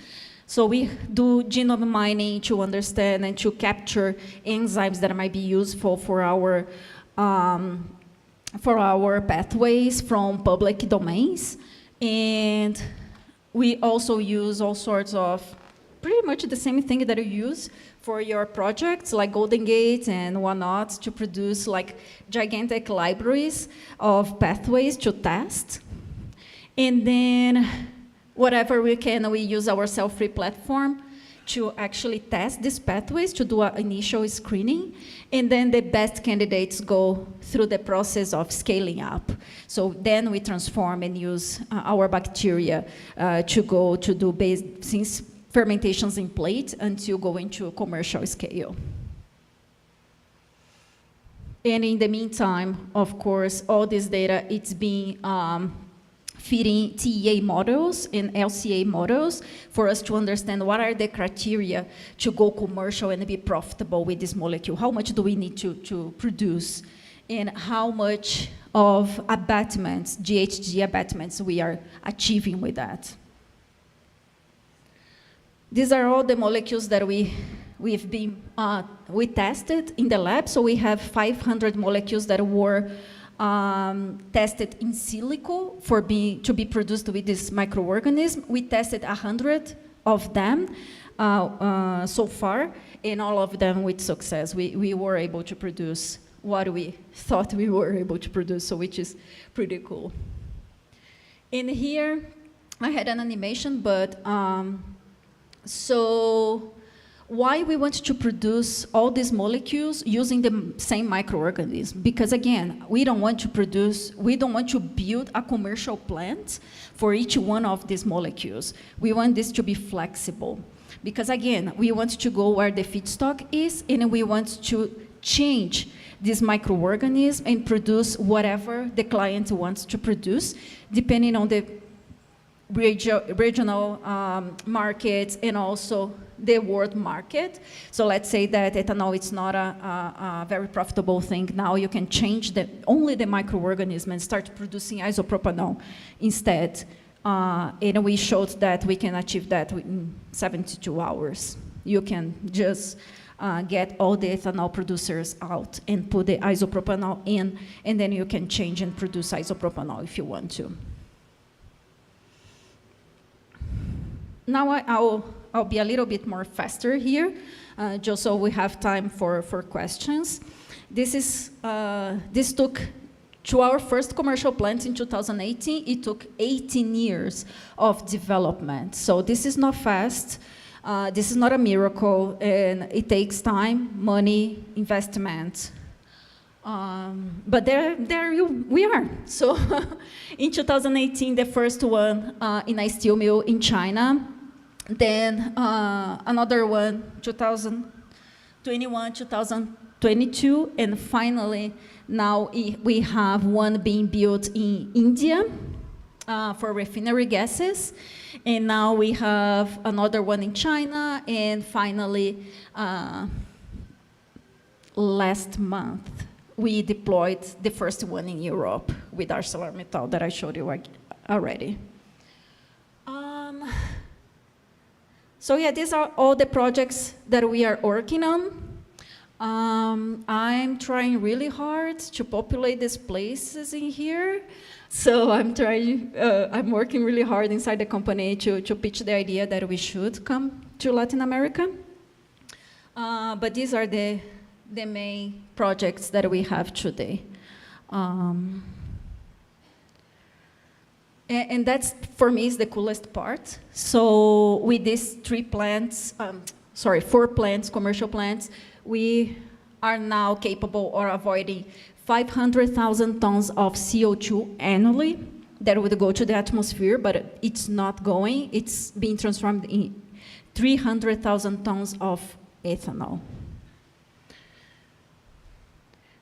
So we do genome mining to understand and to capture enzymes that might be useful for our pathways from public domains. And we also use all sorts of pretty much the same thing that you use for your projects, like Golden Gate and whatnot, to produce like gigantic libraries of pathways to test. And then whatever we can, we use our cell-free platform to actually test these pathways, to do an initial screening. And then the best candidates go through the process of scaling up. So then we transform and use our bacteria to go to do since fermentations in plate until going to commercial scale. And in the meantime, of course, all this data, it's being feeding TEA models and LCA models for us to understand what are the criteria to go commercial and be profitable with this molecule. How much do we need to produce? And how much of abatements, GHG abatements, we are achieving with that. These are all the molecules that we tested in the lab. So we have 500 molecules that were tested in silico to be produced with this microorganism. We tested 100 of them so far, and all of them with success. We were able to produce what we thought we were able to produce, so which is pretty cool. In here, I had an animation, but so why we want to produce all these molecules using the same microorganism? Because again, we don't want to build a commercial plant for each one of these molecules. We want this to be flexible. Because again, we want to go where the feedstock is, and we want to change this microorganism and produce whatever the client wants to produce, depending on the regional markets and also the world market. So let's say that ethanol is not a very profitable thing. Now you can change only the microorganism and start producing isopropanol instead. And we showed that we can achieve that in 72 hours. You can just get all the ethanol producers out and put the isopropanol in, and then you can change and produce isopropanol if you want to. Now I'll be a little bit more faster here, just so we have time for questions. This took, to our first commercial plant in 2018, it took 18 years of development. So this is not fast. This is not a miracle, and it takes time, money, investment. But we are. So in 2018, the first one in a steel mill in China. Then another one, 2021, 2022, and finally now we have one being built in India for refinery gases, and now we have another one in China, and finally last month we deployed the first one in Europe with ArcelorMittal that I showed you already. So yeah, these are all the projects that we are working on. I'm trying really hard to populate these places in here. So I'm working really hard inside the company to pitch the idea that we should come to Latin America. But these are the main projects that we have today. And that's, for me, is the coolest part. So with these 4 plants, commercial plants, we are now capable of avoiding 500,000 tons of CO2 annually that would go to the atmosphere, but it's not going. It's being transformed in 300,000 tons of ethanol.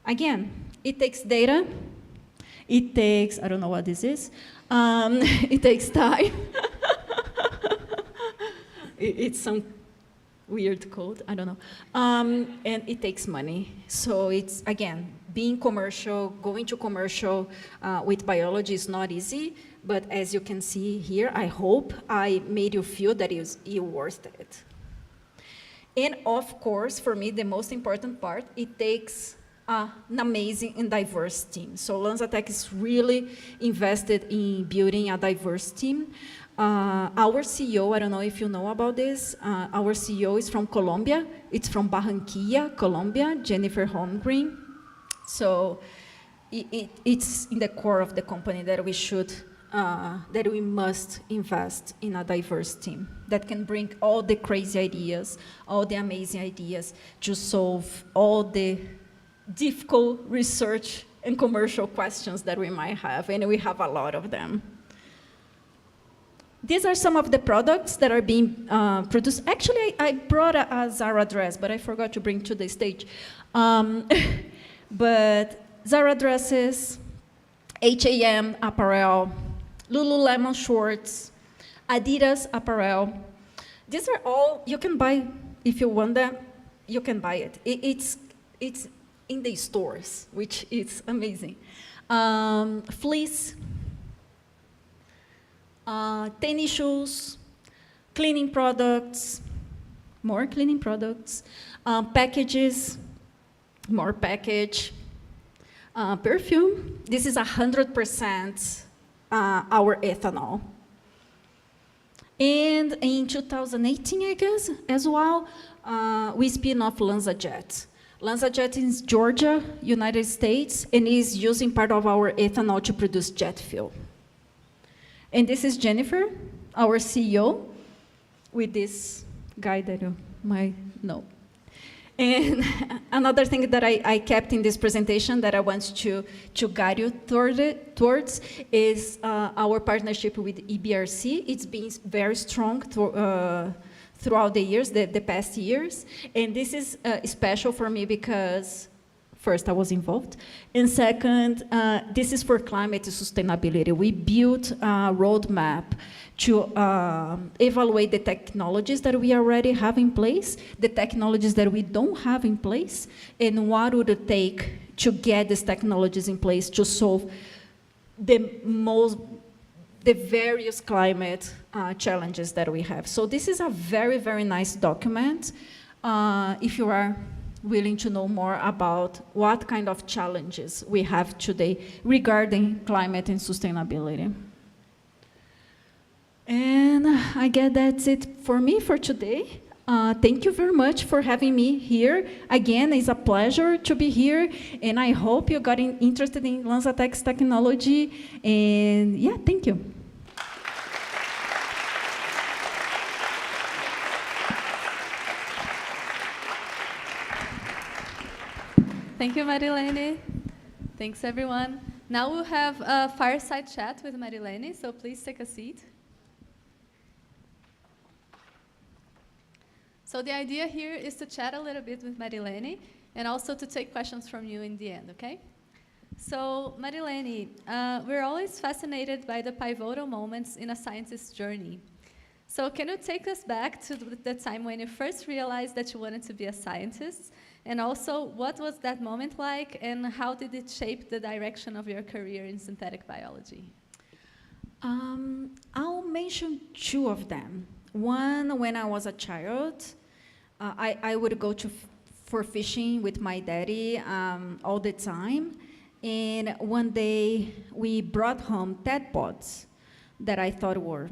Again, it takes data. It takes, I don't know what this is. It takes time. It's some weird code, I don't know. And it takes money. So it's, again, being commercial, going to commercial with biology is not easy, but as you can see here, I hope I made you feel that it's worth it. And of course, for me, the most important part, it takes an amazing and diverse team. So LanzaTech is really invested in building a diverse team. Our CEO, I don't know if you know about this, our CEO is from Colombia. It's from Barranquilla, Colombia, Jennifer Holmgreen. So it's in the core of the company that we should, that we must invest in a diverse team that can bring all the crazy ideas, all the amazing ideas to solve all the difficult research and commercial questions that we might have, and we have a lot of them. These are some of the products that are being produced. Actually, I brought a Zara dress, but I forgot to bring to the stage. But Zara dresses, H&M apparel, Lululemon shorts, Adidas apparel. These are all, you can buy, if you want them, you can buy it. It's in the stores, which is amazing. Fleece, tennis shoes, cleaning products, more cleaning products, packages, more package, perfume. This is 100% our ethanol. And in 2018, I guess, as well, we spin off LanzaJet. LanzaJet is Georgia, United States, and is using part of our ethanol to produce jet fuel. And this is Jennifer, our CEO, with this guy that you might know. And another thing that I kept in this presentation that I want to guide you towards is our partnership with EBRC. It's been very strong throughout the years, the past years. And this is special for me because, first, I was involved. And second, this is for climate sustainability. We built a roadmap to evaluate the technologies that we already have in place, the technologies that we don't have in place, and what would it take to get these technologies in place to solve the various climate challenges that we have. So this is a very, very nice document. If you are willing to know more about what kind of challenges we have today regarding climate and sustainability. And I guess that's it for me for today. Thank you very much for having me here. Again, it's a pleasure to be here, and I hope you got interested in LanzaTech's technology. And yeah, thank you. Thank you, Marilene. Thanks, everyone. Now we'll have a fireside chat with Marilene, so please take a seat. So the idea here is to chat a little bit with Marilene and also to take questions from you in the end, okay? So Marilene, we're always fascinated by the pivotal moments in a scientist's journey. So can you take us back to the time when you first realized that you wanted to be a scientist? And also, what was that moment like, and how did it shape the direction of your career in synthetic biology? I'll mention two of them. One, when I was a child, I would go for fishing with my daddy all the time. And one day we brought home tadpoles that I thought were,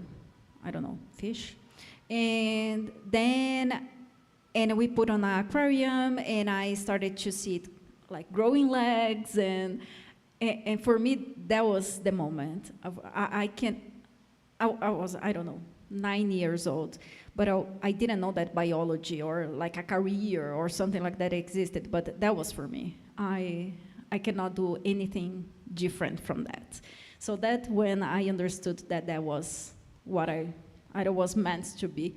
I don't know, fish. And then we put on an aquarium, and I started to see it like growing legs, and for me that was the moment. I was, I don't know, 9 years old, but I didn't know that biology or like a career or something like that existed, but that was for me. I cannot do anything different from that. So that when I understood that that was what I was meant to be.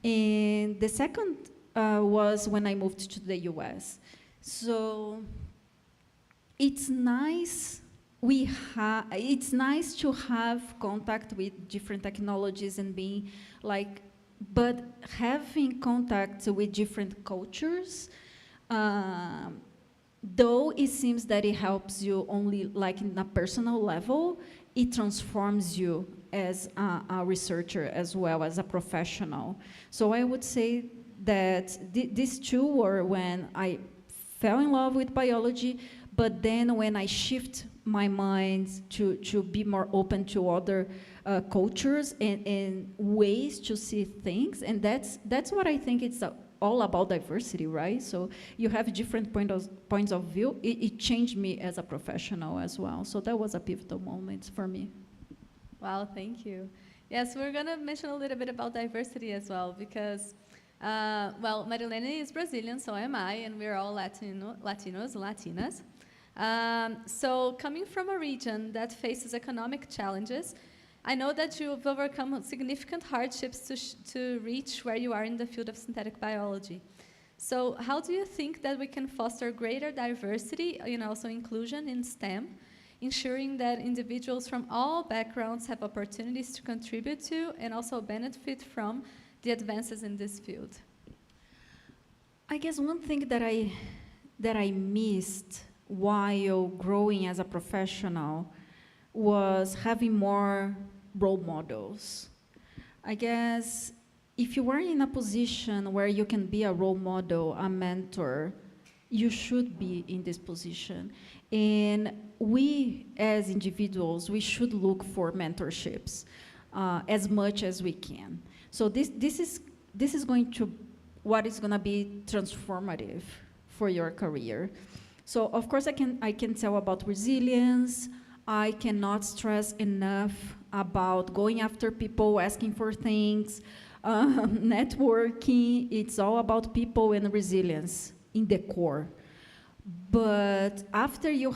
And the second was when I moved to the US. So it's nice. It's nice to have contact with different technologies and being like, but having contact with different cultures, though it seems that it helps you only like in a personal level, it transforms you as a researcher as well as a professional. So I would say that these two were when I fell in love with biology, but then when I shift my mind to be more open to other cultures and ways to see things, and that's what I think it's all about diversity, right? So you have different points of view. It changed me as a professional as well. So that was a pivotal moment for me. Wow, thank you. Yes, we're going to mention a little bit about diversity as well, because, well, Marilene is Brazilian, so am I, and we're all Latinos, Latinas. So coming from a region that faces economic challenges, I know that you've overcome significant hardships to reach where you are in the field of synthetic biology. So how do you think that we can foster greater diversity and also inclusion in STEM, ensuring that individuals from all backgrounds have opportunities to contribute to and also benefit from the advances in this field? I guess one thing that I missed while growing as a professional was having more role models. I guess if you are in a position where you can be a role model, a mentor, you should be in this position. And we, as individuals, we should look for mentorships as much as we can. So this is going to what is going to be transformative for your career. So of course I can tell about resilience. I cannot stress enough about going after people, asking for things, networking. It's all about people and resilience in the core. But after you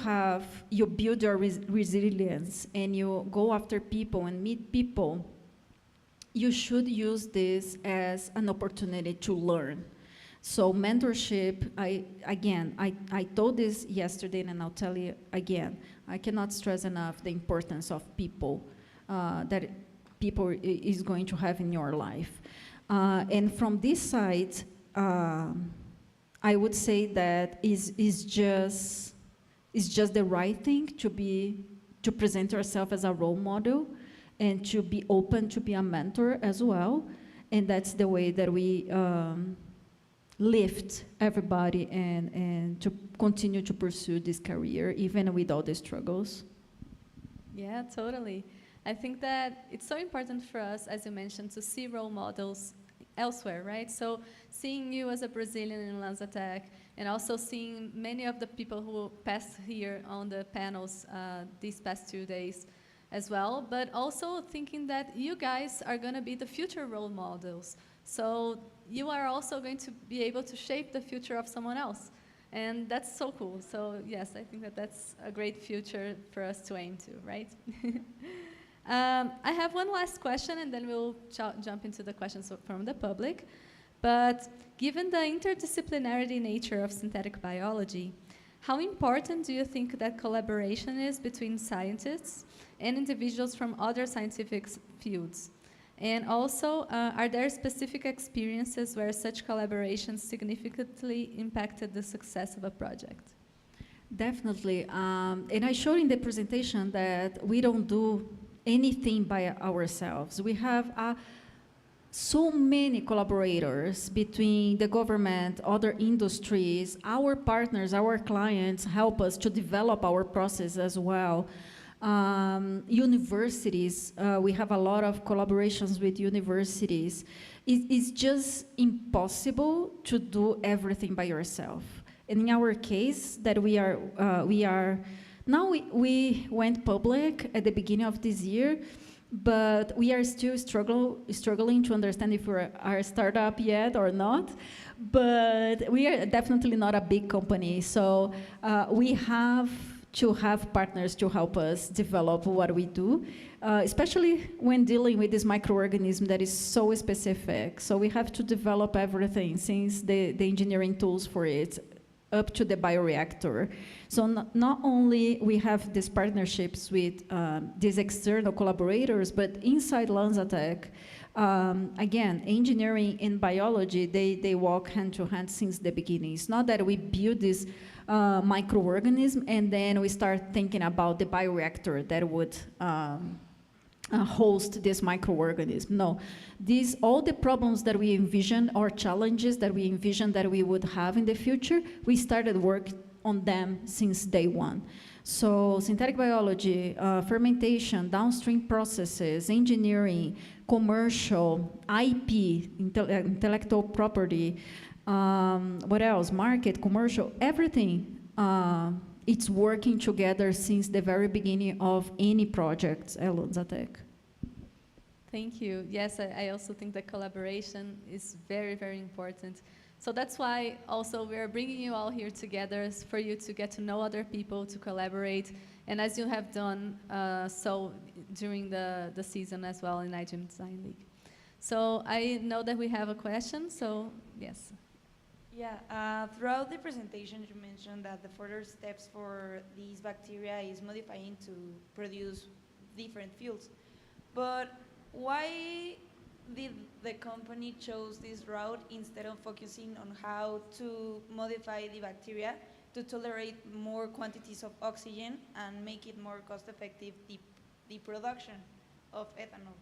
build your resilience and you go after people and meet people, you should use this as an opportunity to learn. So mentorship, I told this yesterday and I'll tell you again, I cannot stress enough the importance of people, that people is going to have in your life. And from this side, I would say that is just the right thing to present yourself as a role model and to be open to be a mentor as well. And that's the way that we lift everybody and to continue to pursue this career, even with all the struggles. Yeah, totally. I think that it's so important for us, as you mentioned, to see role models elsewhere, right? So seeing you as a Brazilian in LanzaTech, and also seeing many of the people who passed here on the panels these past 2 days as well, but also thinking that you guys are going to be the future role models. So you are also going to be able to shape the future of someone else. And that's so cool. So yes, I think that that's a great future for us to aim to, right? I have one last question, and then we'll jump into the questions from the public. But given the interdisciplinarity nature of synthetic biology, how important do you think that collaboration is between scientists and individuals from other scientific fields? And also, are there specific experiences where such collaborations significantly impacted the success of a project? Definitely. And I showed in the presentation that we don't do anything by ourselves. We have a so many collaborators between the government, other industries, our partners, our clients help us to develop our process as well. Universities, we have a lot of collaborations with universities. It's just impossible to do everything by yourself. And in our case, that we went public at the beginning of this year, but we are still struggling to understand if we're a startup yet or not. But we are definitely not a big company, so we have to have partners to help us develop what we do, especially when dealing with this microorganism that is so specific. So we have to develop everything, since the engineering tools for it, up to the bioreactor. So not only we have these partnerships with these external collaborators, but inside LanzaTech, again, engineering and biology, they walk hand to hand since the beginning. It's not that we build this microorganism and then we start thinking about the bioreactor that would host this microorganism. No, all the problems that we envision, or challenges that we envision that we would have in the future, we started work on them since day one. So synthetic biology, fermentation, downstream processes, engineering, commercial, IP, intellectual property, what else? Market, commercial, everything. It's working together since the very beginning of any project at LanzaTech. Thank you. Yes, I also think that collaboration is very, very important. So that's why also we're bringing you all here together, for you to get to know other people, to collaborate, and as you have done so during the season as well in IGM Design League. So I know that we have a question, so yes. Yeah, throughout the presentation you mentioned that the further steps for these bacteria is modifying to produce different fuels. But why did the company chose this route instead of focusing on how to modify the bacteria to tolerate more quantities of oxygen and make it more cost effective, the production of ethanol?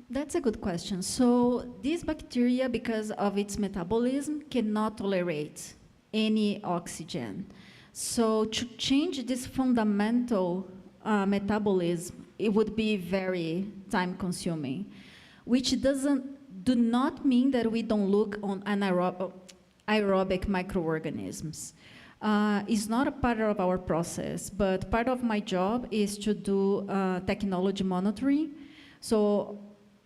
That's a good question. So this bacteria, because of its metabolism, cannot tolerate any oxygen. So to change this fundamental metabolism, it would be very time-consuming, which do not mean that we don't look on aerobic microorganisms. It's not a part of our process, but part of my job is to do technology monitoring. So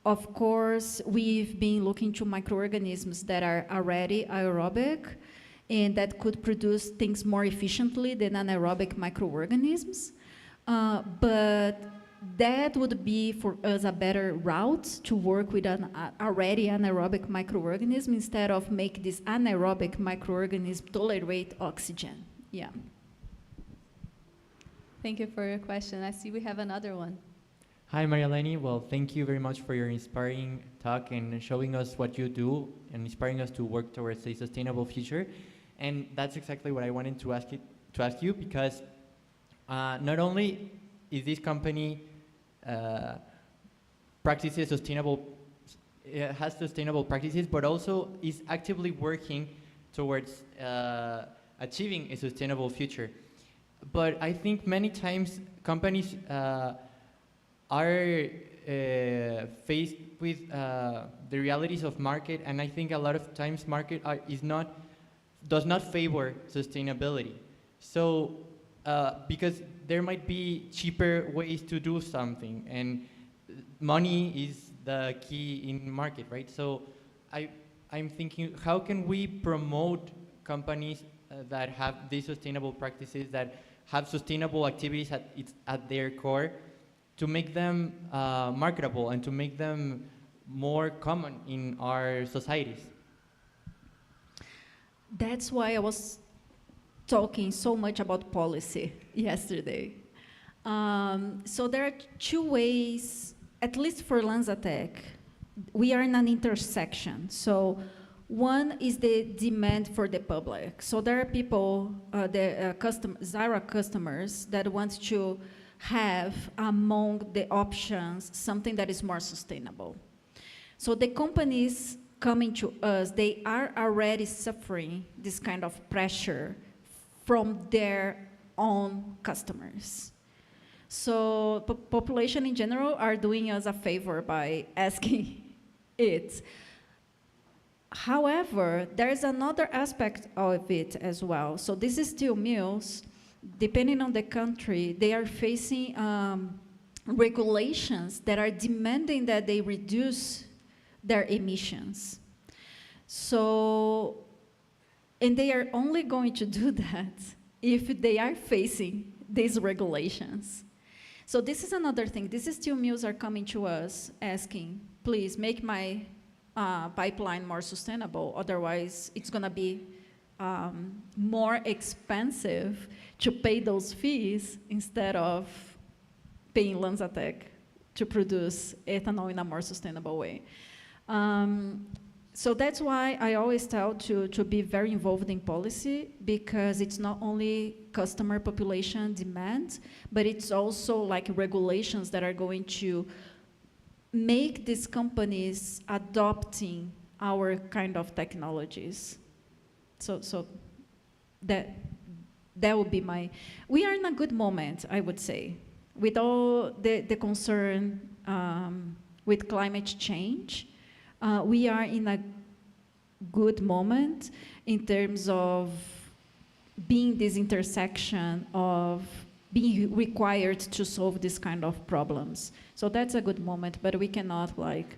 of course, we've been looking to microorganisms that are already aerobic and that could produce things more efficiently than anaerobic microorganisms. But that would be for us a better route to work with an already anaerobic microorganism instead of make this anaerobic microorganism tolerate oxygen. Yeah. Thank you for your question. I see we have another one. Hi, Marieleni. Well, thank you very much for your inspiring talk and showing us what you do and inspiring us to work towards a sustainable future. And that's exactly what I wanted to ask you, because not only is this company has sustainable practices, but also is actively working towards achieving a sustainable future. But I think many times companies are faced with the realities of market, and I think a lot of times market does not favor sustainability. So because there might be cheaper ways to do something, and money is the key in market, right? So I'm thinking, how can we promote companies that have these sustainable practices, that have sustainable activities at their core, to make them marketable and to make them more common in our societies? That's why I was talking so much about policy yesterday. So there are two ways, at least for LanzaTech, we are in an intersection. So one is the demand for the public. So there are people, Zara customers, that want to have among the options something that is more sustainable. So the companies coming to us, they are already suffering this kind of pressure from their own customers. So population in general are doing us a favor by asking it. However, there's another aspect of it as well. So these steel mills, depending on the country, they are facing regulations that are demanding that they reduce their emissions. So, and they are only going to do that if they are facing these regulations. So this is another thing. These steel mills are coming to us asking, please make my pipeline more sustainable, otherwise it's gonna be more expensive to pay those fees instead of paying Lanzatec to produce ethanol in a more sustainable way. So that's why I always tell to be very involved in policy, because it's not only customer population demand, but it's also like regulations that are going to make these companies adopting our kind of technologies. So that would be my, we are in a good moment, I would say, with all the concern with climate change. We are in a good moment in terms of being this intersection of being required to solve this kind of problems. So that's a good moment, but we cannot like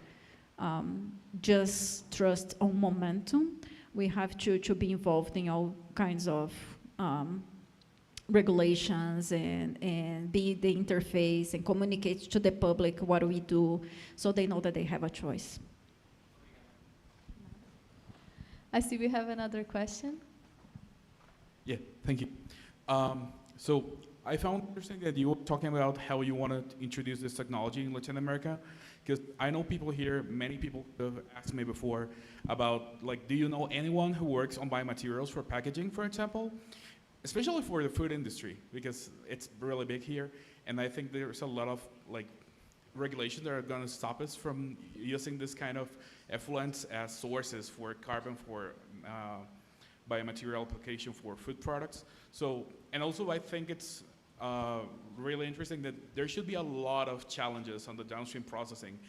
just trust on momentum. We have to be involved in all kinds of regulations and be the interface and communicate to the public what we do so they know that they have a choice. I see we have another question. Yeah, thank you. So I found interesting that you were talking about how you want to introduce this technology in Latin America, because I know people here, many people have asked me before about, like, do you know anyone who works on biomaterials for packaging, for example? Especially for the food industry, because it's really big here, and I think there's a lot of, like, regulations that are going to stop us from using this kind of effluents as sources for carbon for biomaterial application for food products. So, and also I think it's really interesting that there should be a lot of challenges on the downstream processing,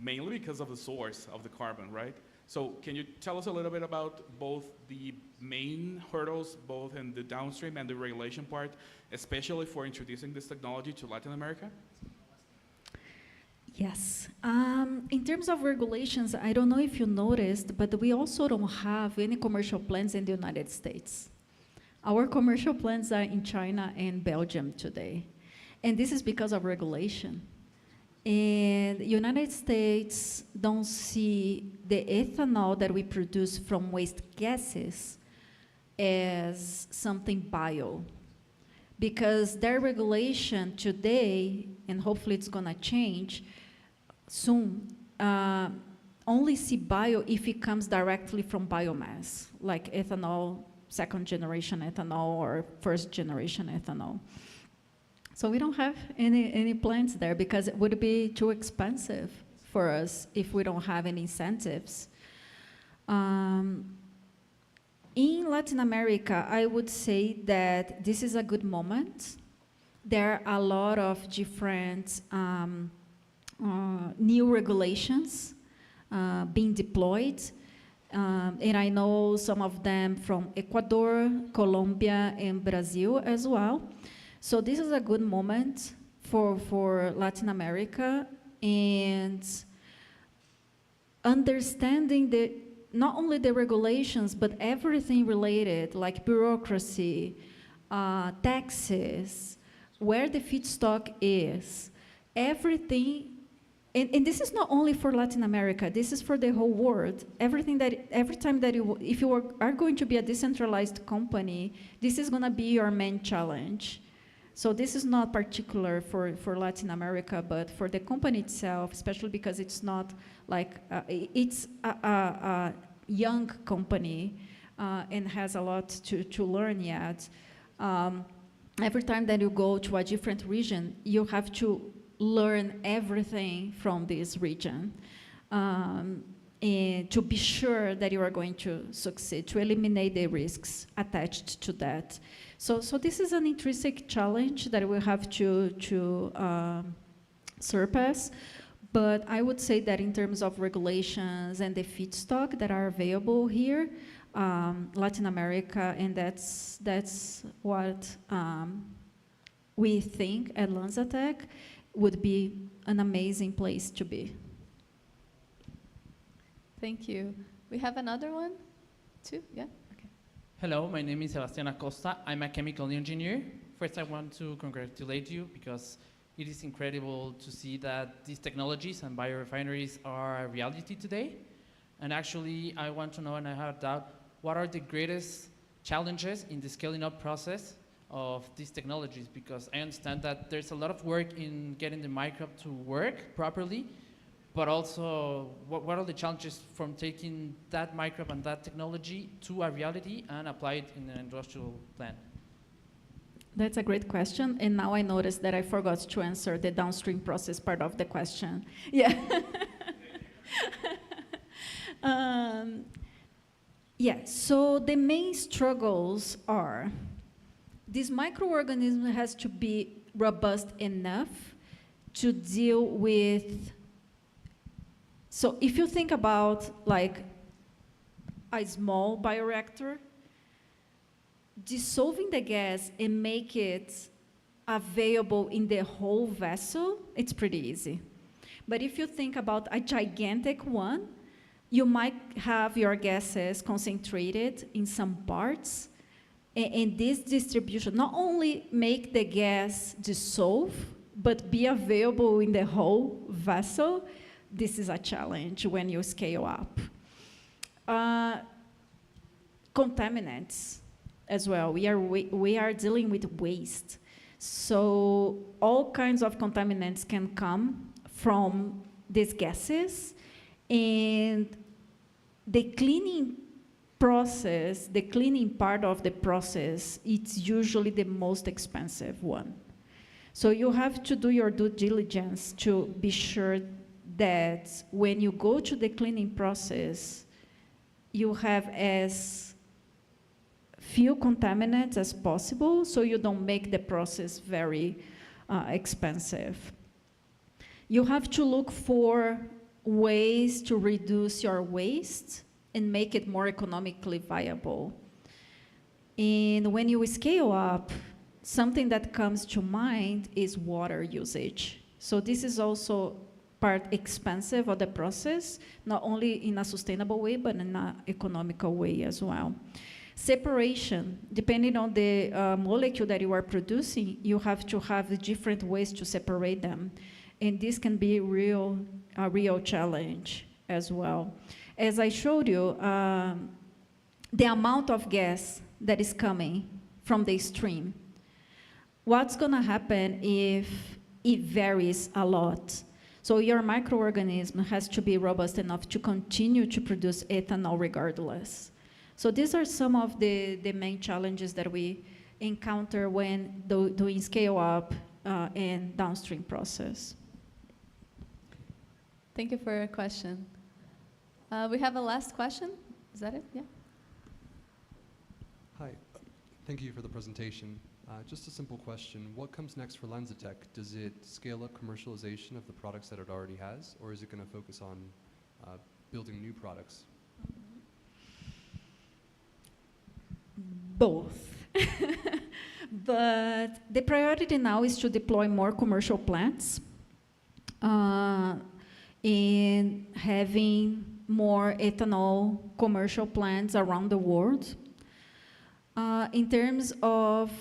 mainly because of the source of the carbon, right? So can you tell us a little bit about both the main hurdles, both in the downstream and the regulation part, especially for introducing this technology to Latin America? Yes. In terms of regulations, I don't know if you noticed, but we also don't have any commercial plants in the United States. Our commercial plants are in China and Belgium today. And this is because of regulation. And the United States don't see the ethanol that we produce from waste gases as something bio. Because their regulation today, and hopefully it's gonna change soon, only see bio if it comes directly from biomass, like ethanol, second generation ethanol or first generation ethanol. So we don't have any plants there because it would be too expensive for us if we don't have any incentives. In Latin America, I would say that this is a good moment. There are a lot of different new regulations being deployed. And I know some of them from Ecuador, Colombia, and Brazil as well. So this is a good moment for Latin America, and understanding not only the regulations, but everything related, like bureaucracy, taxes, where the feedstock is, everything. And this is not only for Latin America, this is for the whole world. Every time that if you are going to be a decentralized company, this is gonna be your main challenge. So this is not particular for Latin America, but for the company itself, especially because it's not like, it's a young company and has a lot to learn yet. Every time that you go to a different region, you have to learn everything from this region. and to be sure that you are going to succeed, to eliminate the risks attached to that. So this is an intrinsic challenge that we have to surpass. But I would say that in terms of regulations and the feedstock that are available here, Latin America, and that's what we think at LanzaTech would be an amazing place to be. Thank you. We have another one, too? Yeah? Okay. Hello, my name is Sebastian Acosta. I'm a chemical engineer. First, I want to congratulate you because it is incredible to see that these technologies and biorefineries are a reality today. And actually, I want to know, and I have a doubt, what are the greatest challenges in the scaling up process of these technologies? Because I understand that there's a lot of work in getting the microbe to work properly, but also what are the challenges from taking that microbe and that technology to a reality and apply it in an industrial plant? That's a great question, and now I noticed that I forgot to answer the downstream process part of the question. Yeah. Yeah, so the main struggles are, this microorganism has to be robust enough to deal with, so if you think about like a small bioreactor, dissolving the gas and make it available in the whole vessel, it's pretty easy. But if you think about a gigantic one, you might have your gases concentrated in some parts, and this distribution not only make the gas dissolve, but be available in the whole vessel. This is a challenge when you scale up. Contaminants as well. We are dealing with waste. So all kinds of contaminants can come from these gases, and the cleaning process, the cleaning part of the process, it's usually the most expensive one. So you have to do your due diligence to be sure that when you go to the cleaning process, you have as few contaminants as possible, so you don't make the process very expensive. You have to look for ways to reduce your waste and make it more economically viable. And when you scale up, something that comes to mind is water usage. So this is also part expensive of the process, not only in a sustainable way, but in an economical way as well. Separation, depending on the molecule that you are producing, you have to have different ways to separate them. And this can be a real challenge as well. As I showed you, the amount of gas that is coming from the stream, what's gonna happen if it varies a lot? So your microorganism has to be robust enough to continue to produce ethanol regardless. So these are some of the main challenges that we encounter when doing scale up and downstream process. Thank you for your question. We have a last question. Is that it? Yeah. Hi, thank you for the presentation. Just a simple question. What comes next for LanzaTech? Does it scale up commercialization of the products that it already has, or is it going to focus on building new products? Both. But the priority now is to deploy more commercial plants and having more ethanol commercial plants around the world. In terms of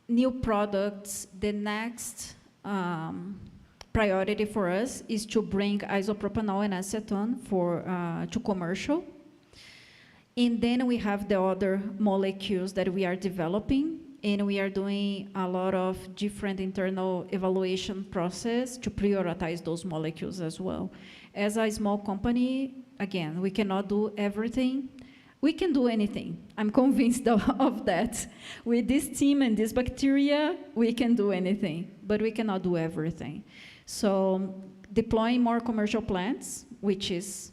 new products, the next priority for us is to bring isopropanol and acetone to commercial. And then we have the other molecules that we are developing, and we are doing a lot of different internal evaluation process to prioritize those molecules as well. As a small company, again, we cannot do everything. We can do anything. I'm convinced of that. With this team and this bacteria, we can do anything, but we cannot do everything. So deploying more commercial plants, which is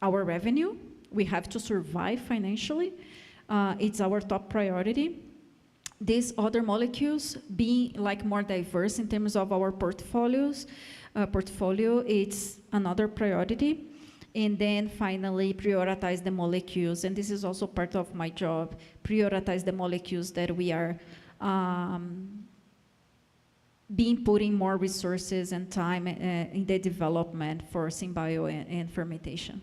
our revenue. We have to survive financially. It's our top priority. These other molecules being like more diverse in terms of our portfolio, it's another priority. And then finally, prioritize the molecules. And this is also part of my job, prioritize the molecules that we are putting more resources and time in the development for Synbio and fermentation.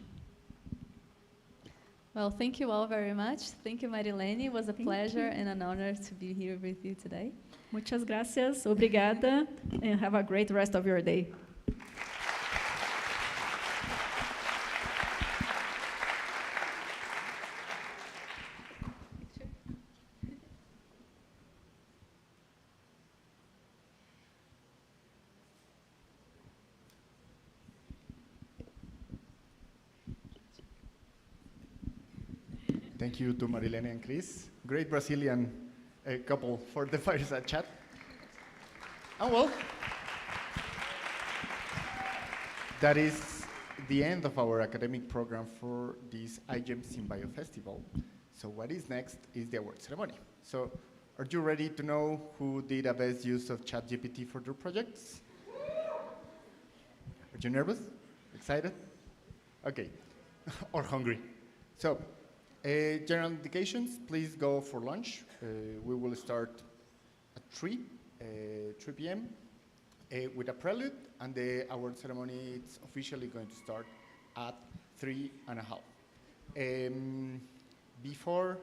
Well, thank you all very much. Thank you, Marilene. It was a pleasure and an honor to be here with you today. Muchas gracias, obrigada, and have a great rest of your day. Thank you to Marilene and Chris. Great Brazilian couple for the fireside chat. And well, that is the end of our academic program for this iGEM Synbio Festival. So what is next is the award ceremony. So are you ready to know who did the best use of ChatGPT for their projects? Are you nervous? Excited? Okay. Or hungry? So, general indications, please go for lunch. We will start at 3 p.m. With a prelude, and the award ceremony is officially going to start at 3:30. Before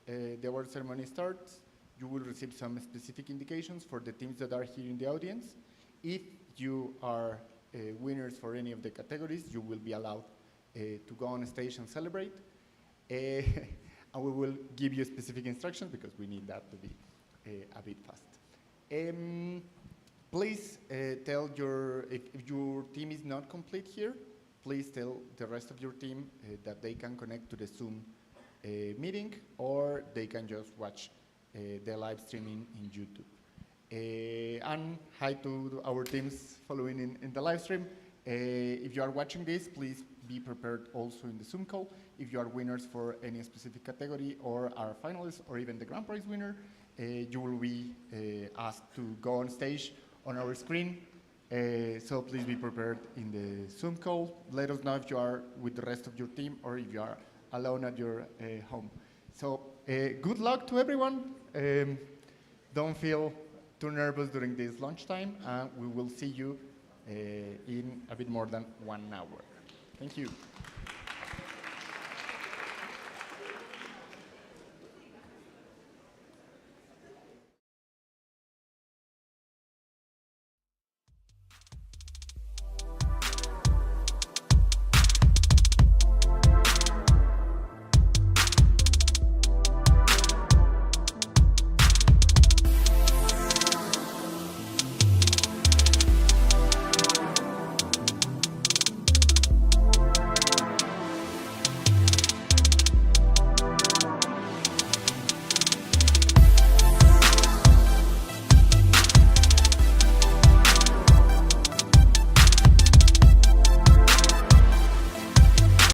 the award ceremony starts, you will receive some specific indications for the teams that are here in the audience. If you are winners for any of the categories, you will be allowed to go on stage and celebrate. And we will give you specific instructions because we need that to be a bit fast. Please tell if your team is not complete here, please tell the rest of your team that they can connect to the Zoom meeting, or they can just watch the live streaming in YouTube. And hi to our teams following in the live stream. If you are watching this, please be prepared also in the Zoom call. If you are winners for any specific category or are finalists or even the grand prize winner, you will be asked to go on stage on our screen. So please be prepared in the Zoom call. Let us know if you are with the rest of your team or if you are alone at your home. So good luck to everyone. Don't feel too nervous during this lunchtime, and we will see you in a bit more than 1 hour. Thank you.